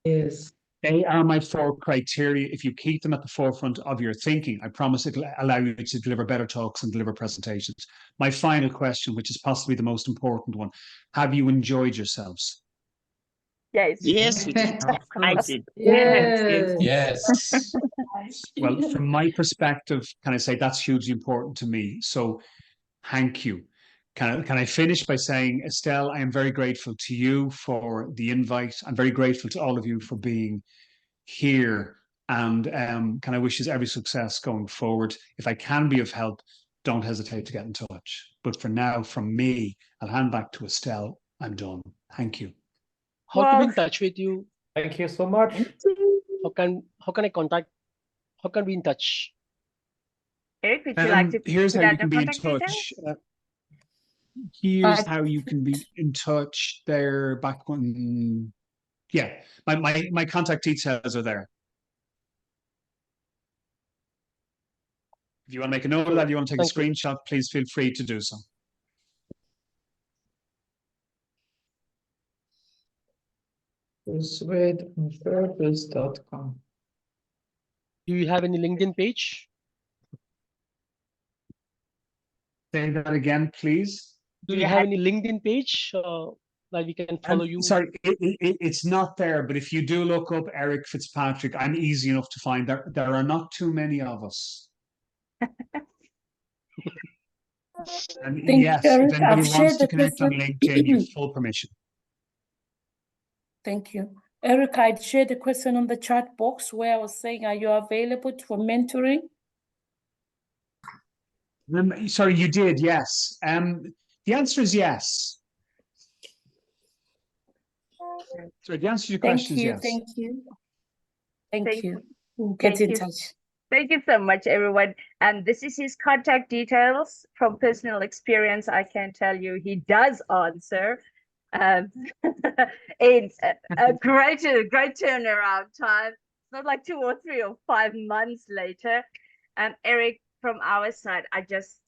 N: Yes.
B: They are my four criteria. If you keep them at the forefront of your thinking, I promise it'll allow you to deliver better talks and deliver presentations. My final question, which is possibly the most important one, have you enjoyed yourselves?
A: Yes.
P: Yes, we did.
J: I did.
N: Yes.
G: Yes.
B: Well, from my perspective, can I say that's hugely important to me? So thank you. Can I finish by saying, Estelle, I am very grateful to you for the invite. I'm very grateful to all of you for being here. And can I wish you every success going forward? If I can be of help, don't hesitate to get in touch. But for now, from me, I'll hand back to Estelle. I'm done. Thank you.
Q: How to be in touch with you?
K: Thank you so much.
Q: How can I contact? How can we in touch?
A: Eric, would you like to
B: Here's
A: put
B: how
A: out
B: you
A: the
B: can be in
A: contact
B: touch.
A: details?
B: Here's how you can be in touch. There, back when, yeah, my contact details are there. If you want to make a note of that, you want to take a screenshot, please feel free to do so.
N: Persuade.com.
Q: Do you have any LinkedIn page?
B: Say that again, please.
Q: Do you have any LinkedIn page that we can follow you?
B: Sorry, it's not there, but if you do look up Eric Fitzpatrick, I'm easy enough to find. There are not too many of us. And
J: Thank
B: yes,
J: you,
B: if
J: Eric.
B: anybody
J: I've
B: wants
J: shared
B: to
J: the
B: connect on
J: question.
B: LinkedIn, you have full permission.
J: Thank you. Eric, I'd shared the question on the chat box where I was saying, are you available for mentoring?
B: Sorry, you did, yes. The answer is yes. Sorry, the answer to your question is yes.
J: Thank you. Thank
A: Thank
J: you. We'll get in
A: you.
J: touch.
A: Thank you so much, everyone. And this is his contact details. From personal experience, I can tell you he does answer. It's a great turnaround time. It's not like 2 or 3 or 5 months later. Eric, from our side, I just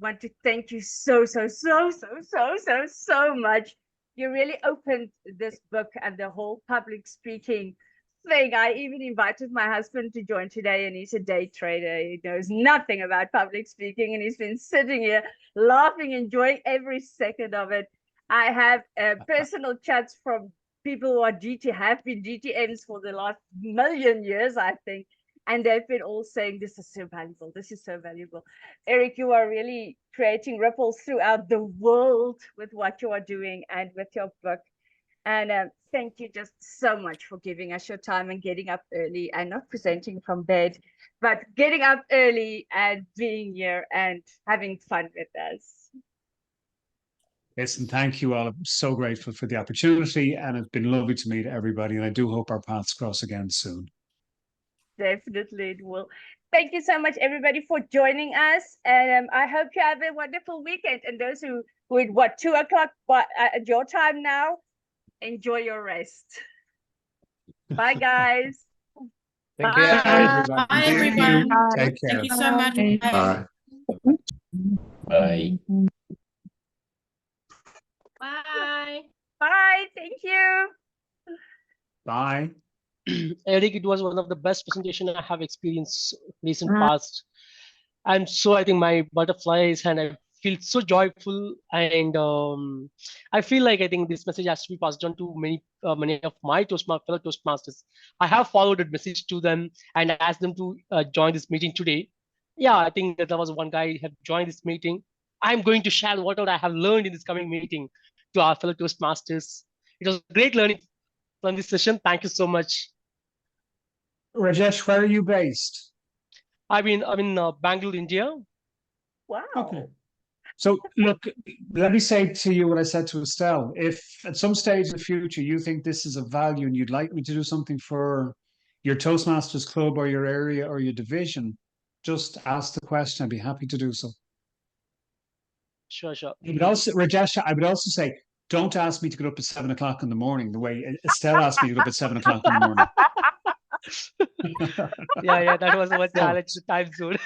A: want to thank you so much. You really opened this book and the whole public speaking thing. I even invited my husband to join today, and he's a day trader. He knows nothing about public speaking, and he's been sitting here laughing, enjoying every second of it. I have personal chats from people who are have been GTMs for the last million years, I think, and they've been all saying, this is so valuable, this is so valuable. Eric, you are really creating ripples throughout the world with what you are doing and with your book. And thank you just so much for giving us your time and getting up early and not presenting from bed, but getting up early and being here and having fun with us.
B: Listen, thank you all. I'm so grateful for the opportunity, and it's been lovely to meet everybody, and I do hope our paths cross again soon.
A: Definitely it will. Thank you so much, everybody, for joining us, and I hope you have a wonderful weekend. And those who at 2 o'clock at your time now, enjoy your rest. Bye, guys.
K: Thank you, everybody.
N: Bye, everyone.
B: Take care.
N: Thank you so much.
M: Bye.
G: Bye.
N: Bye.
A: Bye. Thank you.
B: Bye.
Q: Eric, it was one of the best presentation I have experienced recent past. I think my butterflies and I feel so joyful and I feel like I think this message has to be passed on to many of my fellow Toastmasters. I have forwarded a message to them and asked them to join this meeting today. Yeah, I think that there was one guy who had joined this meeting. I'm going to share whatever I have learned in this coming meeting to our fellow Toastmasters. It was great learning from this session. Thank you so much.
B: Rajesh, where are you based?
Q: I'm in Bangalore, India.
A: Wow.
B: Okay. So look, let me say to you what I said to Estelle. If at some stage in the future you think this is of value and you'd like me to do something for your Toastmasters club or your area or your division, just ask the question. I'd be happy to do so.
Q: Sure.
B: But also, Rajesh, I would also say, don't ask me to get up at 7 o'clock in the morning the way Estelle asked me to get up at 7 o'clock in the morning.
Q: Yeah, that was one challenge, the time zone.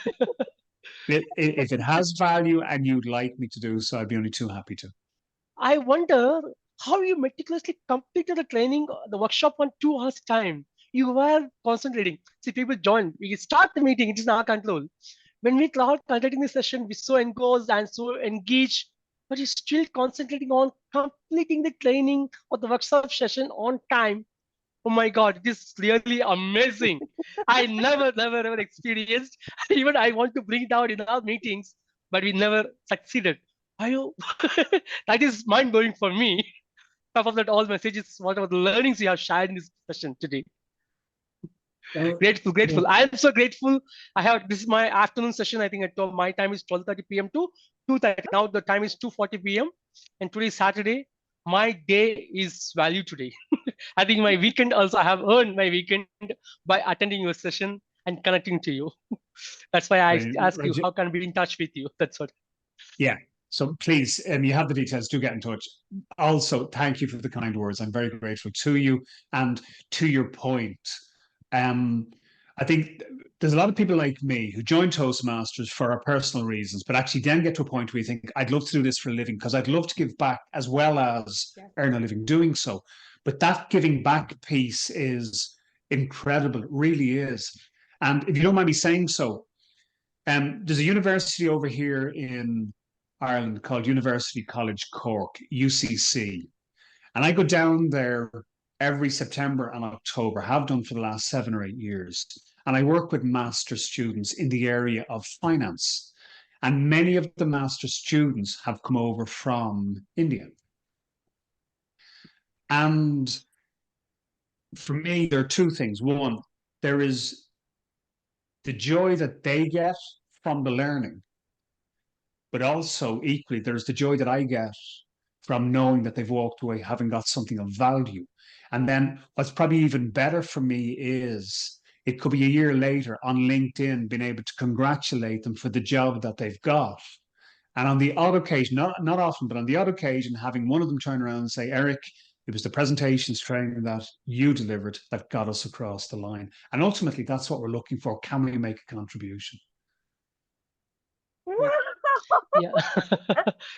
B: If it has value and you'd like me to do so, I'd be only too happy to.
Q: I wonder how you meticulously completed the training, the workshop on 2 hours time. You were concentrating. See, people join. We start the meeting. It is in our control. When we start conducting the session, we're so engrossed and so engaged, but you're still concentrating on completing the training or the workshop session on time. Oh my God, it is really amazing. I never experienced. Even I want to bring it out in our meetings, but we never succeeded. That is mind blowing for me. Top of that, all messages, whatever the learnings you have shared in this session today. Grateful.
B: Yeah.
Q: I am so grateful. This is my afternoon session. I think my time is 12:30 p.m. to 2:30. Now the time is 2:40 p.m. and today is Saturday. My day is value today. I think my weekend also, I have earned my weekend by attending your session and connecting to you. That's why I ask you, how can I be in touch with you? That's what.
B: Yeah. So please, you have the details, do get in touch. Also, thank you for the kind words. I'm very grateful to you. And to your point, I think there's a lot of people like me who join Toastmasters for our personal reasons, but actually then get to a point where you think, I'd love to do this for a living because I'd love to give back as well as earn a living doing so. But that giving back piece is incredible. It really is. And if you don't mind me saying so, there's a university over here in Ireland called University College Cork, UCC. And I go down there every September and October, have done for the last 7 or 8 years. And I work with master's students in the area of finance. And many of the master's students have come over from India. And for me, there are two things. One, there is the joy that they get from the learning, but also equally, there's the joy that I get from knowing that they've walked away having got something of value. And then what's probably even better for me is it could be a year later on LinkedIn being able to congratulate them for the job that they've got. And on the odd occasion, not often, but on the odd occasion, having one of them turn around and say, Eric, it was the presentations training that you delivered that got us across the line. And ultimately, that's what we're looking for. Can we make a contribution?
Q: Yeah.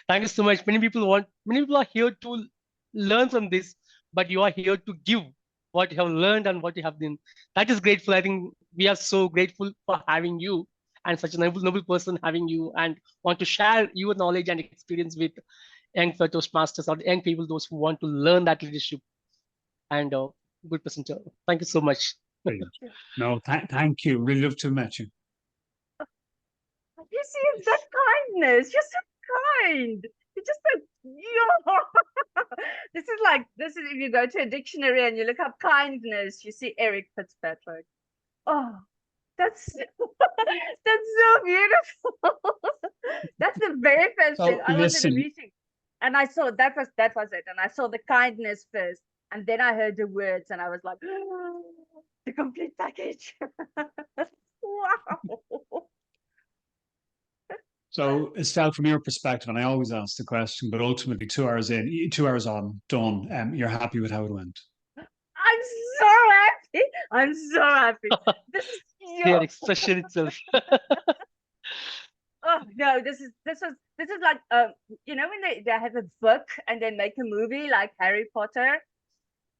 Q: Thank you so much. Many people are here to learn from this, but you are here to give what you have learned and what you have done. That is grateful. I think we are so grateful for having you and such a noble person having you and want to share your knowledge and experience with young Toastmasters or young people, those who want to learn that leadership. And good presenter. Thank you so much.
B: No, thank you. Really love to have met you.
A: You see, it's that kindness. You're so kind. You're just like, this is if you go to a dictionary and you look up kindness, you see Eric Fitzpatrick. Oh, that's so beautiful. That's the very first thing. I was in a meeting and I saw that was it. And I saw the kindness first. And then I heard the words and I was like, the complete package. Wow.
B: So, Estelle, from your perspective, and I always ask the question, but ultimately 2 hours in, 2 hours on, done, you're happy with how it went?
A: I'm so happy. I'm so happy. This is
Q: your expression itself.
A: Oh no, this is like you know when they have a book and they make a movie like Harry Potter,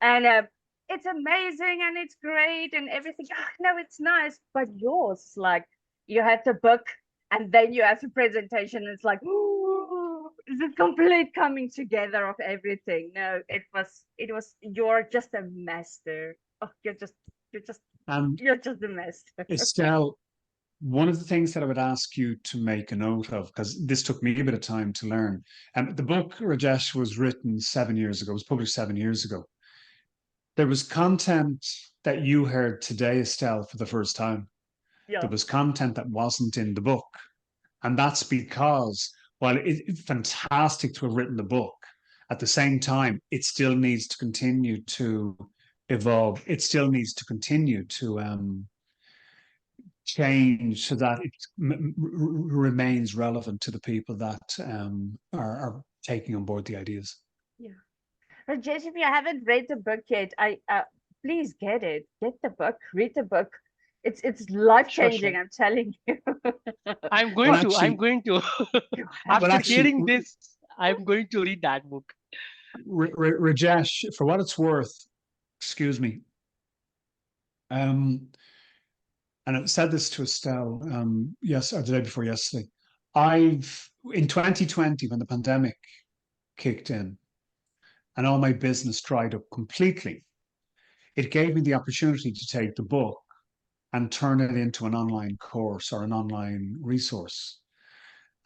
A: and it's amazing and it's great and everything. Oh, no, it's nice. But yours, like, you have the book and then you have the presentation. It's like, ooh, it's a complete coming together of everything. No, you're just a master. Oh, you're just a master.
B: Estelle, one of the things that I would ask you to make a note of, because this took me a bit of time to learn, the book, Rajesh, was written 7 years ago, was published 7 years ago. There was content that you heard today, Estelle, for the first time.
A: Yeah.
B: There was content that wasn't in the book. And that's because, while it's fantastic to have written the book, at the same time, it still needs to continue to evolve. It still needs to continue to change so that it remains relevant to the people that are taking on board the ideas.
A: Yeah. Rajesh, if you haven't read the book yet, please get it. Get the book. Read the book. It's life changing.
Q: Sure.
A: I'm telling you.
Q: I'm going
B: Well,
Q: to.
B: actually-
Q: I'm going to.
B: Well,
Q: After
B: actually-
Q: hearing this, I'm going to read that book.
B: Rajesh, for what it's worth, excuse me. And I said this to Estelle, the day before yesterday. In 2020, when the pandemic kicked in and all my business dried up completely, it gave me the opportunity to take the book and turn it into an online course or an online resource.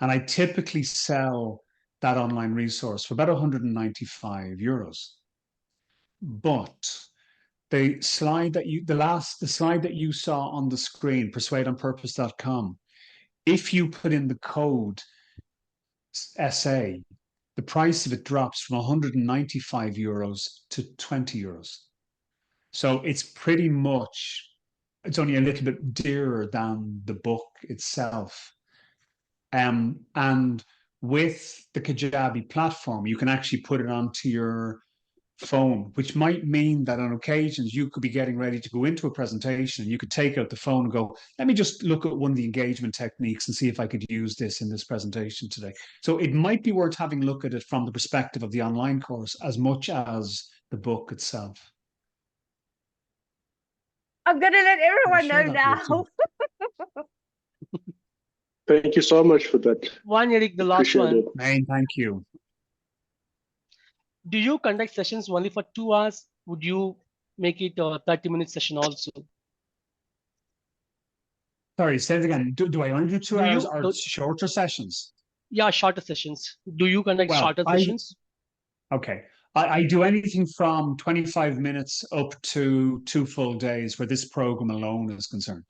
B: And I typically sell that online resource for about €195. But the slide that you saw on the screen, persuadeonpurpose.com, if you put in the code SA, the price of it drops from €195 to €20. So it's only a little bit dearer than the book itself. And with the Kajabi platform, you can actually put it onto your phone, which might mean that on occasions you could be getting ready to go into a presentation and you could take out the phone and go, let me just look at one of the engagement techniques and see if I could use this in this presentation today. So it might be worth having a look at it from the perspective of the online course as much as the book itself.
A: I'm gonna let everyone
B: share
A: know
B: that with
A: now.
R: Thank you so much for that.
Q: One, Eric, the last
R: Appreciate
Q: one.
R: it.
B: Man, thank you.
Q: Do you conduct sessions only for 2 hours? Would you make it a 30-minute session also?
B: Sorry, say it again. Do I only do 2
Q: Do
B: hours
Q: you-
B: or
Q: do-
B: shorter sessions?
Q: Yeah, shorter sessions. Do you conduct
B: Well,
Q: shorter sessions?
B: Okay. I do anything from 25 minutes up to 2 full days where this program alone is concerned.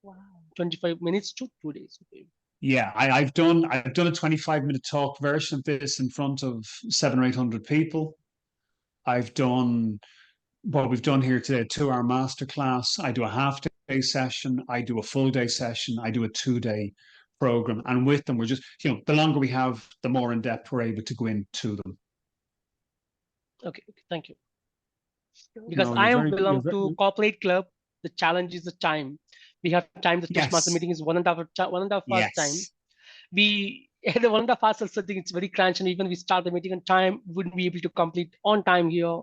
Q: Wow. 25 minutes to 2 days. Okay.
B: Yeah, I've done a 25-minute talk version of this in front of 700 or 800 people. I've done what we've done here today, a 2-hour masterclass. I do a half-day session. I do a full-day session. I do a 2-day program. And with them, we're just, the longer we have, the more in depth we're able to go into them.
Q: Okay, thank you. Because
B: No,
Q: I
B: you're
Q: am
B: very-
Q: belong
B: you're very-
Q: to corporate club. The challenge is the time. We have time. The
B: Yes.
Q: Toastmaster meeting is 1.5 hours time.
B: Yes.
Q: We at the 1.5 hours also think it's very crunch, and even we start the meeting on time, we wouldn't be able to complete on time here,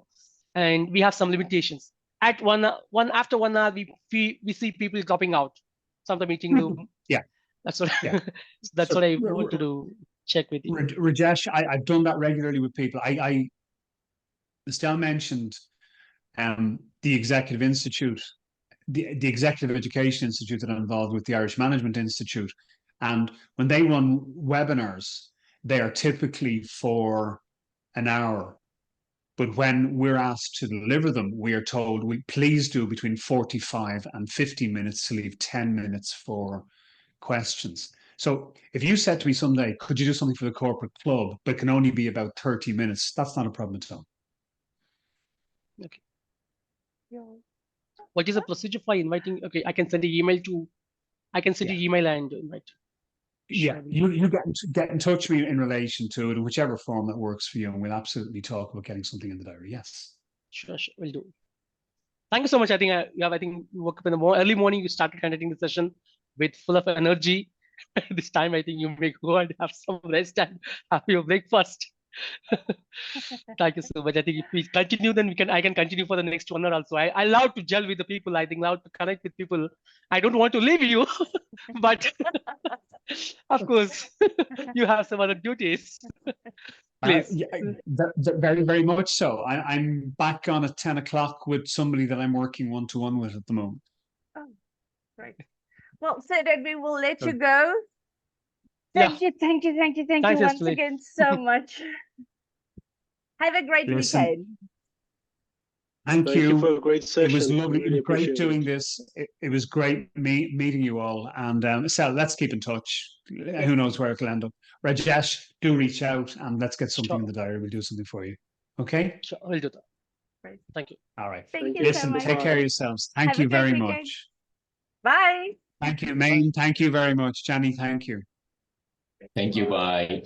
Q: and we have some limitations. At after 1 hour, we see people dropping out. Some of the meeting room.
B: Yeah.
Q: That's what
B: Yeah.
Q: that's
B: So,
Q: what I want to check with you.
B: Rajesh, I've done that regularly with people. Estelle mentioned the Executive Institute, the Executive Education Institute that I'm involved with, the Irish Management Institute. And when they run webinars, they are typically for an hour. But when we're asked to deliver them, we are told we please do between 45 and 50 minutes to leave 10 minutes for questions. So if you said to me someday, could you do something for the corporate club, but can only be about 30 minutes, that's not a problem at all.
Q: Okay. What is the procedure for inviting? Okay, I can send an email to. I can send an email and invite.
B: Yeah, you get in touch with me in relation to it in whichever form that works for you, and we'll absolutely talk about getting something in the diary. Yes.
Q: Sure, we'll do. Thank you so much. I think you woke up in the early morning. You started conducting the session with full of energy. This time, I think you may go and have some rest and have your breakfast. Thank you so much. I think if we continue, then I can continue for the next 1 hour also. I love to gel with the people. I think love to connect with people. I don't want to leave you, but of course, you have some other duties. Please.
B: Yeah, very, very much so. I'm back on at 10 o'clock with somebody that I'm working one-to-one with at the moment.
A: Oh, right. Well, so then we will let you
B: Good.
A: go. Thank you
Q: Thanks,
A: once
Q: Ashley.
A: again so much. Have a great
B: Listen,
A: weekend.
B: Thank
R: Thank you
B: you.
R: for a great
B: It was
R: session.
B: lovely. It
R: Really
B: was great
R: appreciate
B: doing
R: it.
B: this. It was great meeting you all. And so let's keep in touch. Who knows where it'll end up. Rajesh, do reach out and let's get something in the diary. We'll do something for you. Okay?
Q: Sure, I'll do that.
A: Great.
Q: Thank you.
B: All right.
A: Thank you
B: Listen,
A: so much.
B: take care of yourselves. Thank
A: Have a
B: you
A: great
B: very
A: weekend.
B: much.
A: Bye.
B: Thank you, Maine. Thank you very much. Jenny, thank you.
G: Thank you. Bye.